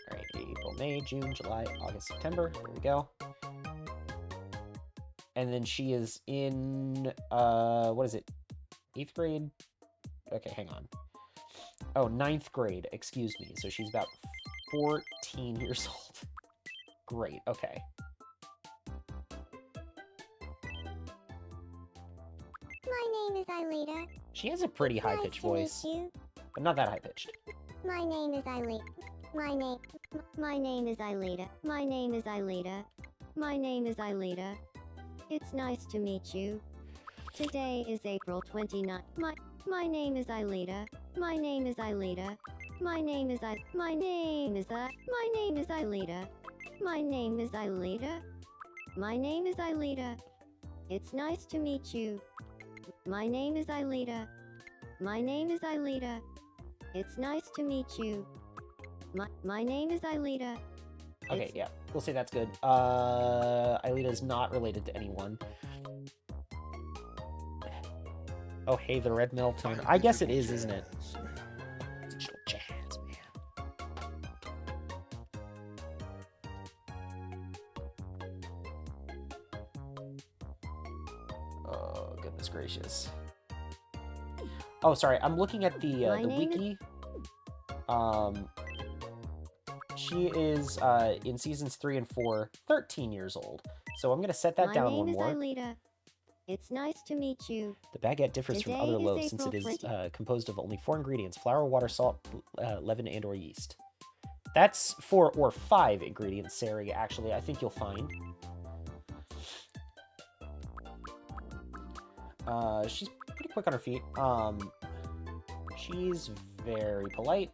All right, April, May, June, July, August, September. There we go. And then she is in, what is it? 8th grade? Okay, hang on. Oh, 9th grade, excuse me. So she's about 14 years old. Great, okay. My name is Aelita. She has a pretty Nice high-pitched to meet voice, you. but not that high-pitched. My name is Aelita. My name is Aelita. My name is Aelita. My name is Aelita. It's nice to meet you. Today is April 29th. My name is Aelita. My name is Aelita. My name is Aelita. My name is Aelita. My name is Aelita. My name is Aelita. It's nice to meet you. My name is Aelita. My name is Aelita. It's nice to meet you. My name is Aelita. Okay, yeah, we'll say that's good. Aelita is not related to anyone. Oh, hey, the red Meltone. I guess it is, isn't it? Digital jazz, man. Oh, goodness gracious. Oh, sorry, I'm looking at the wiki. She is, in seasons 3 and 4, 13 years old. So I'm going to set that down one more. My name is Aelita. It's nice to meet you. The baguette differs from Today other is loaves since it April is 20. composed of only 4 ingredients: flour, water, salt, leaven, and or yeast. That's 4 or 5 ingredients, Sari, actually. I think you'll find. She's pretty quick on her feet. She's very polite.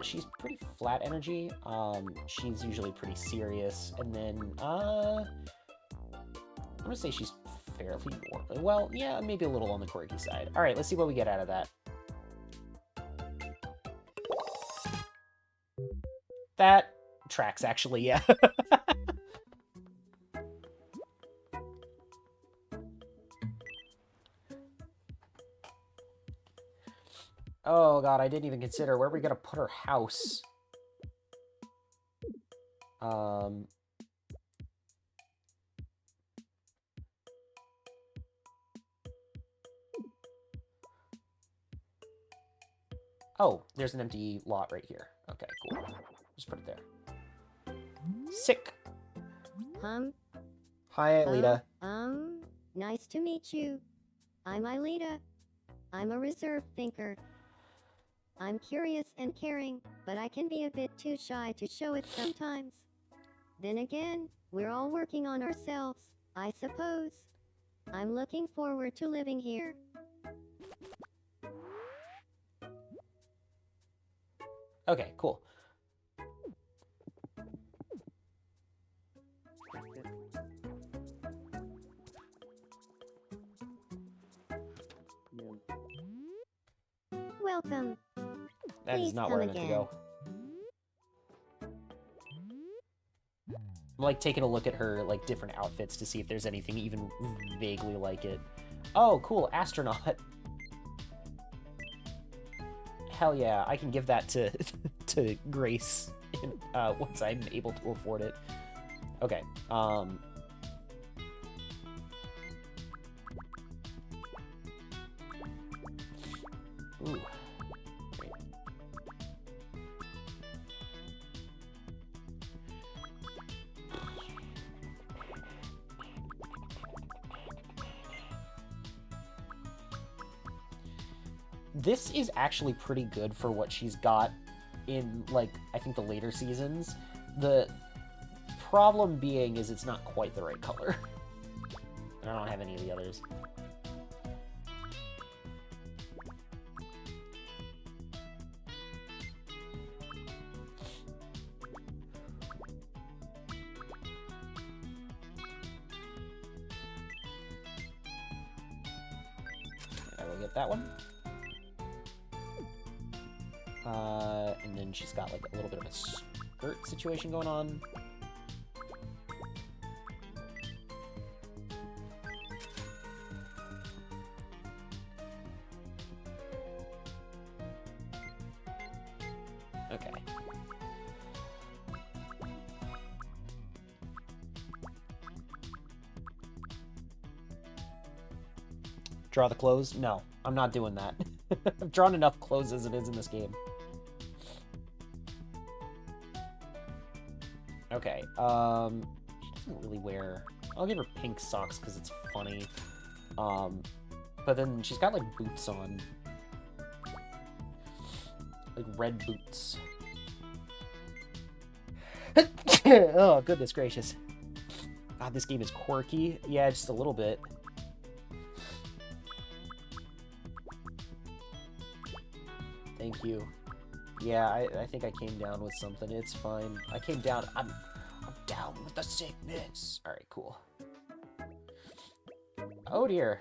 She's pretty flat energy. She's usually pretty serious. And then, I'm gonna say she's fairly well, yeah, maybe a little on the quirky side. All right, let's see what we get out of that. That tracks, actually, yeah. Oh god, I didn't even consider where are we gonna put her house. Oh, there's an empty lot right here. Okay, cool. Just put it there. Sick. Hi, Aelita. Nice to meet you. I'm Aelita. I'm a reserved thinker. I'm curious and caring, but I can be a bit too shy to show it sometimes. Then again, we're all working on ourselves, I suppose. I'm looking forward to living here. Okay, cool. Welcome. That is Please not come where I meant to again. go. I'm like taking a look at her like different outfits to see if there's anything even vaguely like it. Oh, cool, astronaut. Hell yeah, I can give that to to Grace once I'm able to afford it. Okay. Ooh. Great. This is actually pretty good for what she's got in, like, I think the later seasons. The problem being is it's not quite the right color. I don't have any of the others. get that one. And then she's got like a little bit of a skirt situation going on. Okay. Draw the clothes? No, I'm not doing that. I've drawn enough clothes as it is in this game. Okay, she doesn't really wear... I'll give her pink socks because it's funny. But then she's got, like, boots on. Like, red boots. Oh, goodness gracious. God, this game is quirky. Yeah, just a little bit. Thank you. Yeah, I think I came down with something. It's fine. I came down. I'm down with the sickness. All right, cool. Oh dear.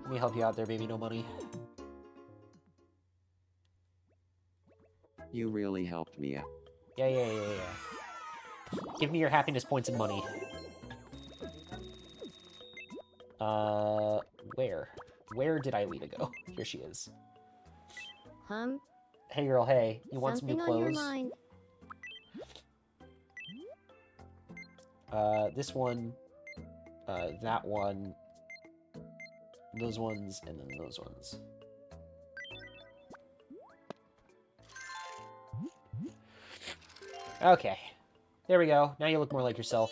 Let me help you out there, baby. No money. You really helped me out. Yeah. Give me your happiness points and money. Where? Where did Aelita go? Here she is. Hey girl, hey. You want some new Something on your clothes? mind. This one, that one, those ones, and then those ones. Okay. There we go. Now you look more like yourself.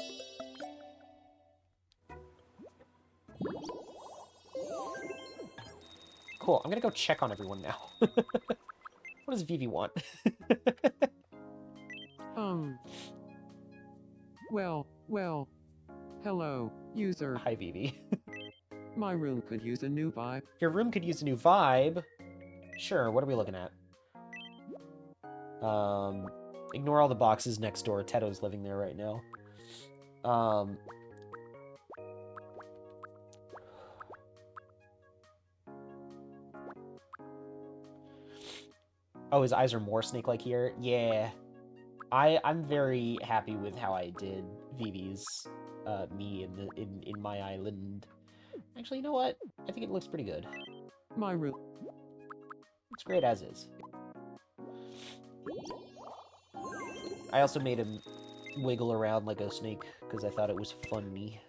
Cool. I'm gonna go check on everyone now. What does Vivi want? Well. Hello, user. Hi, Vivi. My room could use a new vibe. Your room could use a new vibe. Sure, what are we looking at? Ignore all the boxes next door. Teto's living there right now. Oh, his eyes are more snake-like here? Yeah. I'm very happy with how I did Vivi's me in my island. Actually, you know what? I think it looks pretty good. My room. Looks great as is. I also made him wiggle around like a snake because I thought it was funny.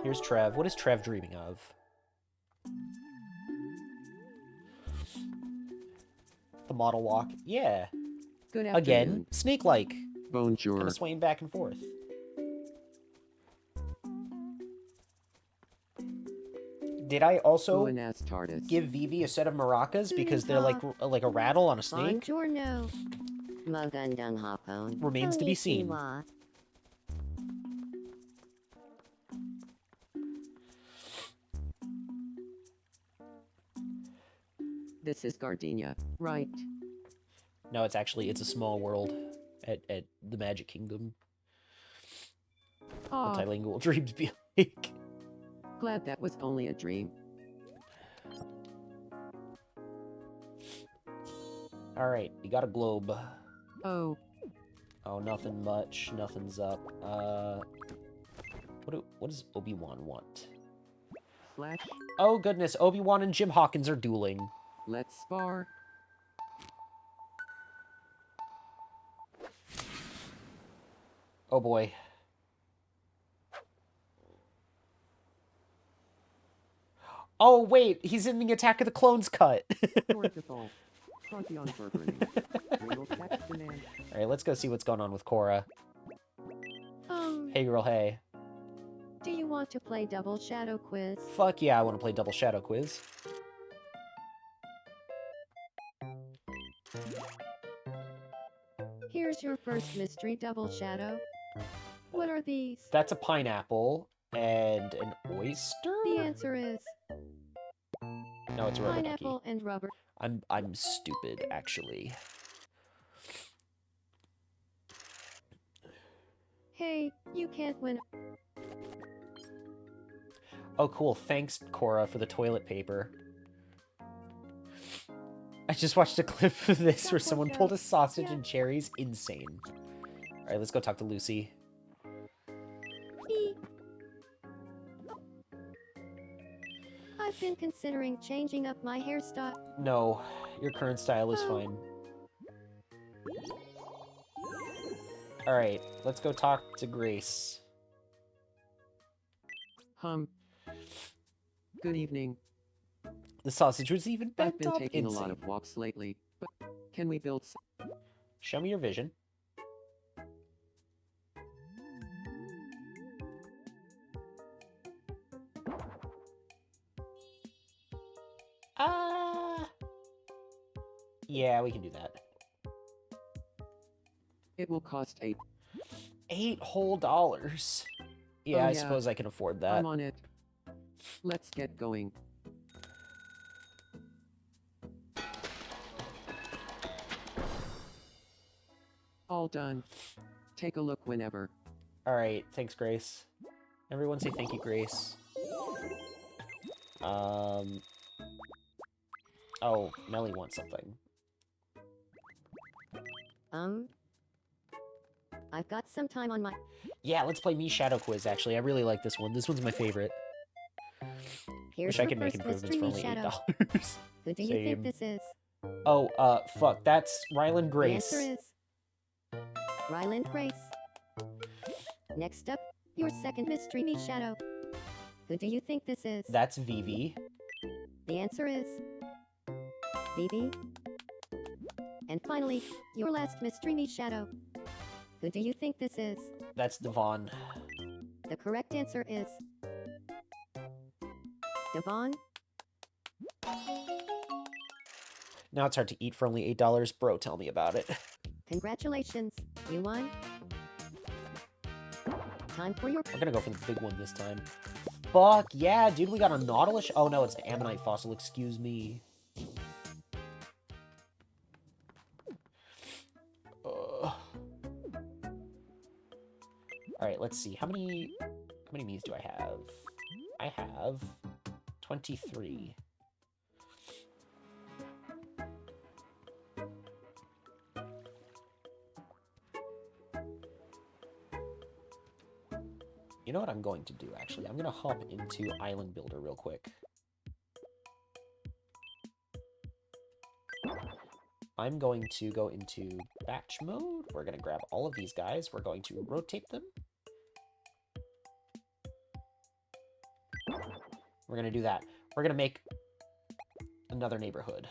Here's Trev. What is Trev dreaming of? The model walk. Yeah. Good afternoon. Again, snake-like. Bonjour. Kind of swaying back and forth. Did I also Buenas tardes. give Vivi a set of maracas because they're like a rattle on a snake? Buongiorno. Magandang hapon. Remains to be seen. Konnichiwa. This is Gardenia, right? No, it's a small world at the Magic Kingdom. Multilingual dreams be like. Glad that was only a dream. Alright, we got a globe. Oh, Oh, nothing much. Nothing's up. What does Obi-Wan want? Flash, Oh goodness, Obi-Wan and Jim Hawkins are dueling. let's spar. Oh boy. Oh wait, he's in the Attack of the Clones cut. Alright, let's go see what's going on with Korra. Hey girl, hey. Do you want to play double shadow quiz? Fuck yeah, I want to play Double Shadow Quiz. Here's your first mystery double shadow. What are these? That's a pineapple and an oyster? The answer is No, it's a rubber ducky. pineapple and rubber. I'm stupid, actually. You can't win. Oh, cool. Thanks, Cora, for the toilet paper. I just watched a clip of this where someone pulled a sausage and cherries. Insane. Alright, let's go talk to Lucy. I've been considering changing up my hairstyle. No, your current style is fine. Alright, let's go talk to Grace. Good evening. The sausage was even bent I've been up. taking Insane. a lot of walks lately, but can we build Show me your vision. Yeah, we can do that. It will cost $8 whole. Yeah, Oh, I yeah. suppose I can afford that. I'm on it. Let's get going. All done. Take a look whenever. Alright, thanks, Grace. Everyone say thank you, Grace. Oh, Melly wants something. I've got some time on my... Yeah, let's play Me Shadow Quiz, actually. I really like this one. This one's my favorite. Here's Wish I your could make first improvements for mystery only shadow. $8. Who do you Same. think this is? Oh, fuck. That's Ryland Grace. The answer is... Ryland Grace. Next up, your second mystery me shadow. Who do you think this is? That's Vivi. The answer is... Vivi. And finally, your last mystery me shadow. Who do you think this is? That's Devon. The correct answer is... Devon. Now it's hard to eat for only $8. Bro, tell me about it. Congratulations, you won. Time for your... We're gonna go for the big one this time. Fuck yeah, dude, we got a Nautilus. Oh no, it's an Ammonite fossil, excuse me. Alright, let's see. How many me's do I have? I have 23. You know what I'm going to do, actually? I'm going to hop into Island Builder real quick. I'm going to go into batch mode. We're going to grab all of these guys. We're going to rotate them. We're going to do that. We're going to make another neighborhood.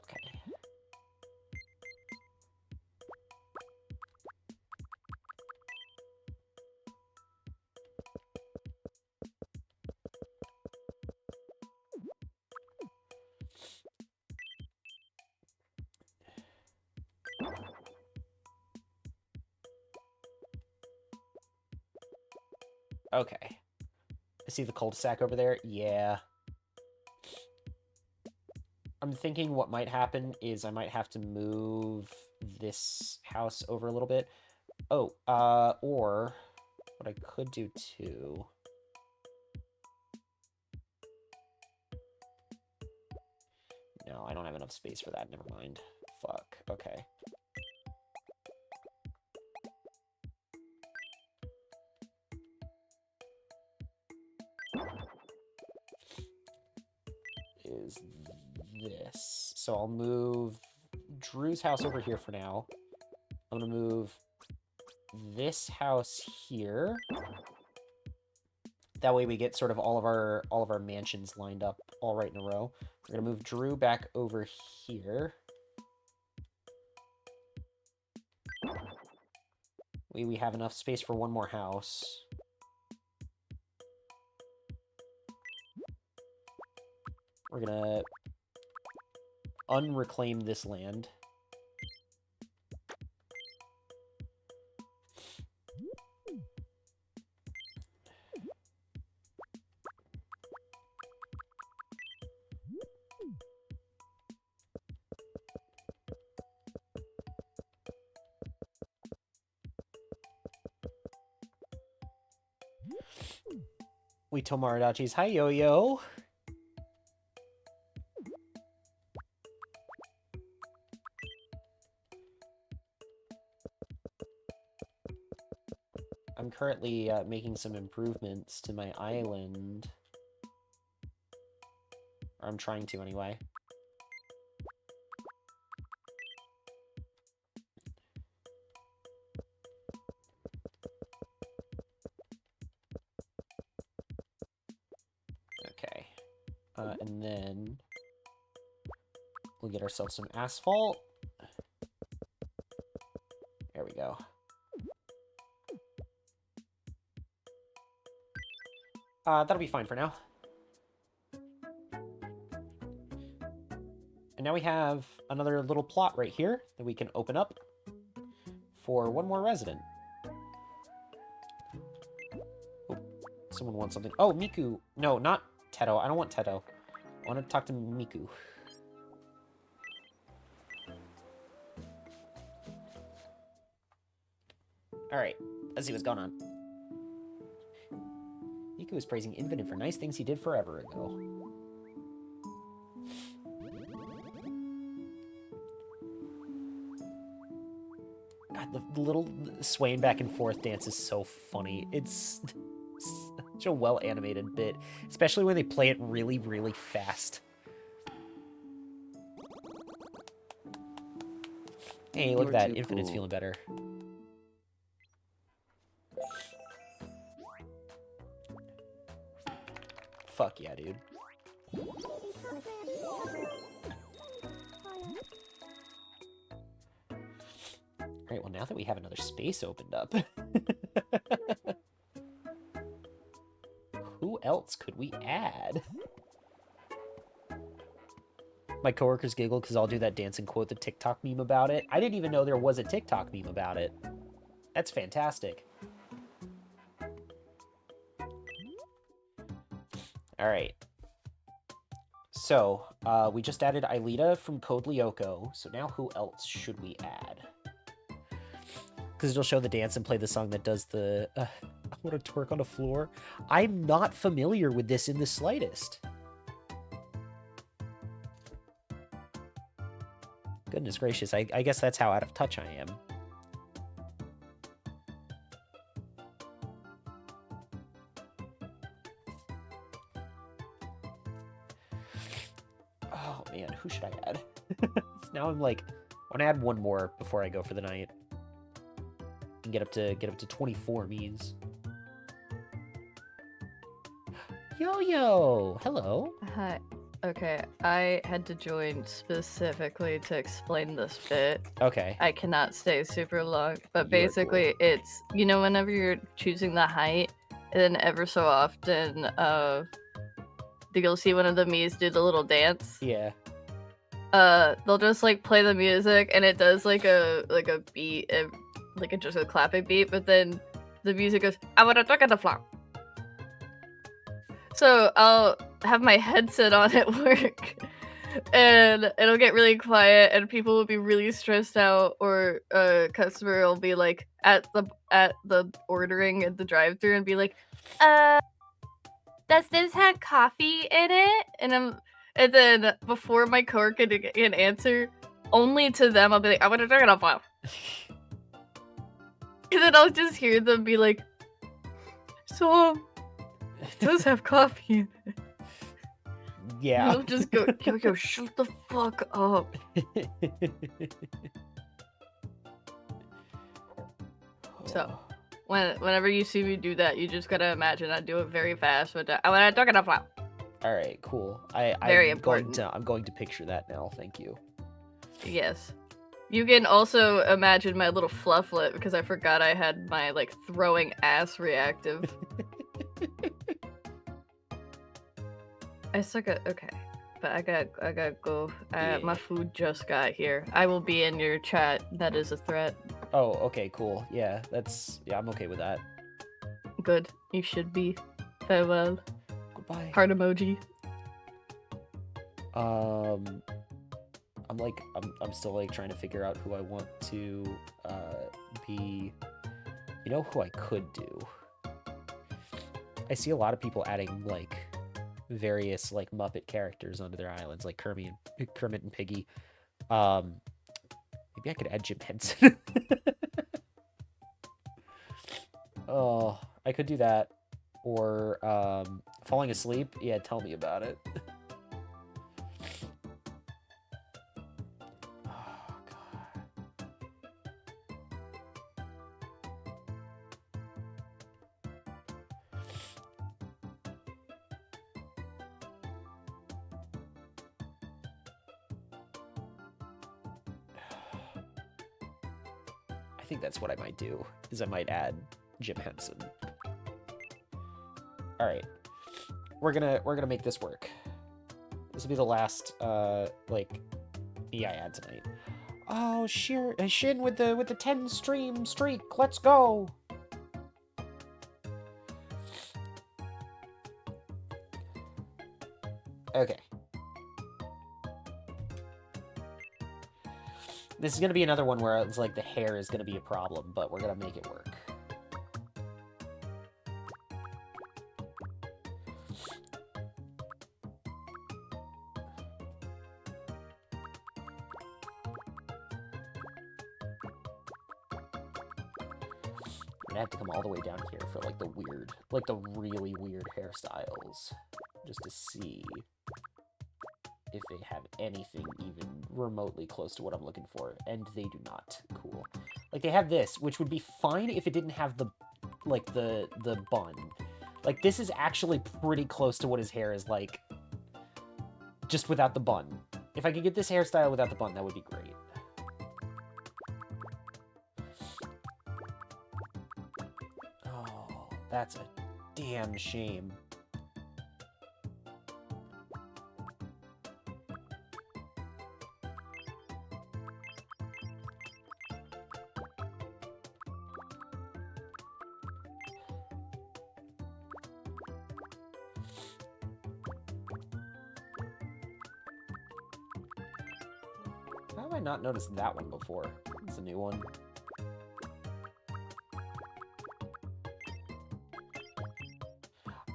Okay. Okay. I see the cul-de-sac over there. Yeah. I'm thinking what might happen is I might have to move this house over a little bit. Oh, or what I could do too... No, I don't have enough space for that. Never mind. Fuck. Okay. Is this. So I'll move Drew's house over here for now. I'm gonna move this house here. That way we get sort of all of our mansions lined up all right in a row. We're gonna move Drew back over here. We have enough space for one more house. We're gonna unreclaim this land. We Tomaradachis. Hi, Yo-Yo. I'm currently making some improvements to my island. Or I'm trying to, anyway. Okay. And then we'll get ourselves some asphalt. There we go. That'll be fine for now. And now we have another little plot right here that we can open up for one more resident. Oh, someone wants something. Oh, Miku. No, not Teto. I don't want Teto. I want to talk to Miku. Alright, let's see what's going on. Miku is praising Infinite for nice things he did forever ago. God, the little swaying back and forth dance is so funny. It's such a well-animated bit, especially when they play it really, really fast. Hey, look at that. Infinite's feeling better. Fuck yeah, dude. Alright, well, now that we have another space opened up... Who else could we add? My coworkers giggle because I'll do that dance and quote the TikTok meme about it. I didn't even know there was a TikTok meme about it. That's fantastic. Alright. So, we just added Aelita from Code Lyoko. So now who else should we add? Because it'll show the dance and play the song that does the... I want to twerk on the floor. I'm not familiar with this in the slightest. Goodness gracious, I guess that's how out of touch I am. Oh man, who should I add? Now I'm like, I want to add one more before I go for the night. And get up to 24 means. Yo-Yo! Hello! Hi. Okay, I had to join specifically to explain this bit. Okay. I cannot stay super long, but You're basically it's, you know, whenever you're choosing the height, and then ever so often, you'll see one of the Miis do the little dance. Yeah. They'll just like play the music, and it does like a beat, like just a clapping beat, but then the music goes, I wanna talk at the floor. So I'll have my headset on at work, and it'll get really quiet, and people will be really stressed out, or a customer will be like at the ordering at the drive-thru and be like, does this have coffee in it? And then before my coworker can answer, only to them I'll be like, I want to turn it off. And then I'll just hear them be like, so it does have coffee in it. Yeah. I'll just go, yo, shut the fuck up. So, whenever you see me do that, you just gotta imagine I do it very fast. But I want to talk it off. All right, cool. Very I'm important. I'm going to picture that now. Thank you. Yes. You can also imagine my little flufflet because I forgot I had my like throwing ass reactive. I suck at okay, but I gotta go. Yeah. My food just got here. I will be in your chat. That is a threat. Oh, okay, cool. Yeah, I'm okay with that. Good. You should be. Farewell. Goodbye. Heart emoji. I'm still like trying to figure out who I want to be. You know who I could do? I see a lot of people adding like various like Muppet characters onto their islands, like Kermit and Piggy. Maybe I could add Jim Henson. Oh, I could do that. Or falling asleep. Yeah, tell me about it. Oh, God. I think that's what I might do, is I might add Jim Henson. All right, we're gonna make this work. This will be the last like EI ad tonight. Oh, Shin with the 10 stream streak. Let's go. Okay. This is gonna be another one where it's like the hair is gonna be a problem, but we're gonna make it work. I have to come all the way down here for like the weird, like the really weird hairstyles, just to see if they have anything even remotely close to what I'm looking for, and they do not. Cool. Like they have this, which would be fine if it didn't have the, like the bun. Like this is actually pretty close to what his hair is like, just without the bun. If I could get this hairstyle without the bun, that would be great. That's a damn shame. How have I not noticed that one before? It's a new one.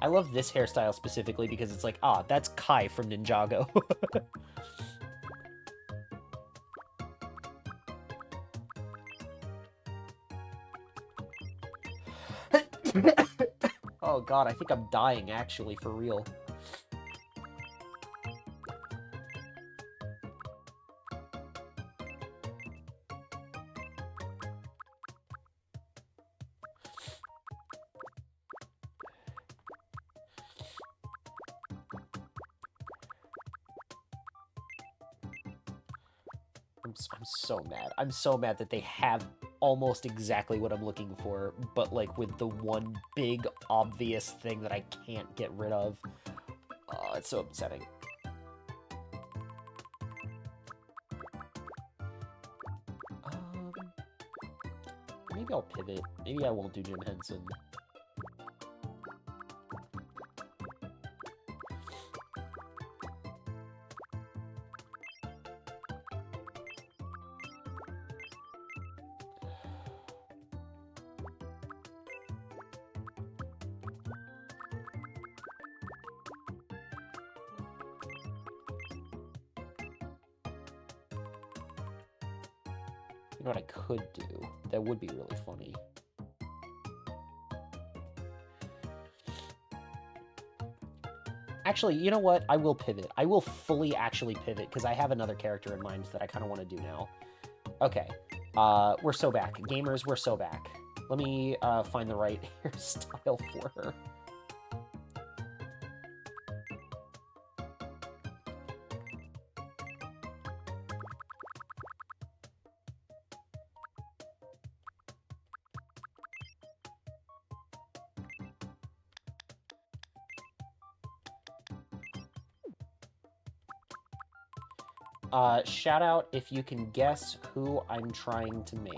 I love this hairstyle specifically because it's like, ah, that's Kai from Ninjago. Oh god, I think I'm dying actually, for real. I'm so mad. I'm so mad that they have almost exactly what I'm looking for, but like with the one big obvious thing that I can't get rid of. Oh, it's so upsetting. Maybe I'll pivot. Maybe I won't do Jim Henson. You know what I could do? That would be really funny. Actually, you know what? I will pivot. I will fully actually pivot, because I have another character in mind that I kind of want to do now. Okay. We're so back. Gamers, we're so back. Let me find the right hairstyle for her. Shout out if you can guess who I'm trying to make.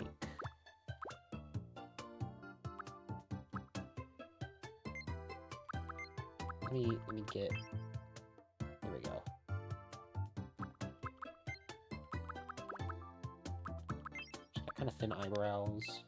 Let me get... There we go. She's got kind of thin eyebrows.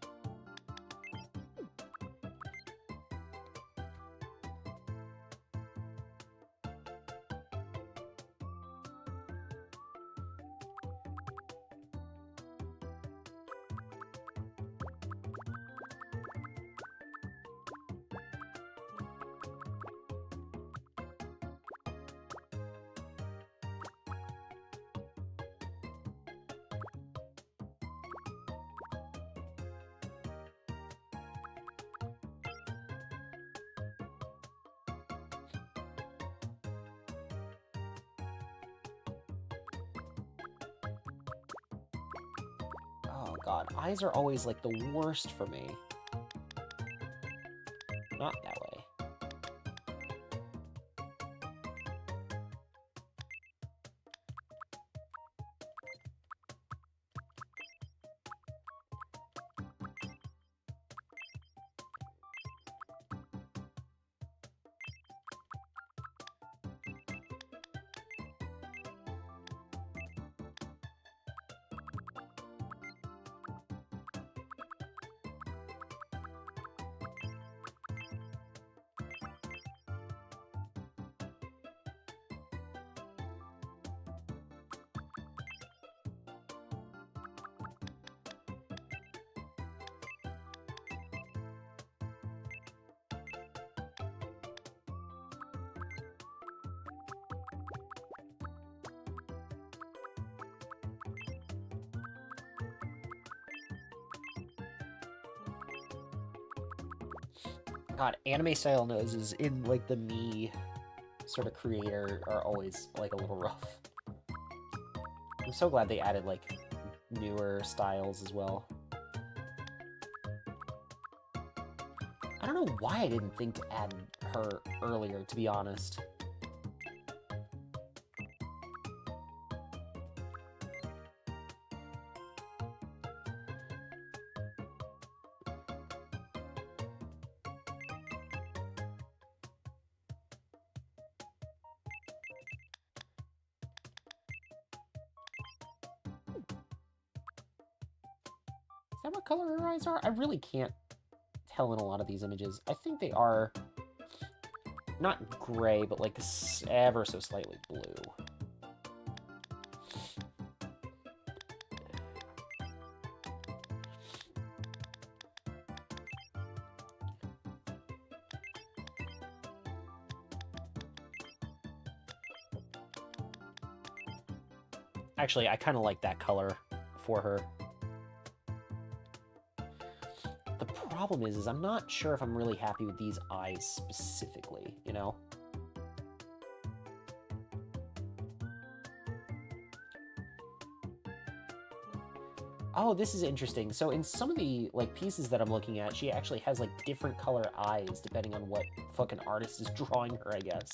God, eyes are always, like, the worst for me. Not that way. God, anime style noses in, like, the me sort of creator are always, like, a little rough. I'm so glad they added, like, newer styles as well. I don't know why I didn't think to add her earlier, to be honest. Is that what color her eyes are? I really can't tell in a lot of these images. I think they are not gray, but like ever so slightly blue. Actually, I kind of like that color for her. The problem is I'm not sure if I'm really happy with these eyes specifically, you know? Oh, this is interesting. So in some of the, like, pieces that I'm looking at, she actually has, like, different color eyes depending on what fucking artist is drawing her, I guess.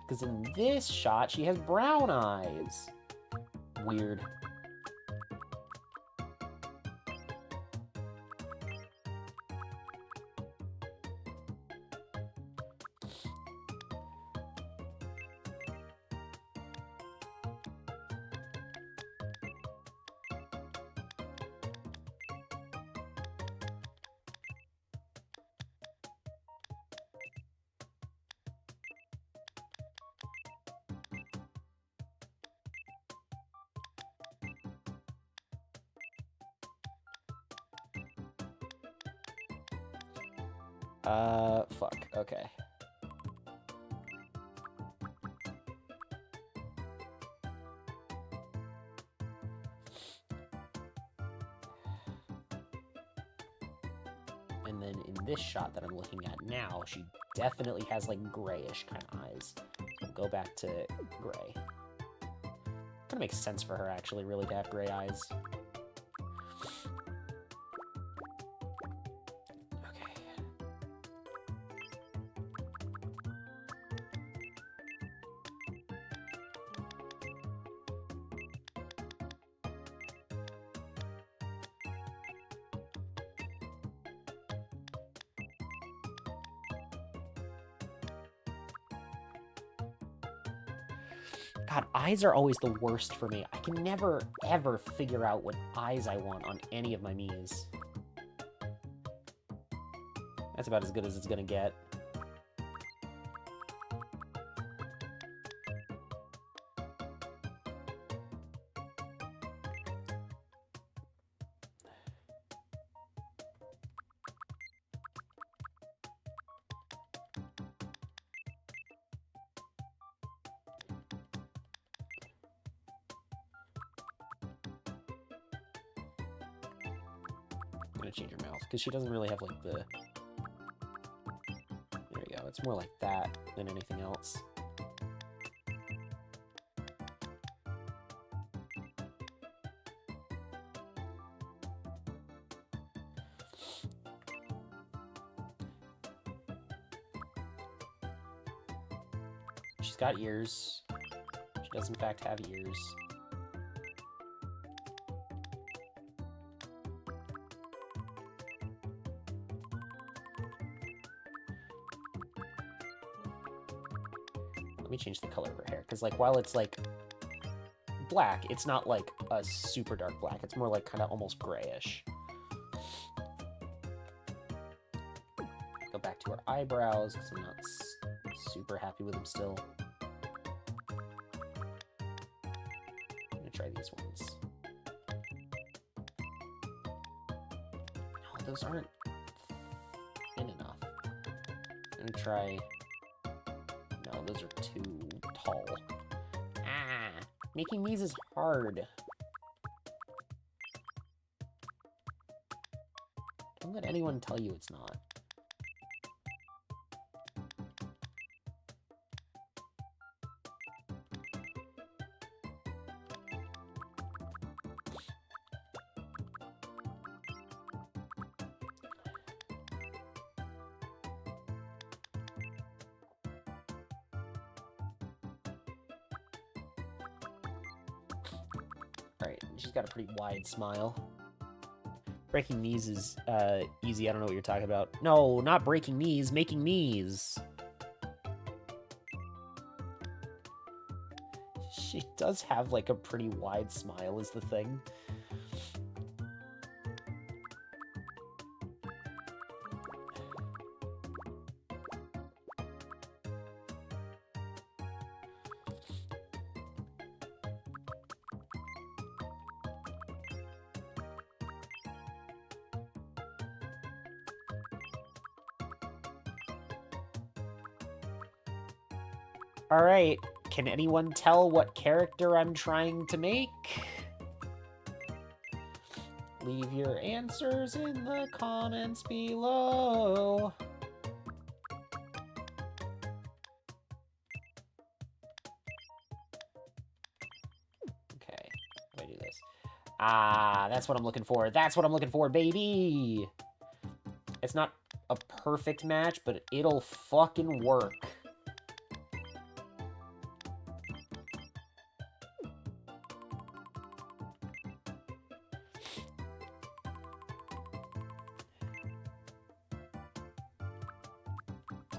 Because in this shot, she has brown eyes. Weird. Fuck, okay. And then in this shot that I'm looking at now, she definitely has, like, grayish kind of eyes. So go back to gray. Kind of makes sense for her, actually, really, to have gray eyes. God, eyes are always the worst for me. I can never, ever figure out what eyes I want on any of my Miis. That's about as good as it's gonna get. I'm gonna change her mouth, because she doesn't really have, like, the... There we go, it's more like that than anything else. She's got ears. She does in fact have ears. Let me change the color of her hair, because like while it's like black, it's not like a super dark black. It's more like kind of almost grayish. Go back to her eyebrows, because I'm not super happy with them still. I'm gonna try these ones. No, those aren't thin enough. I'm gonna try... No, those are too tall. Ah! Making these is hard. Don't let anyone tell you it's not. Alright, she's got a pretty wide smile. Breaking knees is easy. I don't know what you're talking about. No, not breaking knees, making knees. She does have like a pretty wide smile is the thing. Alright, can anyone tell what character I'm trying to make? Leave your answers in the comments below. Okay, how do I do this? Ah, that's what I'm looking for. That's what I'm looking for, baby! It's not a perfect match, but it'll fucking work.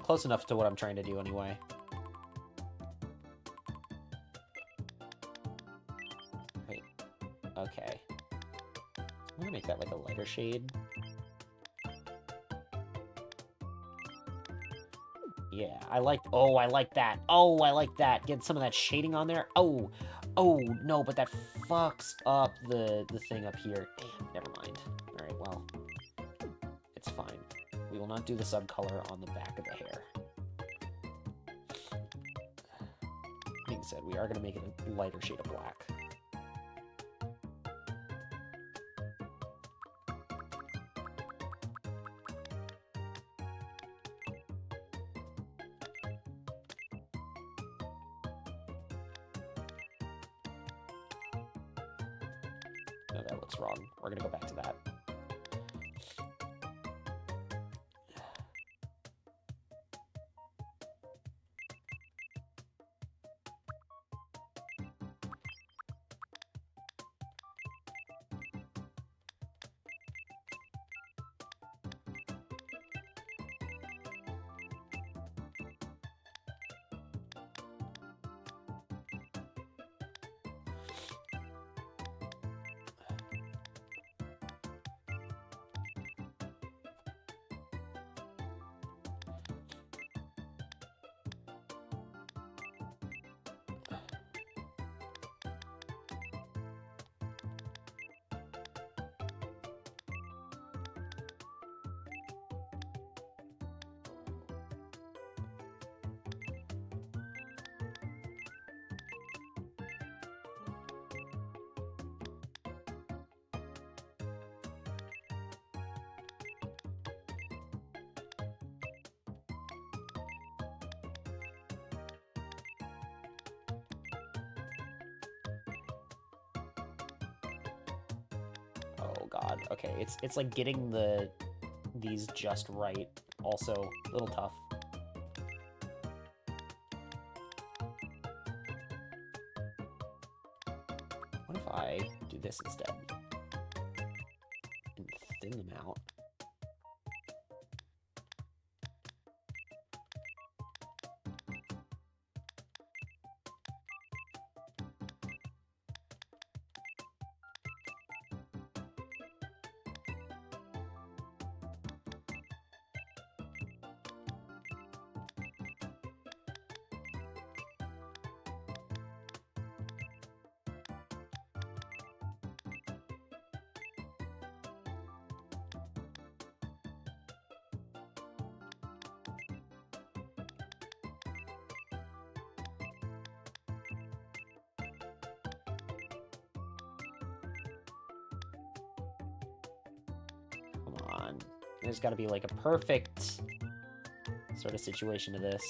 Close enough to what I'm trying to do anyway. Wait. Okay. I'm gonna make that like a lighter shade. Yeah, I like... Oh, I like that. Oh, I like that. Get some of that shading on there. Oh. Oh, no, but that fucks up the thing up here. Damn, never mind. Alright, well. It's fine. We will not do the subcolor on the back of the hair. Being said, we are going to make it a lighter shade of black. No, that looks wrong. We're going to go back to that. Oh god. Okay, it's like getting these just right. Also, a little tough. What if I do this instead? And thin them out. Come on. There's got to be like a perfect sort of situation to this.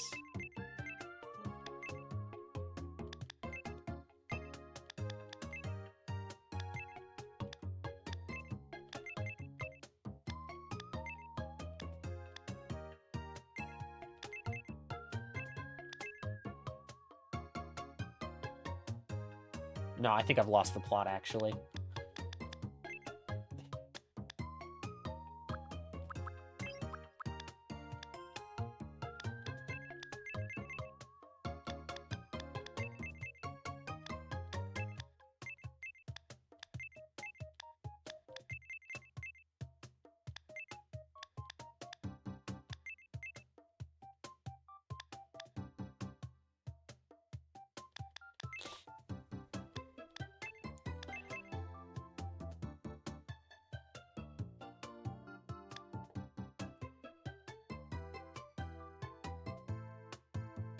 No, I think I've lost the plot, actually.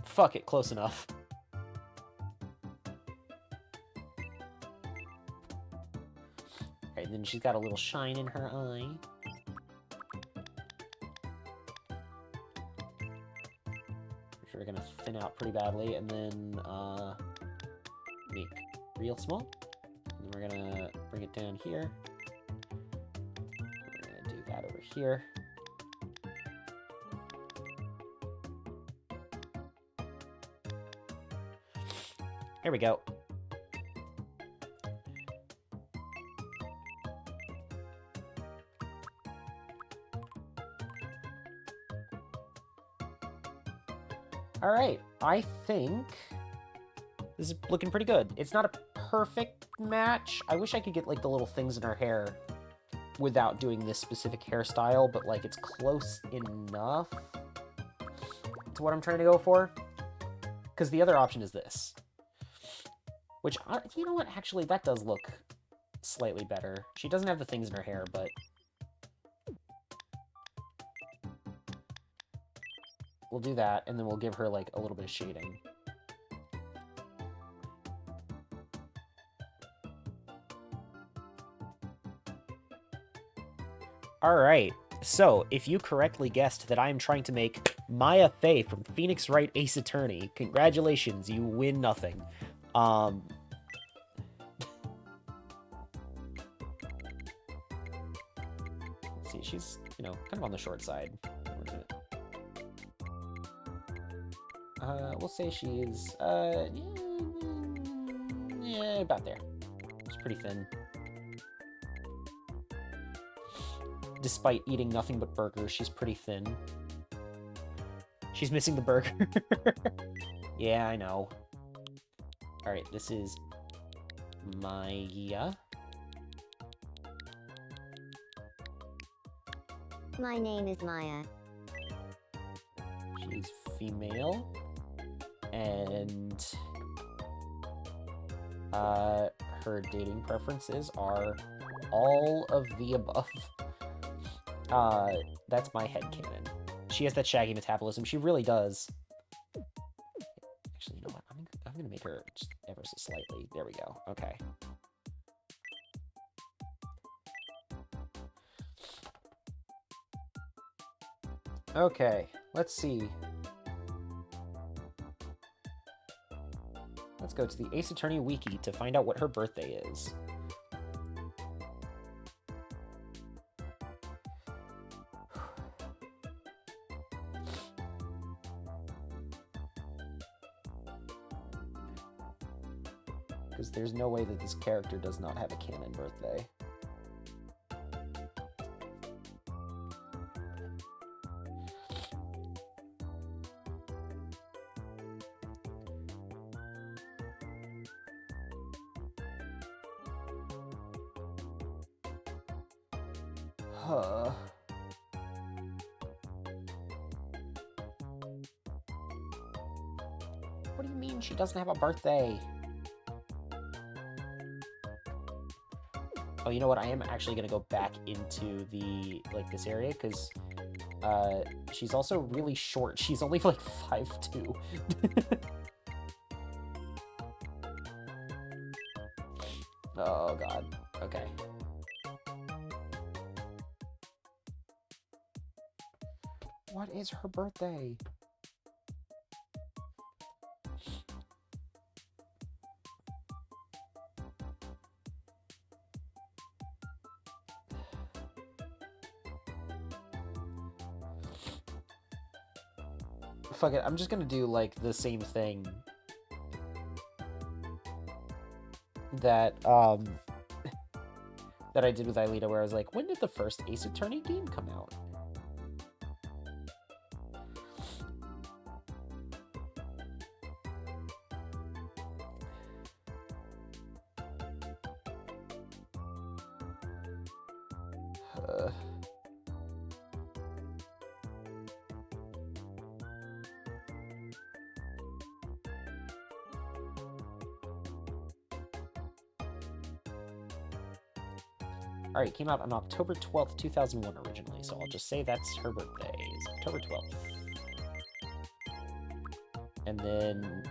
Fuck it, close enough. Alright, then she's got a little shine in her eye. We're gonna thin out pretty badly, and then, make real small. And then we're gonna bring it down here. We're gonna do that over here. There we go. All right, I think this is looking pretty good. It's not a perfect match. I wish I could get like the little things in her hair without doing this specific hairstyle, but like it's close enough to what I'm trying to go for. Because the other option is this. Which, you know what, actually, that does look slightly better. She doesn't have the things in her hair, but... we'll do that, and then we'll give her, like, a little bit of shading. Alright, so, if you correctly guessed that I am trying to make Maya Fey from Phoenix Wright Ace Attorney, congratulations, you win nothing. Let's see, she's, you know, kind of on the short side. We'll say she's, yeah, about there. She's pretty thin. Despite eating nothing but burgers, she's pretty thin. She's missing the burger. Yeah, I know. Alright, this is Maya. My name is Maya. She's female. And her dating preferences are all of the above. That's my headcanon. She has that shaggy metabolism. She really does. Actually, you know what? I'm gonna make her just ever so slightly. There we go. Okay. Okay, let's see. Let's go to the Ace Attorney Wiki to find out what her birthday is. Because there's no way that this character does not have a canon birthday. Huh. What do you mean she doesn't have a birthday? Oh, you know what? I am actually gonna go back into the, like, this area, because she's also really short. She's only, like, 5'2". Oh, God. Okay. What is her birthday? Fuck it, I'm just gonna do, like, the same thing that, that I did with Aelita, where I was like, when did the first Ace Attorney game come out? Alright, came out on October 12th, 2001 originally, so I'll just say that's her birthday, is October 12th. And then...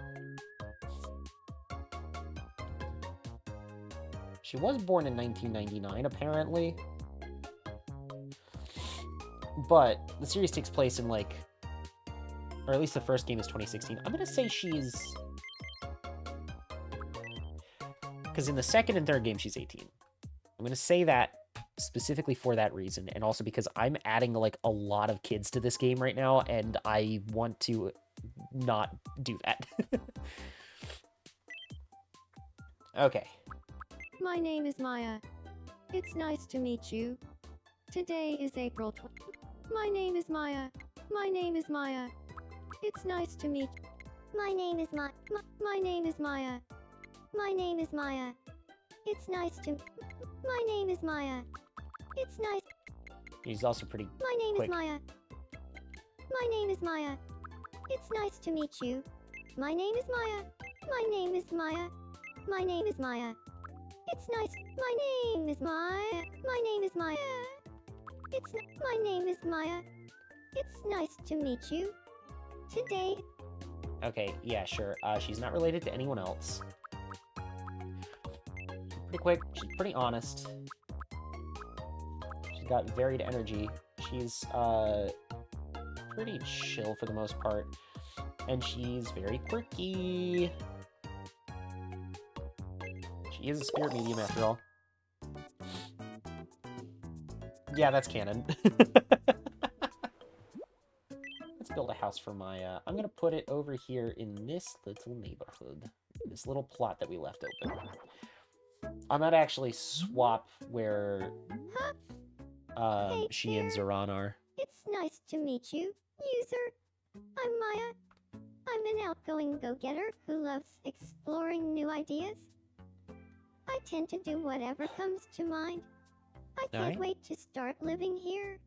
she was born in 1999, apparently. But the series takes place in, like... or at least the first game is 2016. I'm gonna say she's... because in the second and third game, she's 18. I'm going to say that specifically for that reason, and also because I'm adding, like, a lot of kids to this game right now, and I want to not do that. Okay. My name is Maya. It's nice to meet you. Today is April 20. My name is Maya. My name is Maya. It's nice to meet. My name is My name is Maya. My name is Maya. It's nice to My name is Maya. It's nice. He's also pretty My name quick. is Maya. My name is Maya. It's nice to meet you. My name is Maya. My name is Maya. My name is Maya. It's nice. My name is Maya. My name is Maya. My name is Maya. It's nice to meet you. Today. Okay, yeah, sure. She's not related to anyone else. Pretty quick. She's pretty honest. She's got varied energy. She's, pretty chill for the most part. And she's very quirky. She is a spirit medium after all. Yeah, that's canon. Let's build a house for Maya. I'm gonna put it over here in this little neighborhood. This little plot that we left open. I might actually swap where Hey, she and there. Zoran are. It's nice to meet you, user. I'm Maya. I'm an outgoing go-getter who loves exploring new ideas. I tend to do whatever comes to mind. I can't Alright. wait to start living here.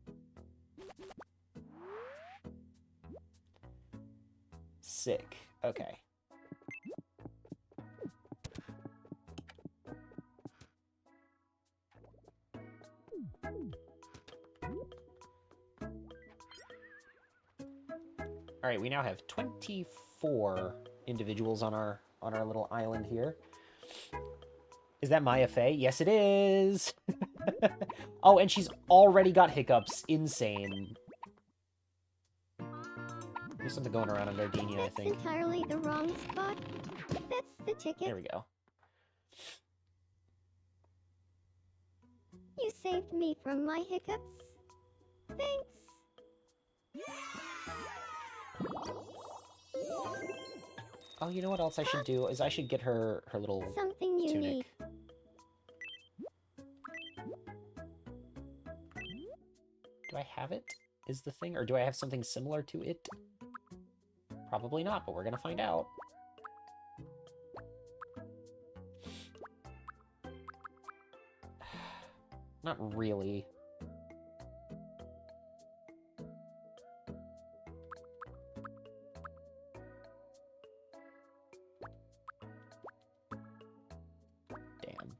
Sick. Okay. All right, we now have 24 individuals on our little island here. Is that Maya Fey? Yes, it is. Oh, and she's already got hiccups. Insane. There's something going around on Gardenia, I That's think. entirely the wrong spot. That's the ticket. There we go. You saved me from my hiccups. Thanks. Oh, you know what else I should do? Is I should get her little Something you tunic. need. Do I have it? Is the thing? Or do I have something similar to it? Probably not, but we're gonna find out. Not really. Damn.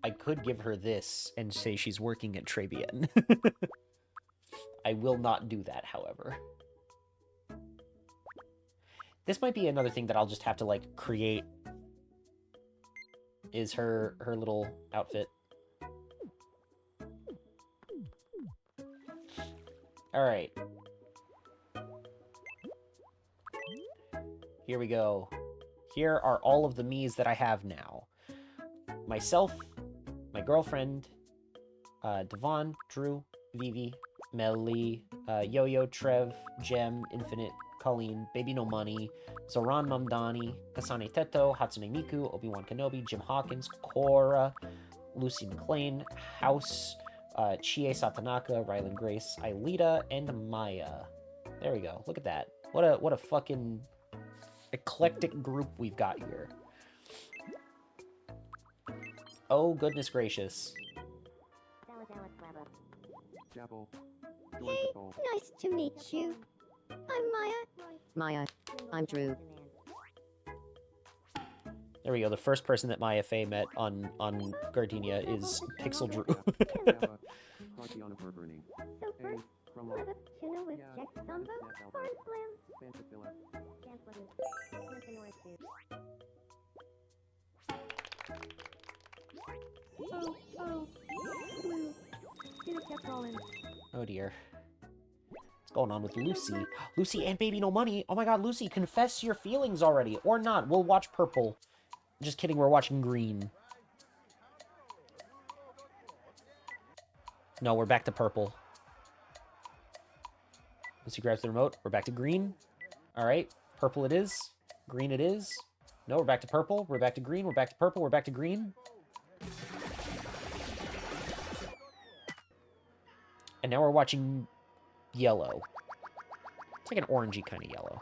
I could give her this and say she's working at Trebian. I will not do that, however. This might be another thing that I'll just have to, like, create. Is her little outfit. Alright. Here we go. Here are all of the Miis that I have now. Myself, my girlfriend, Devon, Drew, Vivi, Melly, Yo-Yo, Trev, Gem, Infinite, Colleen, Baby No Money, Zoran Mamdani, Kasane Teto, Hatsune Miku, Obi-Wan Kenobi, Jim Hawkins, Korra, Lucy McLean, House, Chie Satanaka, Rylan Grace, Aelita, and Maya. There we go. Look at that. What a fucking eclectic group we've got here. Oh, goodness gracious. Jabble. Hey, nice to meet you. I'm Maya. Maya. I'm Drew. There we go. The first person that Maya Fey met on Gardenia is Pixel Drew. Party on a burning. So Hey, first, from for the tuna with Yeah. Jack Samba, Horn Slam. Fantasilla. Oh, blue. Should have kept rolling. Oh dear. What's going on with Lucy? Lucy and Baby No Money. Oh my god, Lucy, confess your feelings already. Or not. We'll watch purple. Just kidding, we're watching green. No, we're back to purple. Lucy grabs the remote. We're back to green. Alright. Purple it is. Green it is. No, we're back to purple. We're back to green. We're back to purple. We're back to green. And now we're watching yellow. It's like an orangey kind of yellow.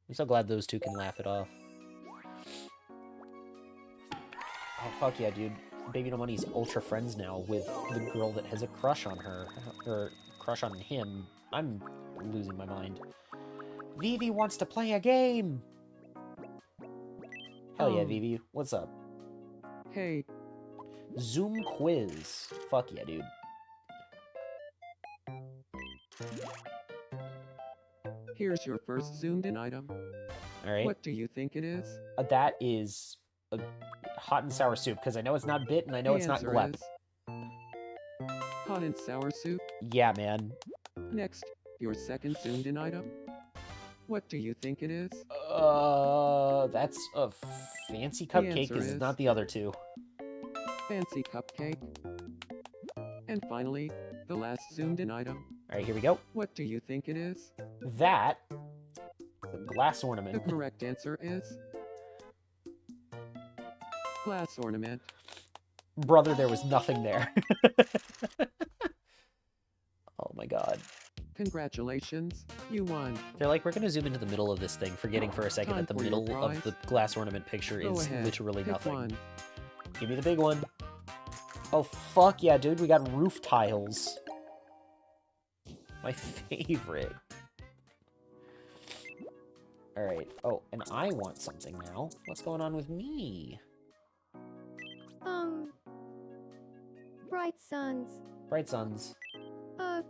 I'm so glad those two can laugh it off. Oh, fuck yeah, dude. Baby No Money's ultra friends now with the girl that has a crush on her. Or crush on him. I'm losing my mind. Vivi wants to play a game! Hell yeah, Vivi. What's up? Hey, Zoom quiz. Fuck yeah, dude. here's your first zoomed-in item. Alright. What do you think it is? That is a hot and sour soup, because I know it's not bit and I know The it's not answer glep. is hot and sour soup. Yeah, man. Next, your second zoomed-in item. What do you think it is? That's a fancy cupcake, answer because it's is- not the other two. Fancy cupcake. And finally, the last zoomed-in item. Alright, here we go. What do you think it is? That, the glass The ornament. correct answer is glass ornament. Brother, there was nothing there. Oh my god. Congratulations, you won. They're like, we're gonna zoom into the middle of this thing, forgetting for a second Time that the for your middle of prize. the glass ornament picture Go is ahead, literally pick nothing. one. Give me the big one. Oh, fuck yeah, dude. We got roof tiles. My favorite. Alright. Oh, and I want something now. What's going on with me? Bright suns. Bright suns. Ugh.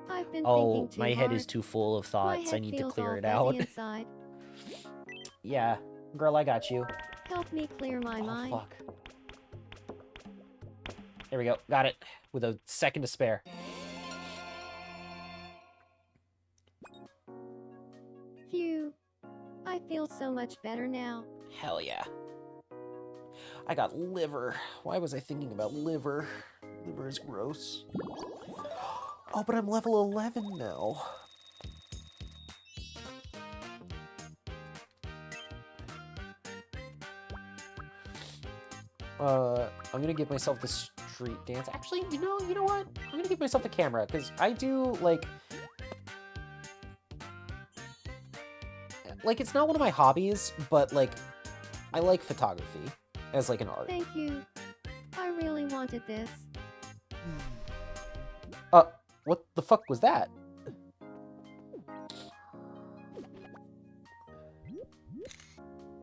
I've been Oh, thinking too my head is hard. too full of My thoughts. I head need to feels clear all it fuzzy out. inside. Yeah. Girl, I got you. Help me clear my Oh, mind. fuck. There we go. Got it. With a second to spare. Phew. I feel so much better now. Hell yeah. I got liver. Why was I thinking about liver? Liver is gross. Oh, but I'm level 11 now. I'm gonna give myself the street dance. Actually, you know what? I'm gonna give myself the camera, because I do, like, it's not one of my hobbies, but, like, I like photography as, like, an art. Thank you. I really wanted this. What the fuck was that?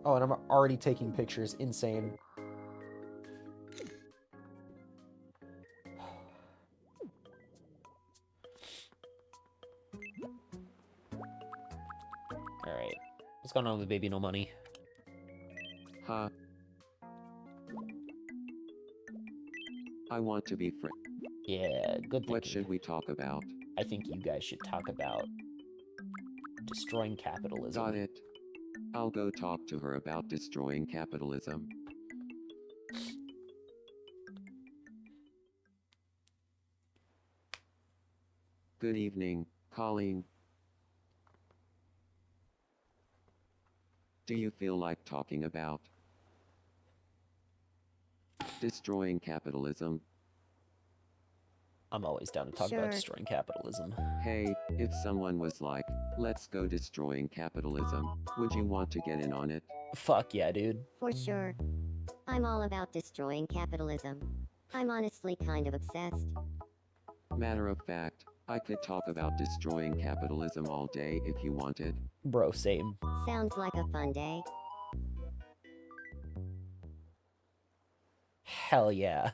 Oh, and I'm already taking pictures. Insane. Alright. What's going on with Baby No Money? Huh? I want to be friends. Yeah, good What thinking. should we talk about? I think you guys should talk about destroying capitalism. Got it. I'll go talk to her about destroying capitalism. Good evening, Colleen. Do you feel like talking about destroying capitalism? I'm always down to talk Sure. about destroying capitalism. Hey, if someone was like, let's go destroying capitalism, would you want to get in on it? Fuck yeah, dude. For sure. I'm all about destroying capitalism. I'm honestly kind of obsessed. Matter of fact, I could talk about destroying capitalism all day if you wanted. Bro, same. Sounds like a fun day. Hell yeah.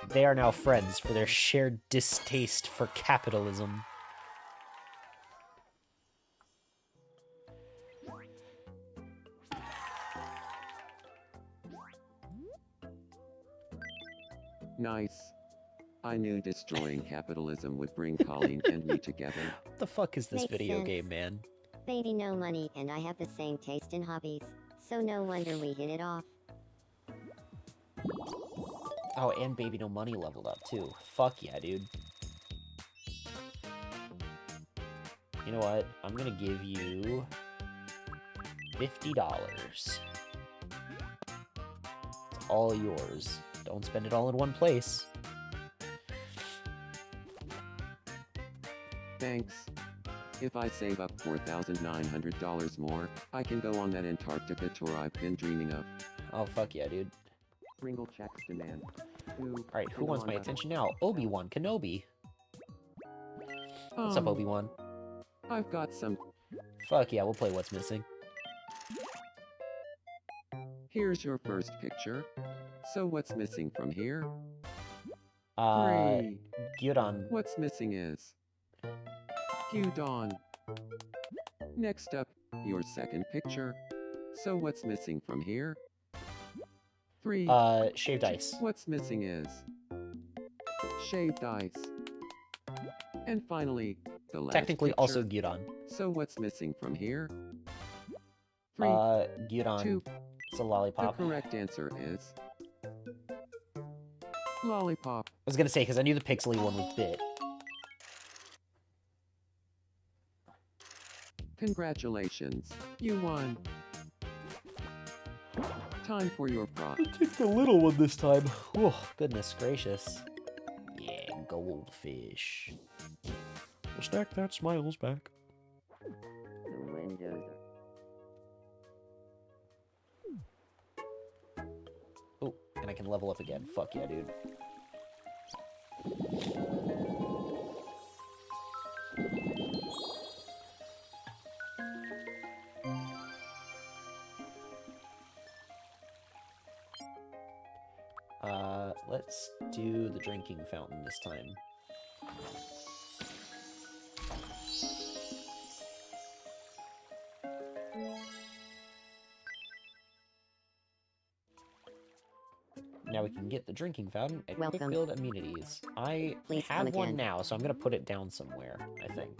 They are now friends for their shared distaste for capitalism. Nice. I knew destroying capitalism would bring Colleen and me together. What the fuck is this Makes video sense. game, man? Baby no money and I have the same taste in hobbies, so no wonder we hit it off. Oh, and Baby No Money leveled up, too. Fuck yeah, dude. You know what? I'm gonna give you $50. It's all yours. Don't spend it all in one place. Thanks. If I save up $4,900 more, I can go on that Antarctica tour I've been dreaming of. Oh, fuck yeah, dude. Pringle checks demand. Alright, who wants my attention now? Obi-Wan Kenobi. What's up, Obi-Wan? I've got some. Fuck yeah, we'll play What's Missing. Here's your first picture. So what's missing from here? 3. Gyudon. What's missing is Gyudon. Next up, your second picture. So what's missing from here? 3. Shaved ice. What's missing is shaved ice. And finally, the last Technically picture. also Gyudon. So what's missing from here? 3, Gyudon. 2. It's a The lollipop. I correct answer is lollipop. was gonna say, because I knew the pixely one was bit. Congratulations, you won. Time for your prop. Take the little one this time. Oh, goodness gracious. Yeah, goldfish. We'll stack that smiles back. The windows Oh, and I can level up again. Fuck yeah, dude. Let's do the drinking fountain this time. Now we can get the drinking fountain and quick Welcome. build amenities. I Please come have one again. now, so I'm gonna put it down somewhere, I think.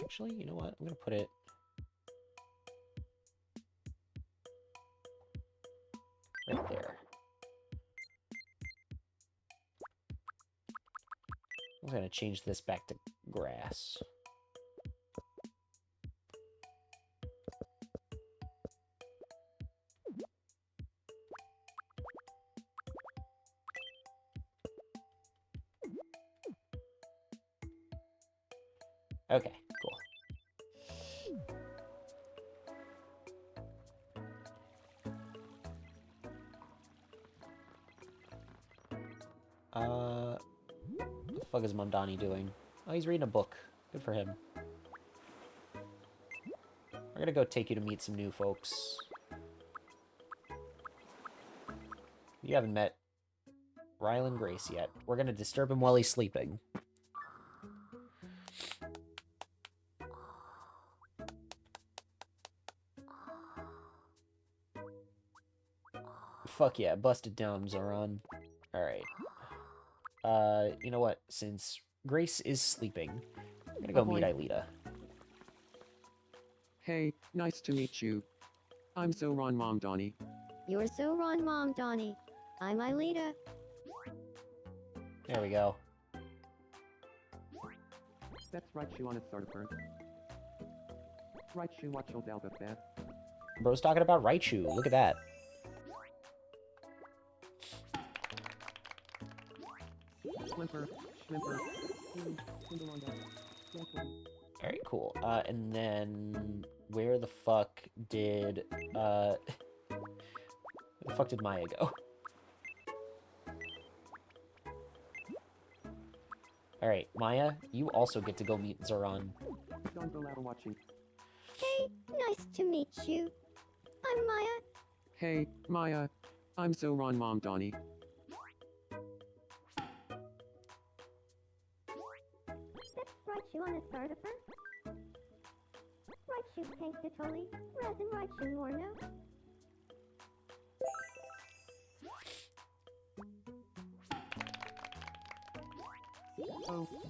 Actually, you know what? I'm gonna put it right there. I'm gonna change this back to grass. Okay, cool. What the fuck is Mondani doing? Oh, he's reading a book. Good for him. We're gonna go take you to meet some new folks. You haven't met Rylan Grace yet. We're gonna disturb him while he's sleeping. Fuck yeah, busted down, Zoran. Alright. You know what? Since Grace is sleeping, I'm gonna go meet Aelita. Hey, nice to meet you. I'm Zoran Mom Donnie. You're so wrong, Mom Donnie. I'm Aelita. There we go. That's right, you on a surfer. Right, you watch your Dalbeth there. Bro's talking about Raichu. Look at that. Schlimper, Schlimper. Alright, cool. And then where the fuck did where the fuck did Maya go? Alright, Maya, you also get to go meet Zoran. Don't go out watching. Hey, nice to meet you. I'm Maya. Hey, Maya. I'm Zoran Mom Donnie. That's right, you on a starter. Right, you tank Totally. Resin right, you Morno.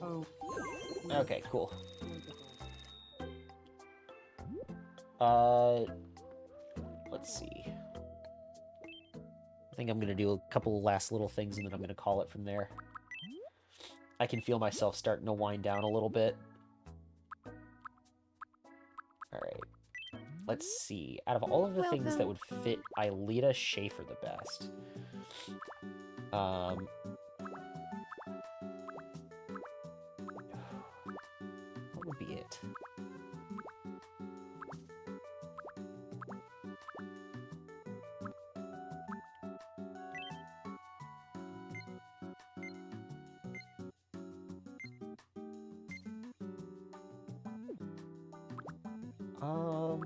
Oh. Okay, cool. Let's see. I think I'm gonna do a couple last little things and then I'm gonna call it from there. I can feel myself starting to wind down a little bit. Alright. Let's see. Out of all of the things that would fit Aelita Schaefer the best. What would be it? Oh,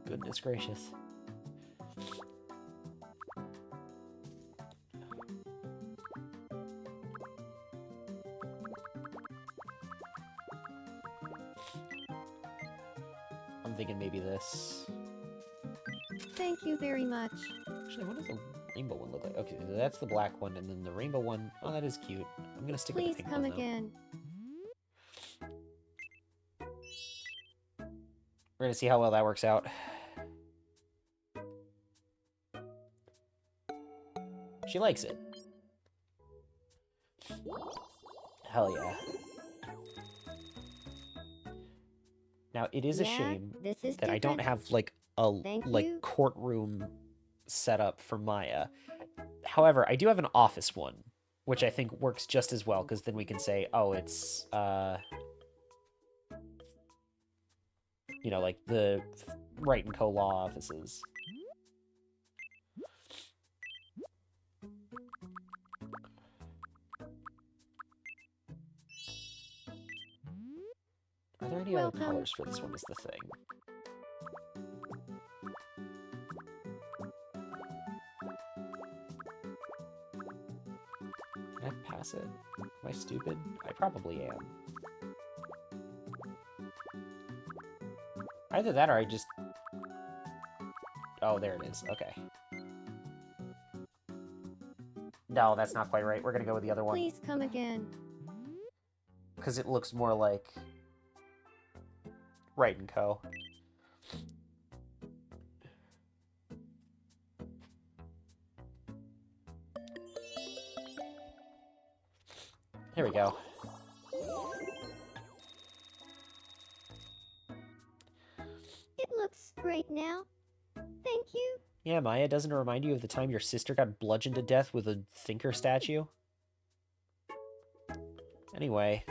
goodness gracious. I'm thinking maybe this. Thank you very much. Actually, what does the rainbow one look like? Okay, so that's the black one, and then the rainbow one. Oh, that is cute. I'm gonna stick with Please the pink come one, though. again. We're gonna see how well that works out. She likes it. Hell yeah. Now, it is a shame this is that I don't different. have, like, a Thank you. courtroom set up for Maya. However, I do have an office one, which I think works just as well, because then we can say, oh, it's, you know, like the Wright & Co. law offices. Are there any other Welcome. colors for this one is the thing? Can I pass it? Am I stupid? I probably am. Either that or I just... Oh, there it is. Okay. No, that's not quite right. We're gonna go with the other one. Please come again. Because it looks more like... Right and Co. Here we go. It looks great now. Thank you. Yeah, Maya, doesn't it remind you of the time your sister got bludgeoned to death with a thinker statue? Anyway,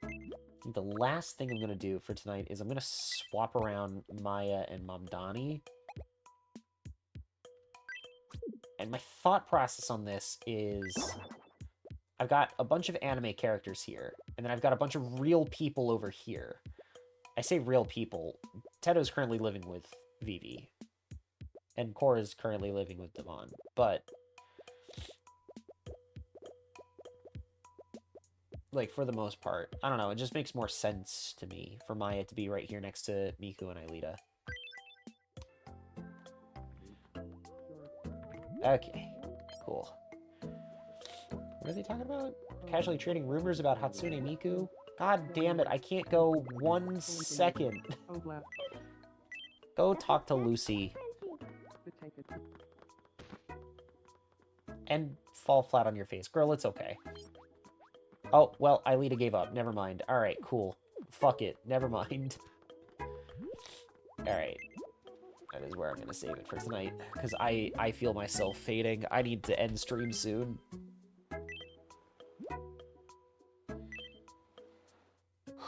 I think the last thing I'm going to do for tonight is I'm going to swap around Maya and Mamdani. And my thought process on this is I've got a bunch of anime characters here, and then I've got a bunch of real people over here. I say real people. Tedo's currently living with Vivi. And Cora's currently living with Devon, but... Like, for the most part, I don't know, it just makes more sense to me for Maya to be right here next to Miku and Aelita. Okay, cool. What are they talking about? Casually trading rumors about Hatsune Miku? God damn it, I can't go 1 second. Go talk to Lucy. And fall flat on your face. Girl, it's okay. Oh, well, Aelita gave up. Never mind. Alright, cool. Fuck it. Never mind. Alright. That is where I'm gonna save it for tonight. Because I feel myself fading. I need to end stream soon.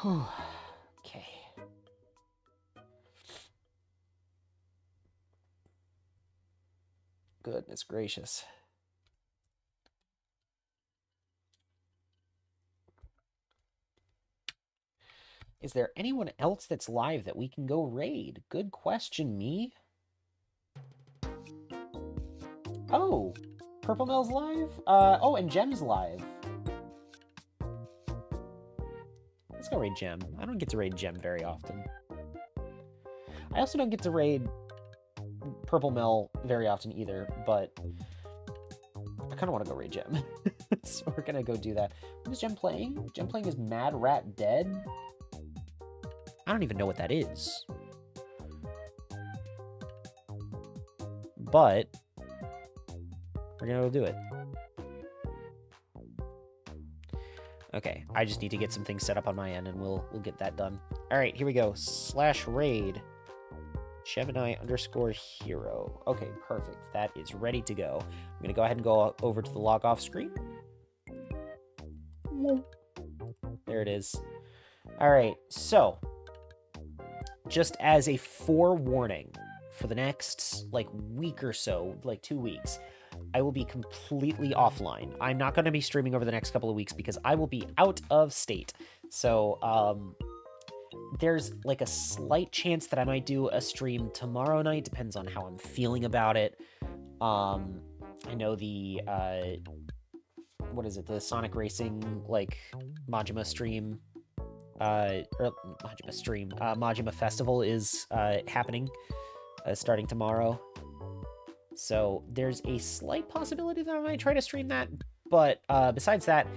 Whew. Okay. Goodness gracious. Is there anyone else that's live that we can go raid? Good question, me. Oh, Purple Mel's live? Oh, and Gem's live. Let's go raid Gem. I don't get to raid Gem very often. I also don't get to raid Purple Mel very often either, but I kind of want to go raid Gem. So we're going to go do that. What is Gem playing? Gem playing is Mad Rat Dead? I don't even know what that is. But we're gonna go do it. Okay, I just need to get some things set up on my end and we'll get that done. Alright, here we go. /raid Gemini_hero. Okay, perfect. That is ready to go. I'm gonna go ahead and go over to the log off screen. There it is. Alright, so just as a forewarning, for the next, like, week or so, like 2 weeks, I will be completely offline. I'm not going to be streaming over the next couple of weeks because I will be out of state. So, there's, like, a slight chance that I might do a stream tomorrow night. Depends on how I'm feeling about it. I know the, what is it? The Sonic Racing, like, Majima stream... Majima Festival is happening starting tomorrow. So there's a slight possibility that I might try to stream that. But besides that,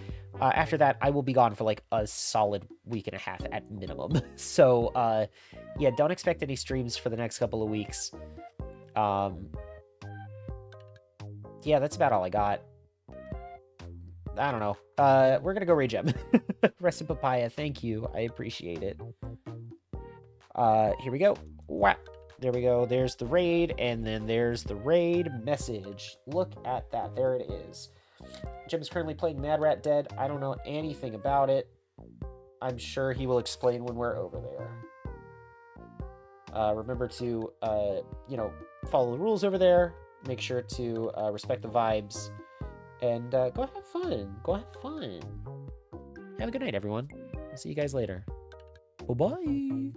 after that, I will be gone for like a solid week and a half at minimum. So yeah, don't expect any streams for the next couple of weeks. Yeah, that's about all I got. I don't know. We're gonna go raid Gem. Rest in Papaya, thank you. I appreciate it. Here we go. Wow. There we go. There's the raid, and then there's the raid message. Look at that. There it is. Gem is currently playing Mad Rat Dead. I don't know anything about it. I'm sure he will explain when we're over there. Remember to, you know, follow the rules over there. Make sure to respect the vibes. And go have fun. Go have fun. Have a good night, everyone. I'll see you guys later. Bye-bye.